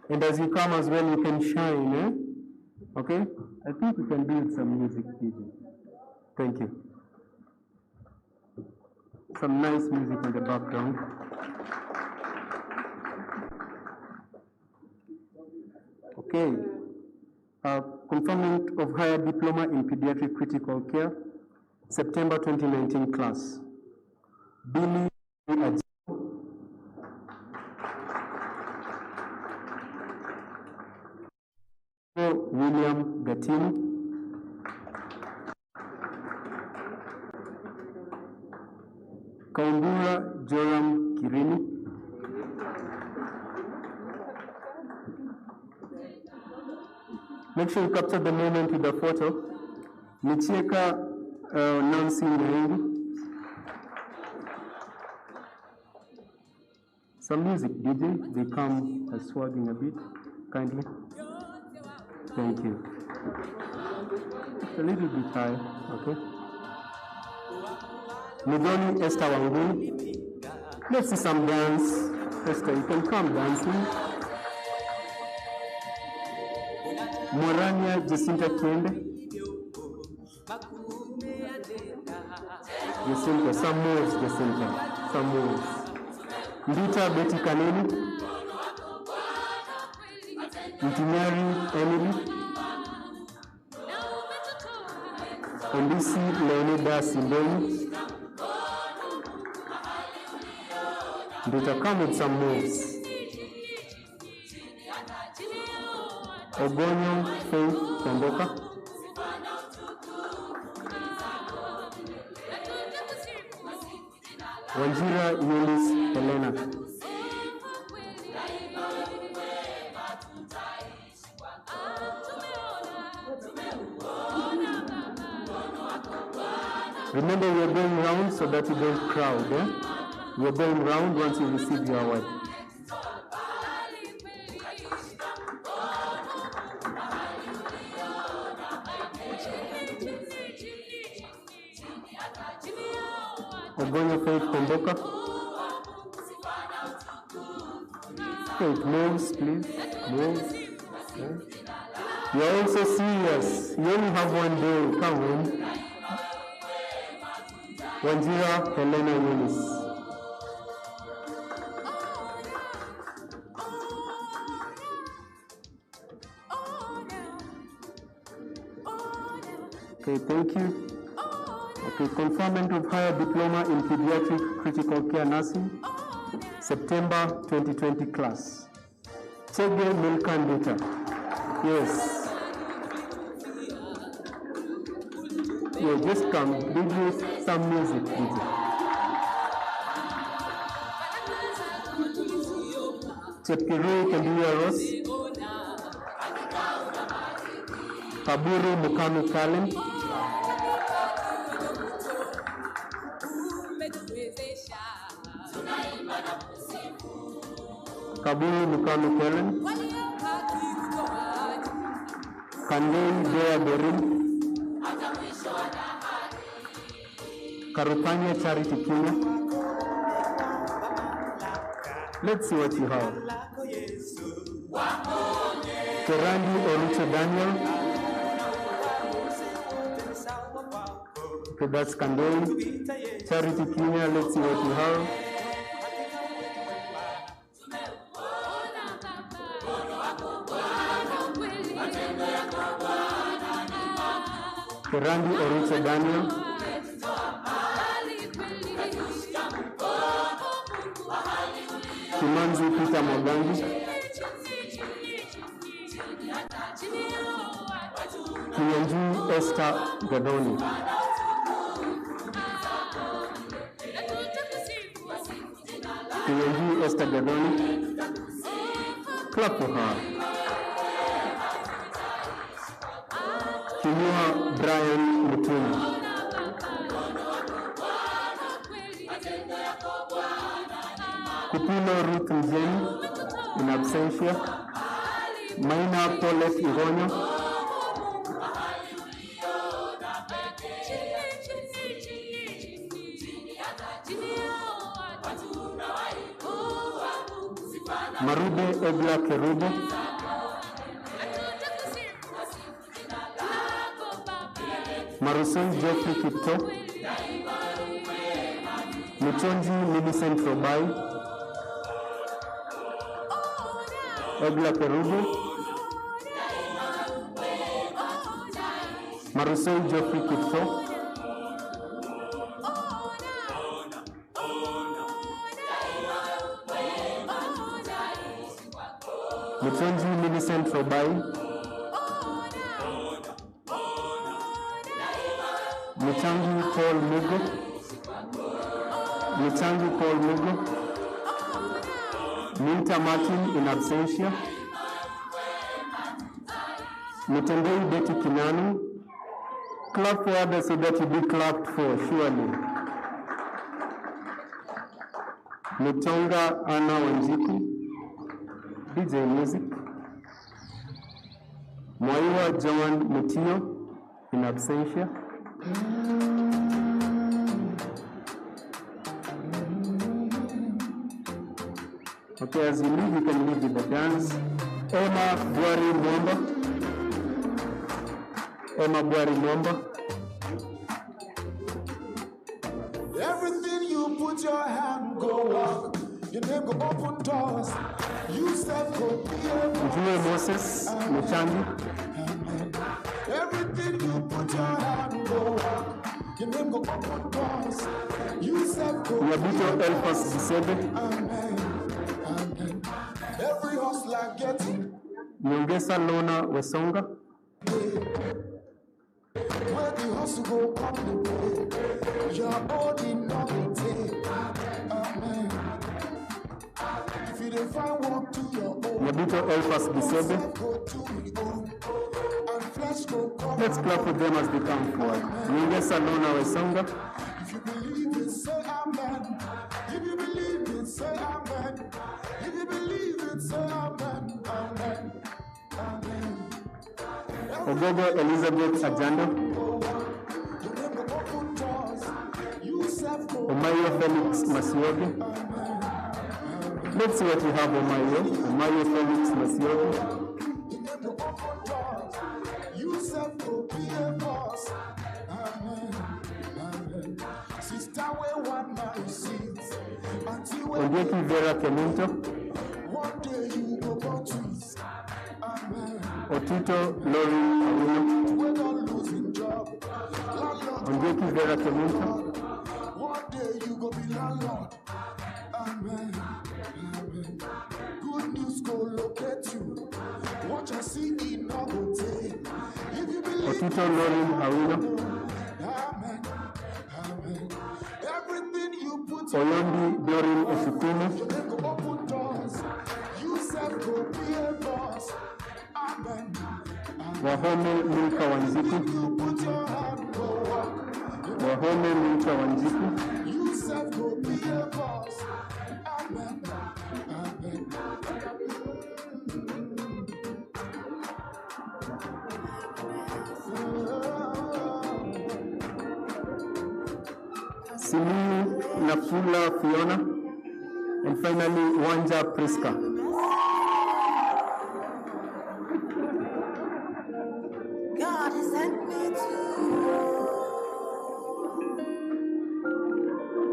Speaker 21: And as you come as well, you can shine, eh? Okay? I think we can do with some music, DJ. Thank you. Some nice music in the background. Okay. Conferment of higher diploma in pediatric critical care, September 2019 class. Billy William Gatini. Kaumbura Joram Kirini. Make sure you capture the moment with the photo. Michieka Nancy Nyaingi. Some music, DJ. They come swagging a bit, kindly. Thank you. It's a little bit high, okay? Midoni Esther Wangui. Let's see some dance. Esther, you can come dancing. Morania Jacinta Kende. Jacinta, some moves, Jacinta. Some moves. Ndita Betty Kanini. Mary Emily. Ondisi Leonida Simbeni. Ndita, come with some moves. Ogonyo Faith Komboka. Wanjira Yulis Helena. Remember, we are going round so that you don't crowd. Eh? We are going round once you receive your award. Ogonyo Faith Komboka. Faith, moves, please. Moves. Yeah. You are also serious. You only have one day. Come on. Wanjira Helena Yunis. Okay, thank you. Okay, conferment of higher diploma in pediatric critical care nursing, September 2020 class. Chege Milkandita. Yes. Yeah, just come. Big Some music, DJ. Chepkirui Kendia Ross. Kaburu Mukami Kalin. Kaburu Mukami Kalin. Kandei Dea Berin. Karupanya Charity Kenya. Let's see what you have. Kerandi Olucho Daniel. Okay, that's Kandei. Charity Kenya, let's see what you have. Kerandi Olucho Daniel. Kimanzi Peter Mogangi. Kiyanju Esther Gadoni. Kiyanju Esther Gadoni. Clap for her. Kinyua Brian Mutuni. Kupino Ruth Mzeni, in absentia. Maina Paulette Ironyo. Marube Egla Kerube. Maruson Geoffrey Kipto. Muchonji Millicent Robai. Egla Kerube. Marusei Geoffrey Kipto. Muchonji Millicent Robai. Muchangi Paul Mugo. Muchangi Paul Mugo. Minta Martin in absentia. Mutendei Betty Kinanu. Clap for others so that you be clapped for, surely. Mutonga Anna Wanjiku. DJ Music. Mwaiwa Joan Mutio in absentia. Okay, as you leave, you can leave with the dance. Emma Bwari Mwamba. Emma Bwari Mwamba.
Speaker 8: Everything you put your hand, go walk. Your name go open doors. You self go be
Speaker 21: Julie Moses Muchangi.
Speaker 8: Everything you put your hand, go walk. Your name go open doors. You self go
Speaker 21: Yabito Elfas Gisebe.
Speaker 8: Amen. Every hustler getting
Speaker 21: Nyongesa Lona Wesonga.
Speaker 8: where the hustle go come the way. Your body not the take. Amen. If you don't find work to your own,
Speaker 21: Yabito Elfas Gisebe.
Speaker 8: and flesh go come.
Speaker 21: Let's clap for them as they come forward. Nyongesa Lona Wesonga.
Speaker 8: If you believe it, say amen. If you believe it, say amen. If you believe it, say amen. Amen. Amen.
Speaker 21: Ogogo Elizabeth Ajando. Omayo Felix Masiogi. Let's see what you have, Omayo. Omayo Felix Masiogi.
Speaker 8: You self go be a boss. Amen. Amen. Sister, we want my receipts.
Speaker 21: Onyeki Vera Kemunto.
Speaker 8: One day you go go twist. Amen.
Speaker 21: Otito Lori Awino.
Speaker 8: We're not losing job.
Speaker 21: Onyeki Vera Kemunto.
Speaker 8: One day you go be landlord. Amen. Amen. Good news go locate you. What you see in no go take. If you believe.
Speaker 21: Otito Lori Awino.
Speaker 8: Amen. Amen.
Speaker 21: Oyondi Dorin Esukunu, Wahome Milka Wanziku, Wahome Milka Wanziku, Simu Nafula Fiona, and finally Wanja Priska.
Speaker 10: God has sent me to.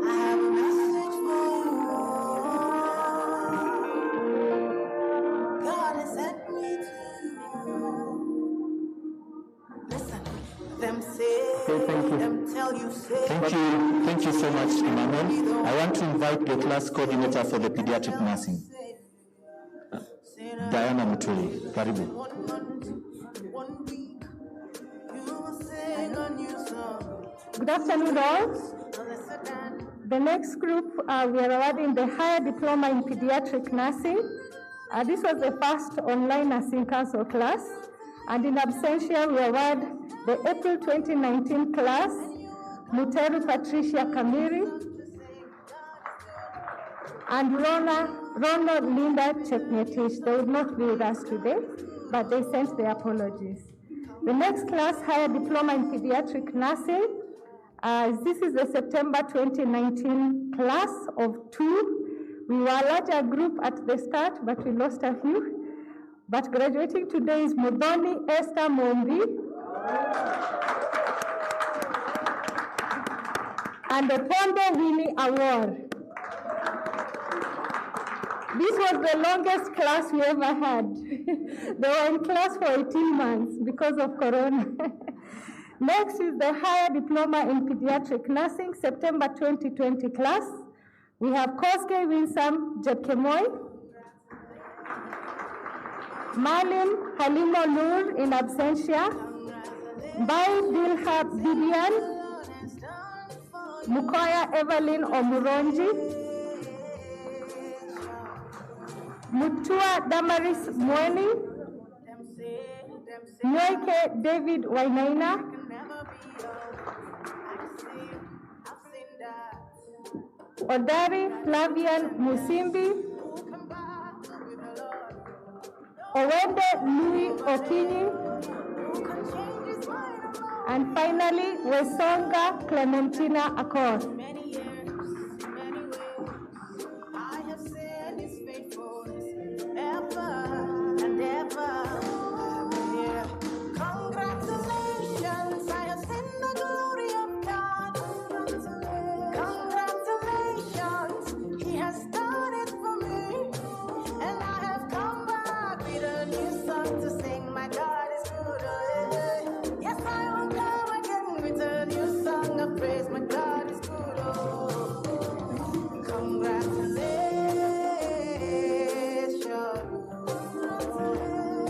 Speaker 10: I have a message for you. God has sent me to. Listen, them say, them tell you say.
Speaker 1: Thank you so much, Emmanuel. I want to invite the class coordinator for the pediatric nursing, Diana Mutuli. Karibu.
Speaker 3: Good afternoon, all. The next group, we are awarding the higher diploma in pediatric nursing. This was the first online nursing council class, and in absentia, we award the April 2019 class, Muteru Patricia Kamiri, and Rona Linda Chepngetich. They would not be with us today, but they sent their apologies. The next class, higher diploma in pediatric nursing. This is the September 2019 class of 2. We were a larger group at the start, but we lost a few. But graduating today is Mudoni Esther Mombi and the Pondo Winnie Award. This was the longest class we ever had. They were in class for 18 months because of Corona. Next is the higher diploma in pediatric nursing, September 2020 class. We have Koske Winsam Jepkemoi, Malin Halimo Nur in absentia, Bai Dilha Bibian, Mukoya Evelyn Omuronji, Mutua Damaris Mweni, Nyoike David Wainaina, Odari Flavian Musimbi, Owende Louis Okinyi, and finally Wesonga Clementina Akor.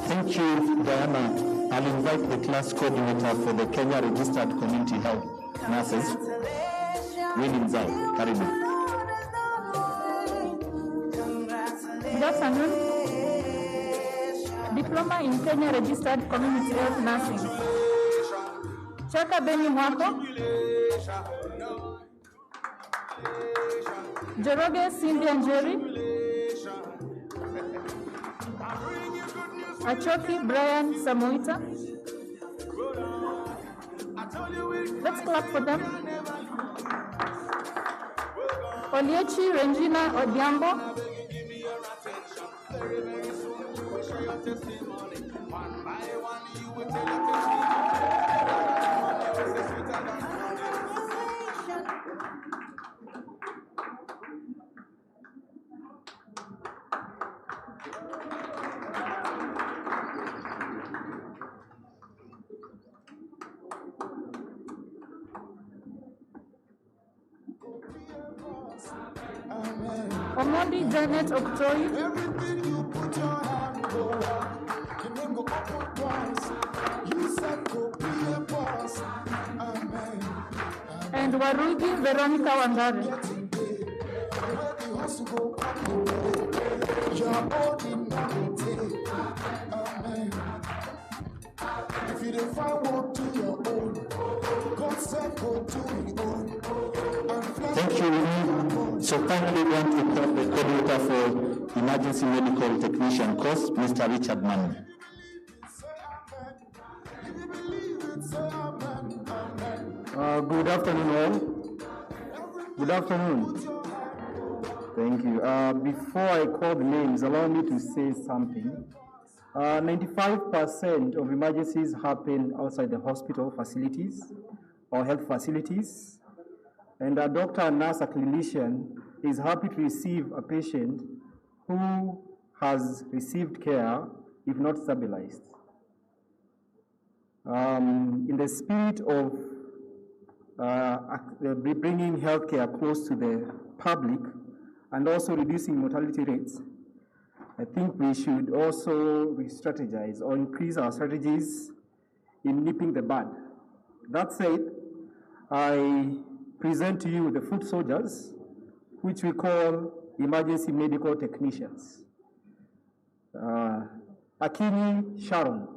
Speaker 1: Thank you, Diana. I'll invite the class coordinator for the Kenya Registered Community Health Nurses, William Zai. Karibu.
Speaker 3: Good afternoon. Diploma in Kenya Registered Community Health Nursing. Chaka Beni Mwako. Joroge Cindy and Jerry. Achoki Brian Samoita. Let's clap for them. Oliechi Regina Odiambo. Omondi Janet Oktoi.
Speaker 8: Everything you put your hand go up. Your name go open doors. You said go be a boss. Amen.
Speaker 3: And Warugi Veronica Wangari.
Speaker 8: bless you go back in the Your ordinary. Amen. If you don't find work to your own, God said go to your own.
Speaker 1: Thank you. So kindly want to call the coordinator for emergency medical technician course, Mr. Richard Mann.
Speaker 21: Good afternoon, all. Good afternoon. Thank you. Before I call the names, allow me to say something. 95% of emergencies happen outside the hospital facilities or health facilities. And a doctor and nurse, a clinician, is happy to receive a patient who has received care, if not stabilized. In the spirit of bringing healthcare close to the public and also reducing mortality rates, I think we should also re-strategize or increase our strategies in nipping the bud. That said, I present to you the foot soldiers, which we call emergency medical technicians. Akini Sharon.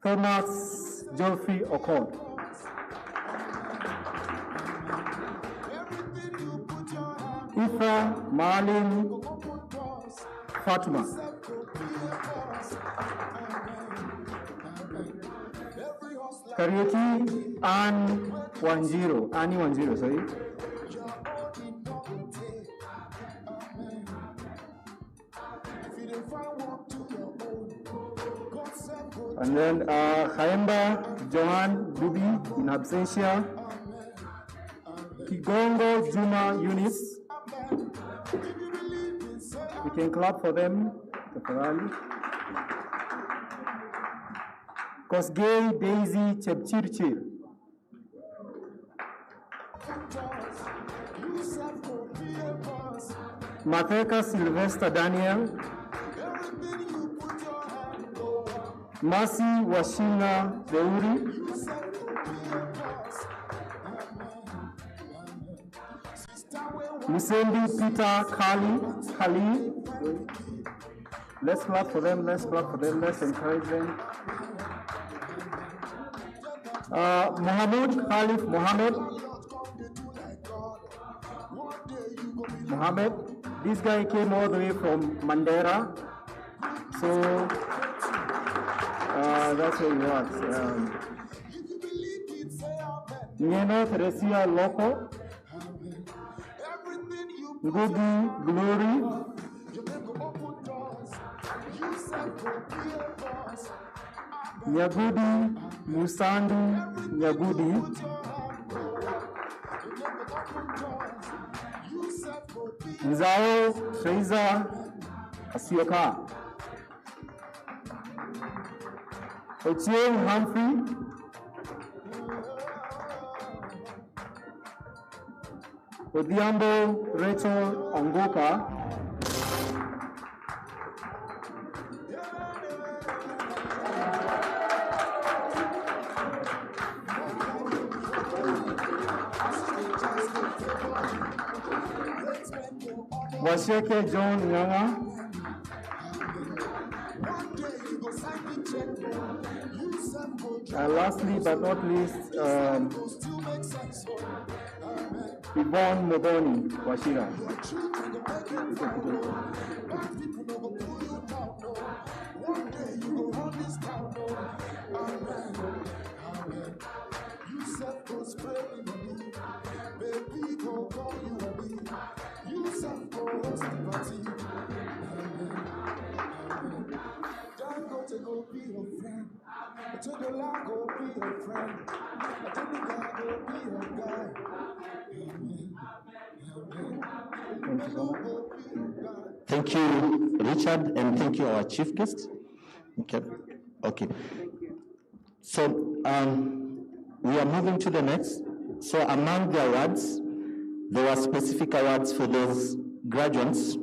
Speaker 21: Thomas Geoffrey Okon. Ifa Marlin Fatuma. Karaoke Annie Wanjiro, sorry. And then Khaemba Johan Dubi in absentia. Kigongo Juma Eunice. We can clap for them. Kosgei Daisy Chepchirchir. Matheka Sylvester Daniel. Mercy Washina Deuri. Musendi Peter Kali. Let's clap for them, let's encourage them. Mohammed Khalif Mohammed, this guy came all the way from Mandera, so that's where he works. Nieno Teresia Loco, Ngugi Glory, Nyagudi Musandu Nyagudi, Nzao Fraser Asioka, Ochieng Humphrey, Odhiambo Rachel Ongoka, Washeke John Nyanga, and lastly but not least, Yvonne Modoni Washira.
Speaker 1: Thank you, Richard, and thank you, our chief guest. Okay. So we are moving to the next. So among the awards, there were specific awards for those graduates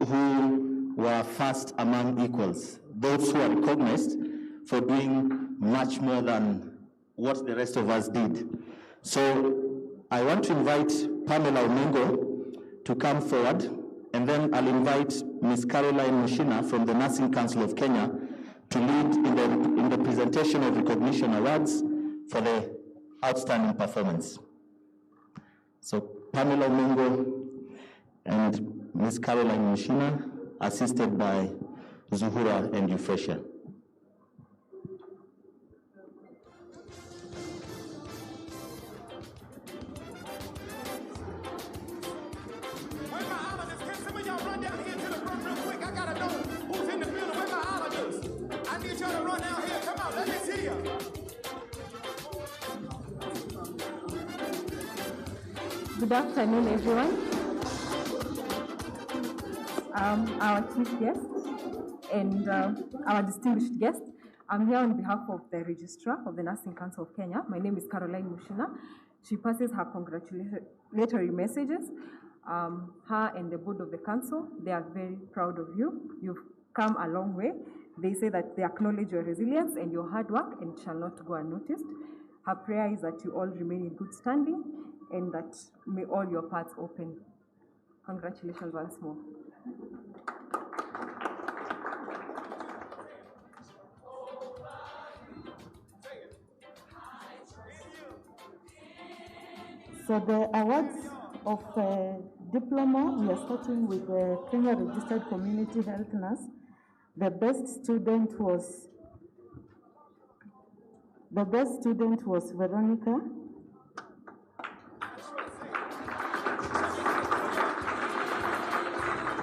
Speaker 1: who were first among equals, those who are recognized for doing much more than what the rest of us did. So I want to invite Pamela Omingo to come forward, and then I'll invite Ms. Caroline Mushina from the Nursing Council of Kenya to lead in the presentation of recognition awards for the outstanding performance. So Pamela Omingo and Ms. Caroline Mushina, assisted by Zuhura and Euphrasia.
Speaker 3: Good afternoon, everyone. Our chief guest and our distinguished guest. I'm here on behalf of the Registrar of the Nursing Council of Kenya. My name is Caroline Mushina. She passes her congratulatory messages. Her and the board of the council, they are very proud of you. You've come a long way. They say that they acknowledge your resilience and your hard work and shall not go unnoticed. Her prayer is that you all remain in good standing and that may all your paths open. Congratulations once more.
Speaker 5: So the awards of diploma, we are starting with the Kenya Registered Community Health Nurse. The best student was Veronica.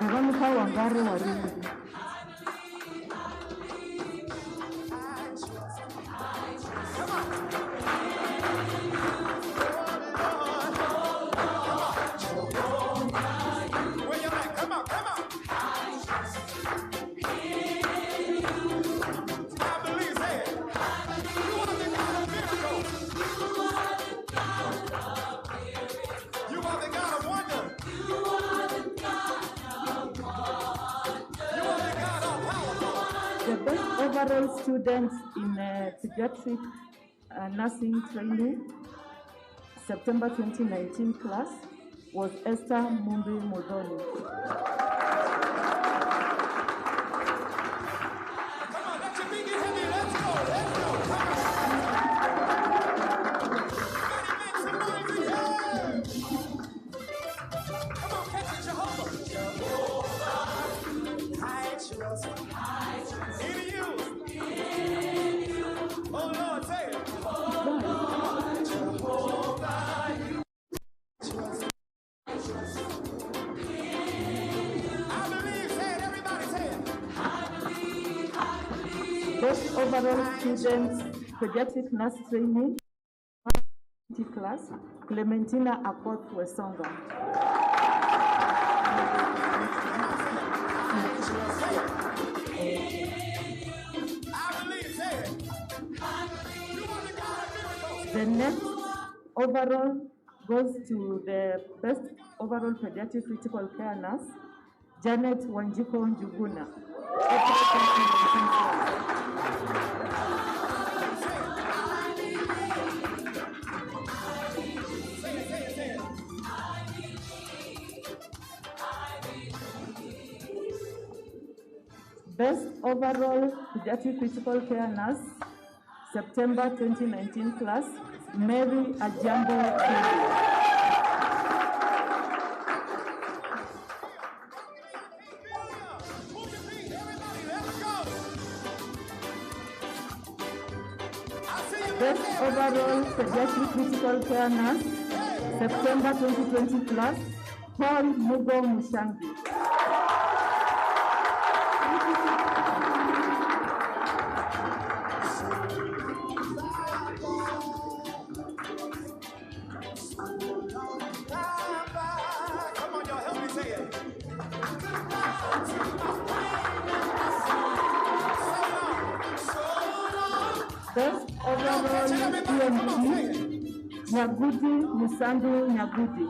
Speaker 5: Veronica Wangari Warindi. Overall students in pediatric nursing training, September 2019 class, was Esther Mumbi Modoni. Best overall students, pediatric nurse training, class, Clementina Akoth Wesonga. The next overall goes to the best overall pediatric critical care nurse, Janet Wanjiko Njuguna. Best overall pediatric critical care nurse, September 2019 class, Mary Ajambo Kiri. Best overall pediatric critical care nurse, September 2020 class, Paul Mugo Mushangi. Best overall PMP, Nyagudi Musandu Nyagudi.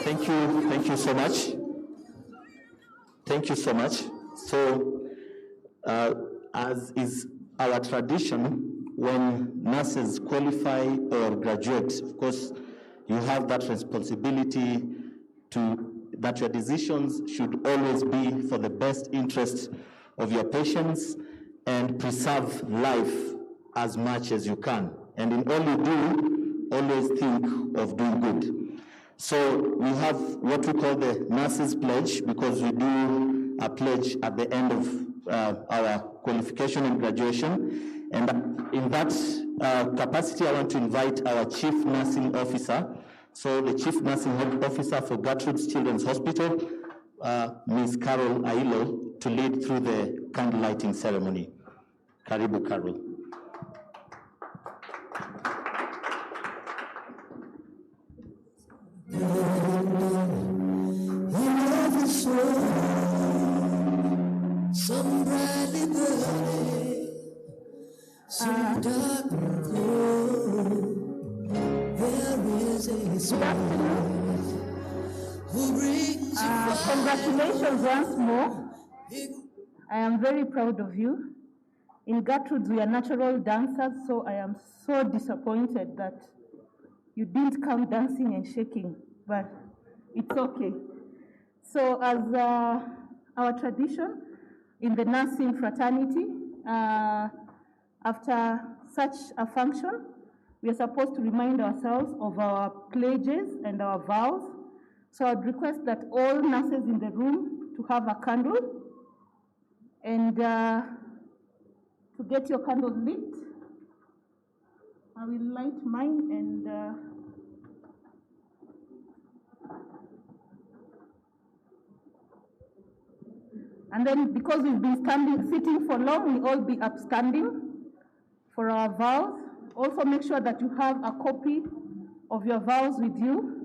Speaker 1: Thank you so much. Thank you so much. So, as is our tradition, when nurses qualify or graduate, of course, you have that responsibility that your decisions should always be for the best interest of your patients and preserve life as much as you can. And in all you do, always think of doing good. So we have what we call the Nurses Pledge, because we do a pledge at the end of our qualification and graduation. And in that capacity, I want to invite our Chief Nursing Officer. So the Chief Nursing Officer for Gertrude's Children's Hospital, Ms. Carol Ailo, to lead through the candle lighting ceremony. Karibu, Carol.
Speaker 2: Some brightly burning, some dark glow. There is a spirit who brings
Speaker 3: congratulations once more. I am very proud of you. In Gertrude, we are natural dancers, so I am so disappointed that you didn't come dancing and shaking, but it's okay. So as our tradition in the nursing fraternity, after such a function, we are supposed to remind ourselves of our pledges and our vows. So I'd request that all nurses in the room to have a candle and to get your candle lit. I will light mine and then because we've been sitting for long, we all be upstanding for our vows. Also make sure that you have a copy of your vows with you.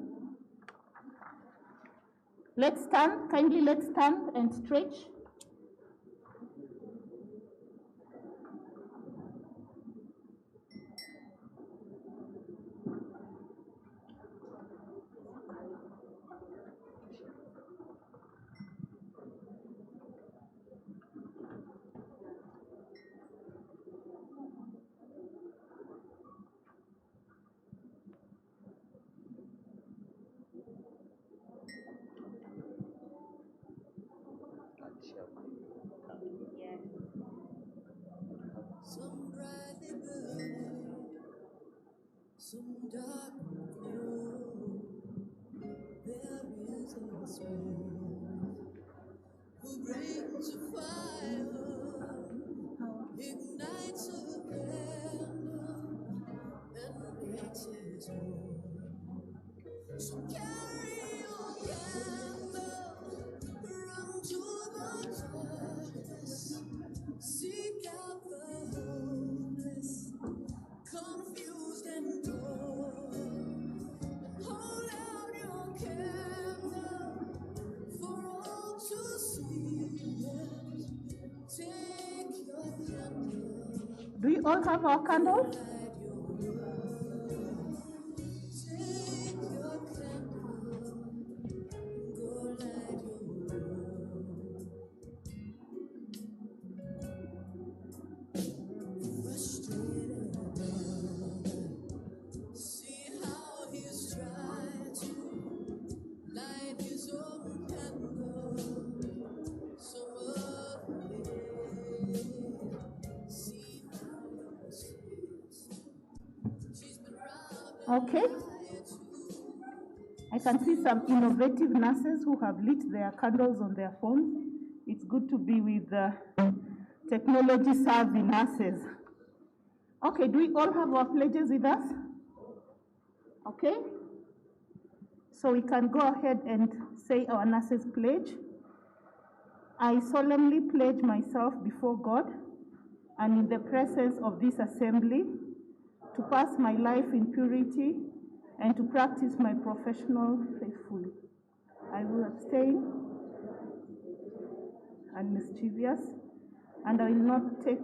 Speaker 3: Let's stand, kindly let's stand and stretch.
Speaker 2: Some brightly burning, some dark glow. There is a spirit who brings a fire, ignites a candle, and makes it warm. So carry your candle, run to the darkness, seek out the hopeless, confused and torn, and hold out your candle for all to see. Take your candle.
Speaker 3: Do you all have our candles?
Speaker 2: Take your candle, go light your world. Frustrated, see how he's trying to light his own candle some other way. See how it sits. She's been robbed.
Speaker 3: Okay. I can see some innovative nurses who have lit their candles on their phones. It's good to be with technology-savvy nurses. Okay, do we all have our pledges with us? Okay. So we can go ahead and say our nurses' pledge. I solemnly pledge myself before God and in the presence of this assembly to pass my life in purity and to practice my professional faithfully. I will abstain and mischievous, and I will not take.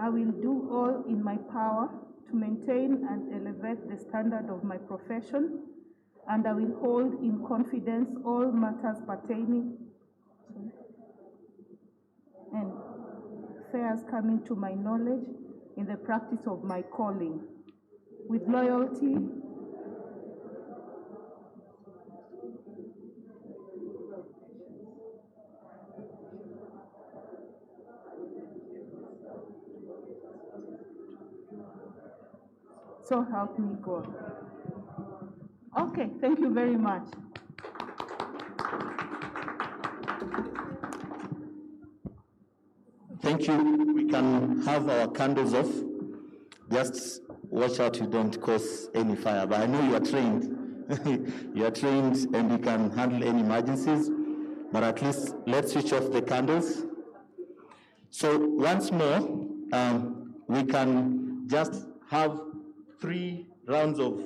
Speaker 3: I will do all in my power to maintain and elevate the standard of my profession, and I will hold in confidence all matters pertaining and affairs coming to my knowledge in the practice of my calling, with loyalty, so help me God. Okay, thank you very much.
Speaker 1: Thank you. We can have our candles off. Just watch out you don't cause any fire. But I know you are trained. You are trained and you can handle any emergencies. But at least let's switch off the candles. So once more, we can just have 3 rounds of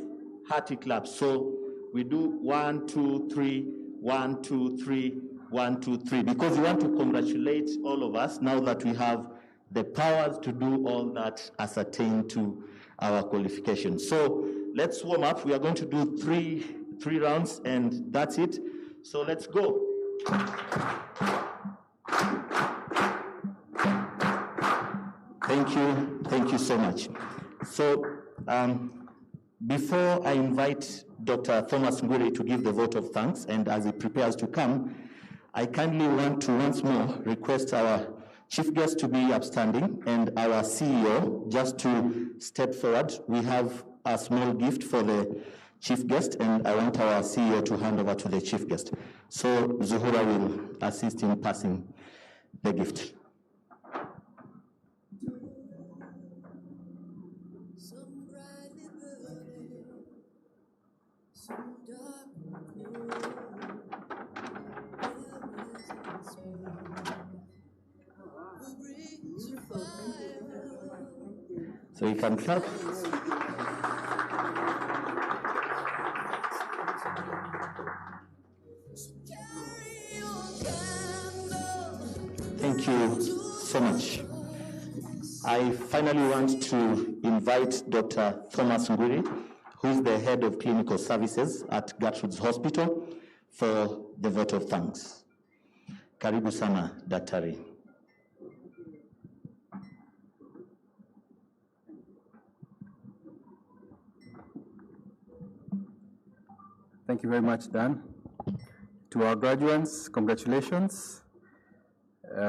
Speaker 1: hearty claps. So we do 1, 2, 3, 1, 2, 3, 1, 2, 3, because we want to congratulate all of us now that we have the powers to do all that ascertain to our qualifications. So let's warm up. We are going to do three rounds, and that's it. So let's go. Thank you so much. So before I invite Dr. Thomas Nguri to give the vote of thanks, and as he prepares to come, I kindly want to once more request our chief guest to be upstanding and our CEO just to step forward. We have a small gift for the chief guest, and I want our CEO to hand over to the chief guest. So Zuhura will assist in passing the gift. So you can clap. Thank you so much. I finally want to invite Dr. Thomas Nguri, who is the head of clinical services at Gertrude's Hospital, for the vote of thanks. Karibu sana, Daktari.
Speaker 21: Thank you very much, Dan. To our graduates, congratulations.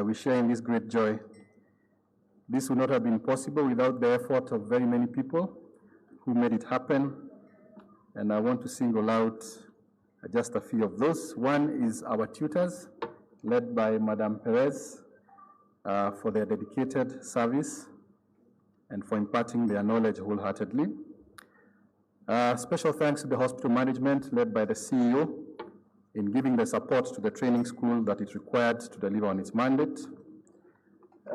Speaker 21: We share in this great joy. This would not have been possible without the effort of very many people who made it happen. And I want to single out just a few of those. One is our tutors, led by Madame Perez, for their dedicated service and for imparting their knowledge wholeheartedly. Special thanks to the hospital management, led by the CEO, in giving the support to the training school that is required to deliver on its mandate.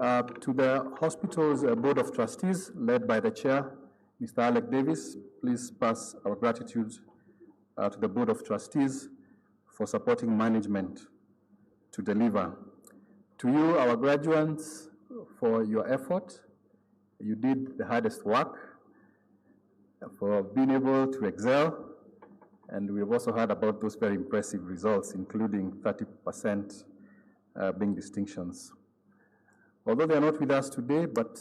Speaker 21: To the hospital's board of trustees, led by the chair, Mr. Alec Davis, please pass our gratitude to the board of trustees for supporting management to deliver. To you, our graduates, for your effort. You did the hardest work, for being able to excel, and we've also heard about those very impressive results, including 30% being distinctions. Although they are not with us today, but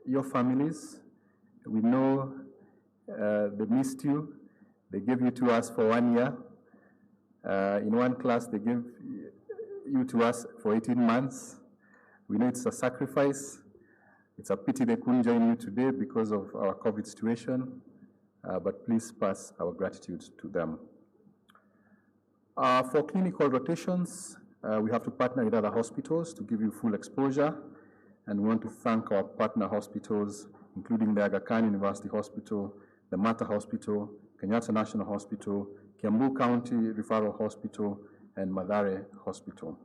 Speaker 21: your families, we know they missed you. They gave you to us for 1 year. In one class, they gave you to us for 18 months. We know it's a sacrifice. It's a pity they couldn't join you today because of our COVID situation, but please pass our gratitude to them. For clinical rotations, we have to partner with other hospitals to give you full exposure, and we want to thank our partner hospitals, including the Aga Khan University Hospital, the Mata Hospital, Kenyatta National Hospital, Kiambu County Referral Hospital, and Mathare Hospital.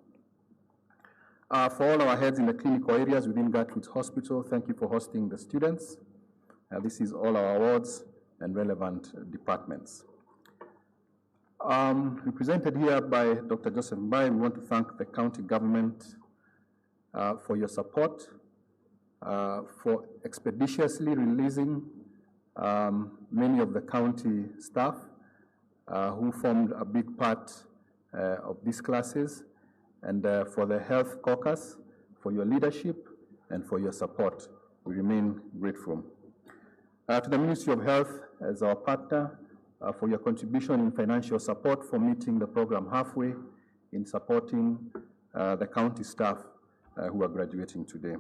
Speaker 21: For all our heads in the clinical areas within Gertrude's Hospital, thank you for hosting the students. This is all our awards and relevant departments. Represented here by Dr. Joseph Mbai, we want to thank the county government for your support, for expeditiously releasing
Speaker 7: many of the county staff who formed a big part of these classes, and for the Health Caucus, for your leadership and for your support. We remain grateful. To the Ministry of Health as our partner, for your contribution in financial support for meeting the program halfway, in supporting the county staff who are graduating today.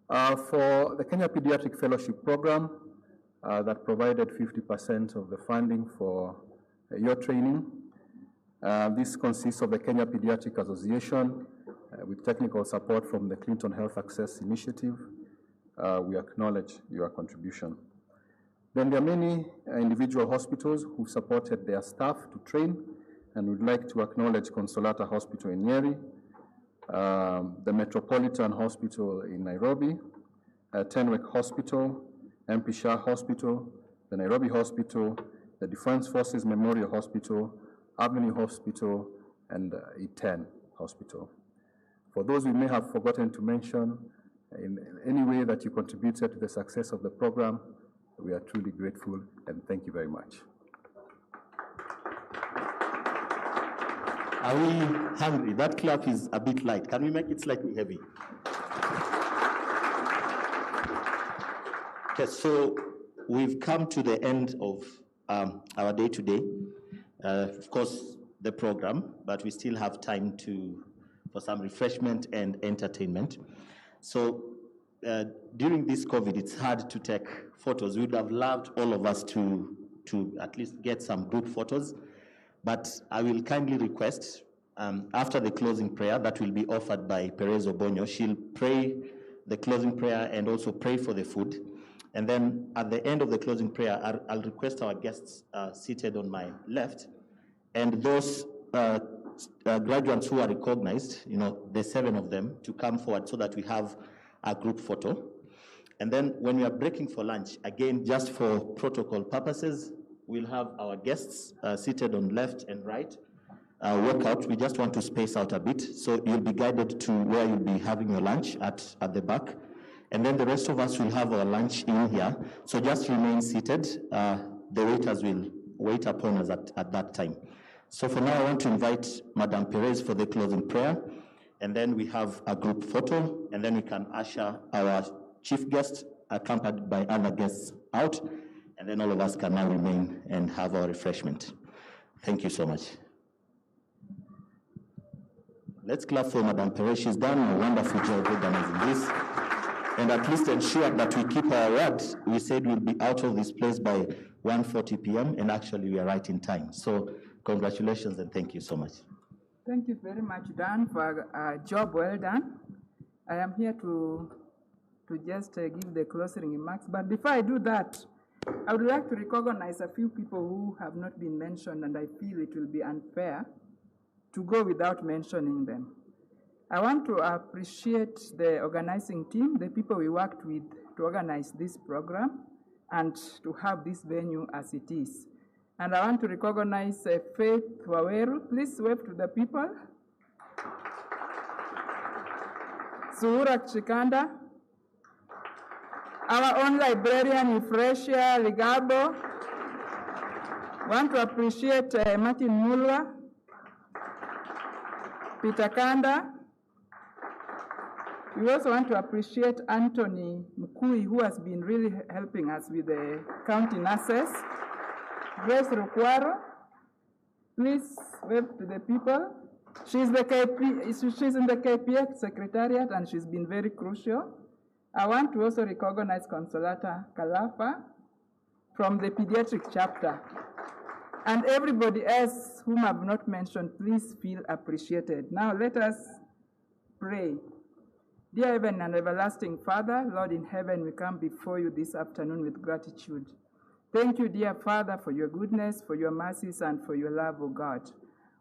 Speaker 7: For the Kenya Pediatric Fellowship Program that provided 50% of the funding for your training. This consists of the Kenya Pediatric Association with technical support from the Clinton Health Access Initiative. We acknowledge your contribution. Then there are many individual hospitals who supported their staff to train, and we'd like to acknowledge Consolata Hospital in Nyeri, the Metropolitan Hospital in Nairobi, Tenwek Hospital, MP Shah Hospital, the Nairobi Hospital, the Defense Forces Memorial Hospital, Albany Hospital, and E10 Hospital. For those we may have forgotten to mention, in any way that you contributed to the success of the program, we are truly grateful, and thank you very much.
Speaker 1: Are we hungry? That clap is a bit light. Can we make it slightly heavy? Okay, so we've come to the end of our day today. Of course, the program, but we still have time for some refreshment and entertainment. So during this COVID, it's hard to take photos. We would have loved all of us to at least get some group photos, but I will kindly request after the closing prayer that will be offered by Perez Obonyo, she'll pray the closing prayer and also pray for the food. And then at the end of the closing prayer, I'll request our guests seated on my left, and those graduates who are recognized, the 7 of them, to come forward so that we have a group photo. And then when we are breaking for lunch, again, just for protocol purposes, we'll have our guests seated on left and right. Work out, we just want to space out a bit, so you'll be guided to where you'll be having your lunch at the back. And then the rest of us will have our lunch in here, so just remain seated. The waiters will wait upon us at that time. So for now, I want to invite Madam Perez for the closing prayer, and then we have a group photo, and then we can usher our chief guest, accompanied by other guests, out, and then all of us can now remain and have our refreshment. Thank you so much. Let's clap for Madam Perez. She's done a wonderful job organizing this, and at least ensure that we keep our word. We said we'll be out of this place by 1:40 p.m., and actually we are right in time. So congratulations and thank you so much.
Speaker 15: Thank you very much, Dan, for a job well done. I am here to just give the closing remarks. But before I do that, I would like to recognize a few people who have not been mentioned, and I feel it will be unfair to go without mentioning them. I want to appreciate the organizing team, the people we worked with to organize this program and to have this venue as it is. And I want to recognize Faith Waweru. Please wave to the people. Suhura Chikanda. Our own librarian, Ifresia Ligabo. Want to appreciate Martin Mulwa, Peter Kanda. We also want to appreciate Anthony Mukui, who has been really helping us with the county nurses. Grace Rukwaro, please wave to the people. She's in the KPF Secretariat, and she's been very crucial. I want to also recognize Consolata Kalafa from the pediatric chapter. And everybody else whom I've not mentioned, please feel appreciated. Now let us pray. Dear Heaven and everlasting Father, Lord in heaven, we come before you this afternoon with gratitude. Thank you, dear Father, for your goodness, for your mercies, and for your love, O God.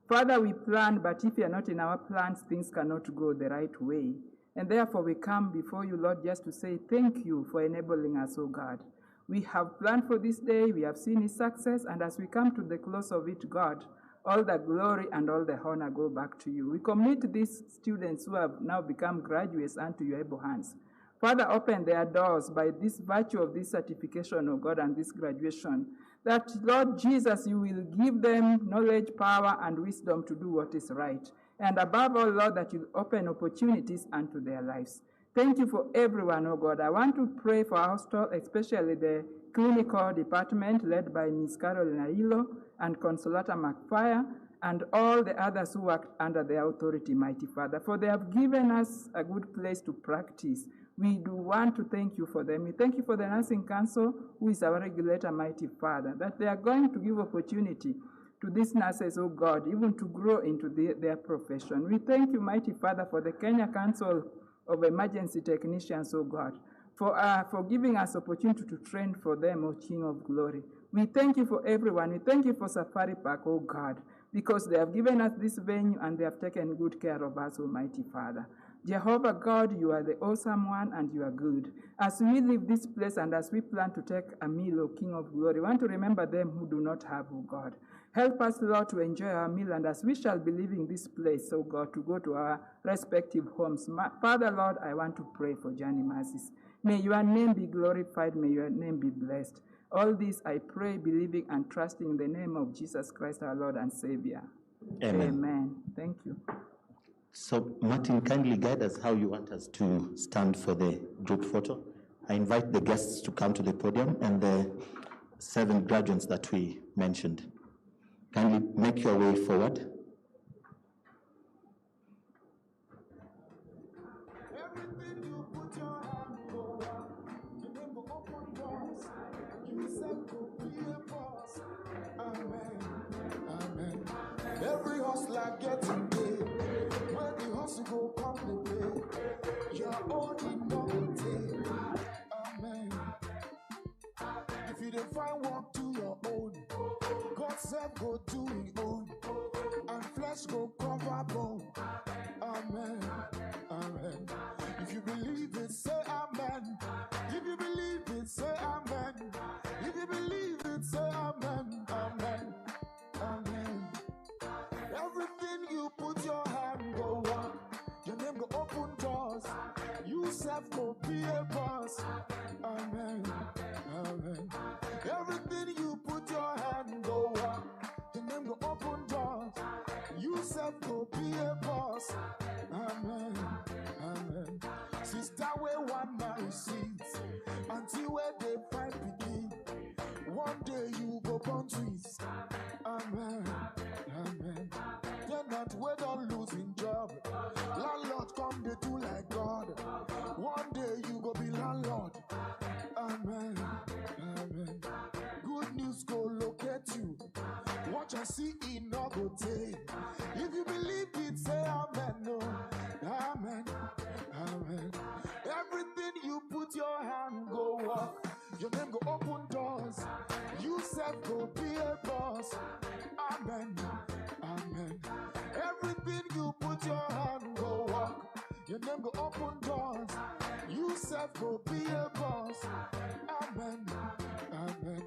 Speaker 15: Father, we plan, but if you are not in our plans, things cannot go the right way. And therefore we come before you, Lord, just to say thank you for enabling us, O God. We have planned for this day, we have seen its success, and as we come to the close of it, God, all the glory and all the honor go back to you. We commit these students who have now become graduates unto your able hands. Father, open their doors by this virtue of this certification, O God, and this graduation, that, Lord Jesus, you will give them knowledge, power, and wisdom to do what is right. And above all, Lord, that you'll open opportunities unto their lives. Thank you for everyone, oh God. I want to pray for our hospital, especially the clinical department led by Ms. Carolyn Ailo and Consolata McFire, and all the others who worked under their authority, mighty Father, for they have given us a good place to practice. We do want to thank you for them. We thank you for the Nursing Council, who is our regulator, mighty Father, that they are going to give opportunity to these nurses, oh God, even to grow into their profession. We thank you, mighty Father, for the Kenya Council of Emergency Technicians, oh God, for giving us opportunity to train for them, O King of Glory. We thank you for everyone. We thank you for Safari Park, oh God, because they have given us this venue and they have taken good care of us, Almighty Father. Jehovah God, you are the awesome one and you are good. As we leave this place and as we plan to take a meal, O King of Glory, we want to remember them who do not have, O God. Help us, Lord, to enjoy our meal, and as we shall be leaving this place, O God, to go to our respective homes. Father, Lord, I want to pray for Johnny Mercies. May your name be glorified. May your name be blessed. All this I pray, believing and trusting in the name of Jesus Christ, our Lord and Savior.
Speaker 1: Amen.
Speaker 15: Amen. Thank you.
Speaker 1: So, Martin, kindly guide us how you want us to stand for the group photo. I invite the guests to come to the podium and the 7 graduates that we mentioned. Kindly make your way forward.
Speaker 8: Every hustler getting paid. When the hustle go come the pay, your own inoculate. Amen. If you don't find work, do your own. God said go do his own. And flesh go cover bone. Amen. Amen. If you believe it, say amen. If you believe it, say amen. If you believe it, say amen. Amen. Amen. Everything you put your hand go on. Your name go open doors. You self go be a boss. Amen. Amen. Everything you put your hand go on. Your name go open doors. You self go be a boss. Amen. Amen. Sister, where one man sees until where they find begin. One day you go born twins. Amen. Amen. Tenant we don't losing job. Landlord come they do like God. One day you go be landlord. Amen. Amen. Good news go locate you. Watch and see it not go take. If you believe it, say amen. No. Amen. Amen. Everything you put your hand go up. Your name go open doors. You self go be a boss. Amen. Amen. Everything you put your hand go walk. Your name go open doors. You self go be a boss. Amen. Amen.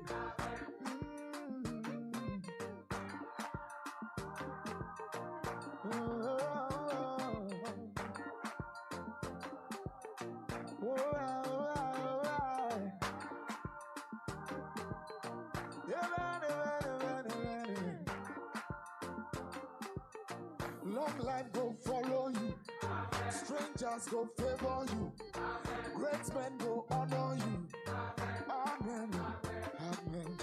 Speaker 8: Long life go follow you. Strangers go favor you. Great men go honor you. Amen. Amen.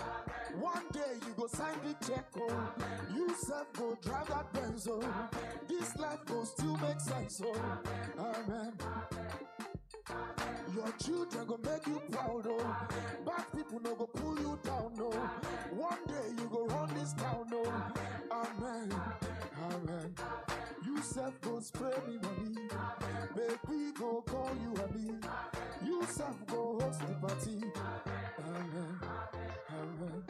Speaker 8: One day you go sign the check, oh. You self go drive that Benz, oh. This life go still make sense, oh. Amen. Your children go make you proud, oh. Bad people no go pull you down, no. One day you go run this town, oh. Amen. Amen. You self go spray me money. Baby go call you honey. You self go host the party. Amen. Amen.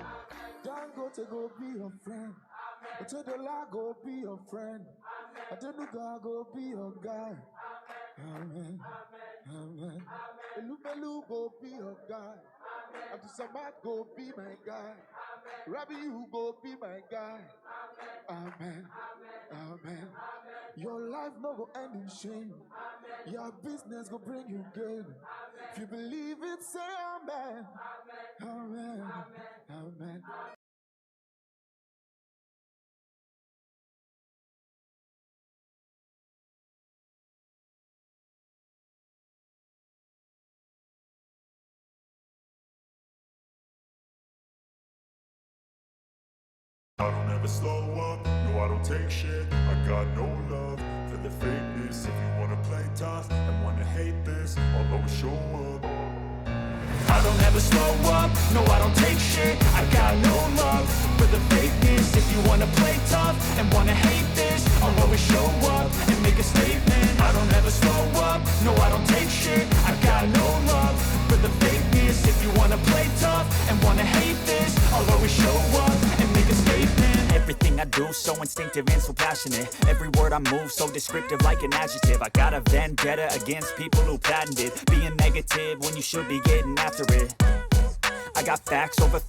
Speaker 8: Dangote go be your friend. Otedola go be your friend. Adenuga go be your guy. Amen. Amen. Elubelu go be your guy. Abdusamad go be my guy. Rabbi, you go be my guy. Amen. Amen. Your life no go end in shame. Your business go bring you gain. If you believe it, say amen. Amen. Amen.
Speaker 6: I don't ever slow up, no I don't take shit. I got no love for the fakeness. If you wanna play tough and wanna hate this, I'll always show up. I don't ever slow up, no I don't take shit. I got no love for the fakeness. If you wanna play tough and wanna hate this, I'll always show up and make a statement. I don't ever slow up, no I don't take shit. I got no love for the fakeness. If you wanna play tough and wanna hate this, I'll always show up and make a statement.
Speaker 22: Everything I do so instinctive and so passionate. Every word I move so descriptive like an adjective. I got a vendetta against people who patented being negative when you should be getting after it. I got facts over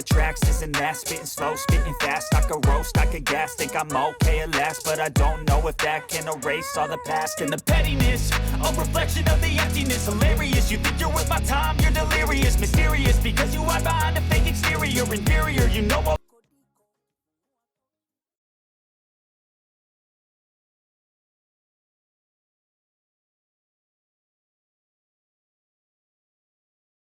Speaker 22: tracks, this and that. Spitting slow, spitting fast. I could roast, I could gas. Think I'm okay at last, but I don't know if that can erase all the past. And the pettiness, a reflection of the emptiness. Hilarious, you think you're worth my time, you're delirious. Mysterious, because you hide behind a fake exterior. Inferior, you know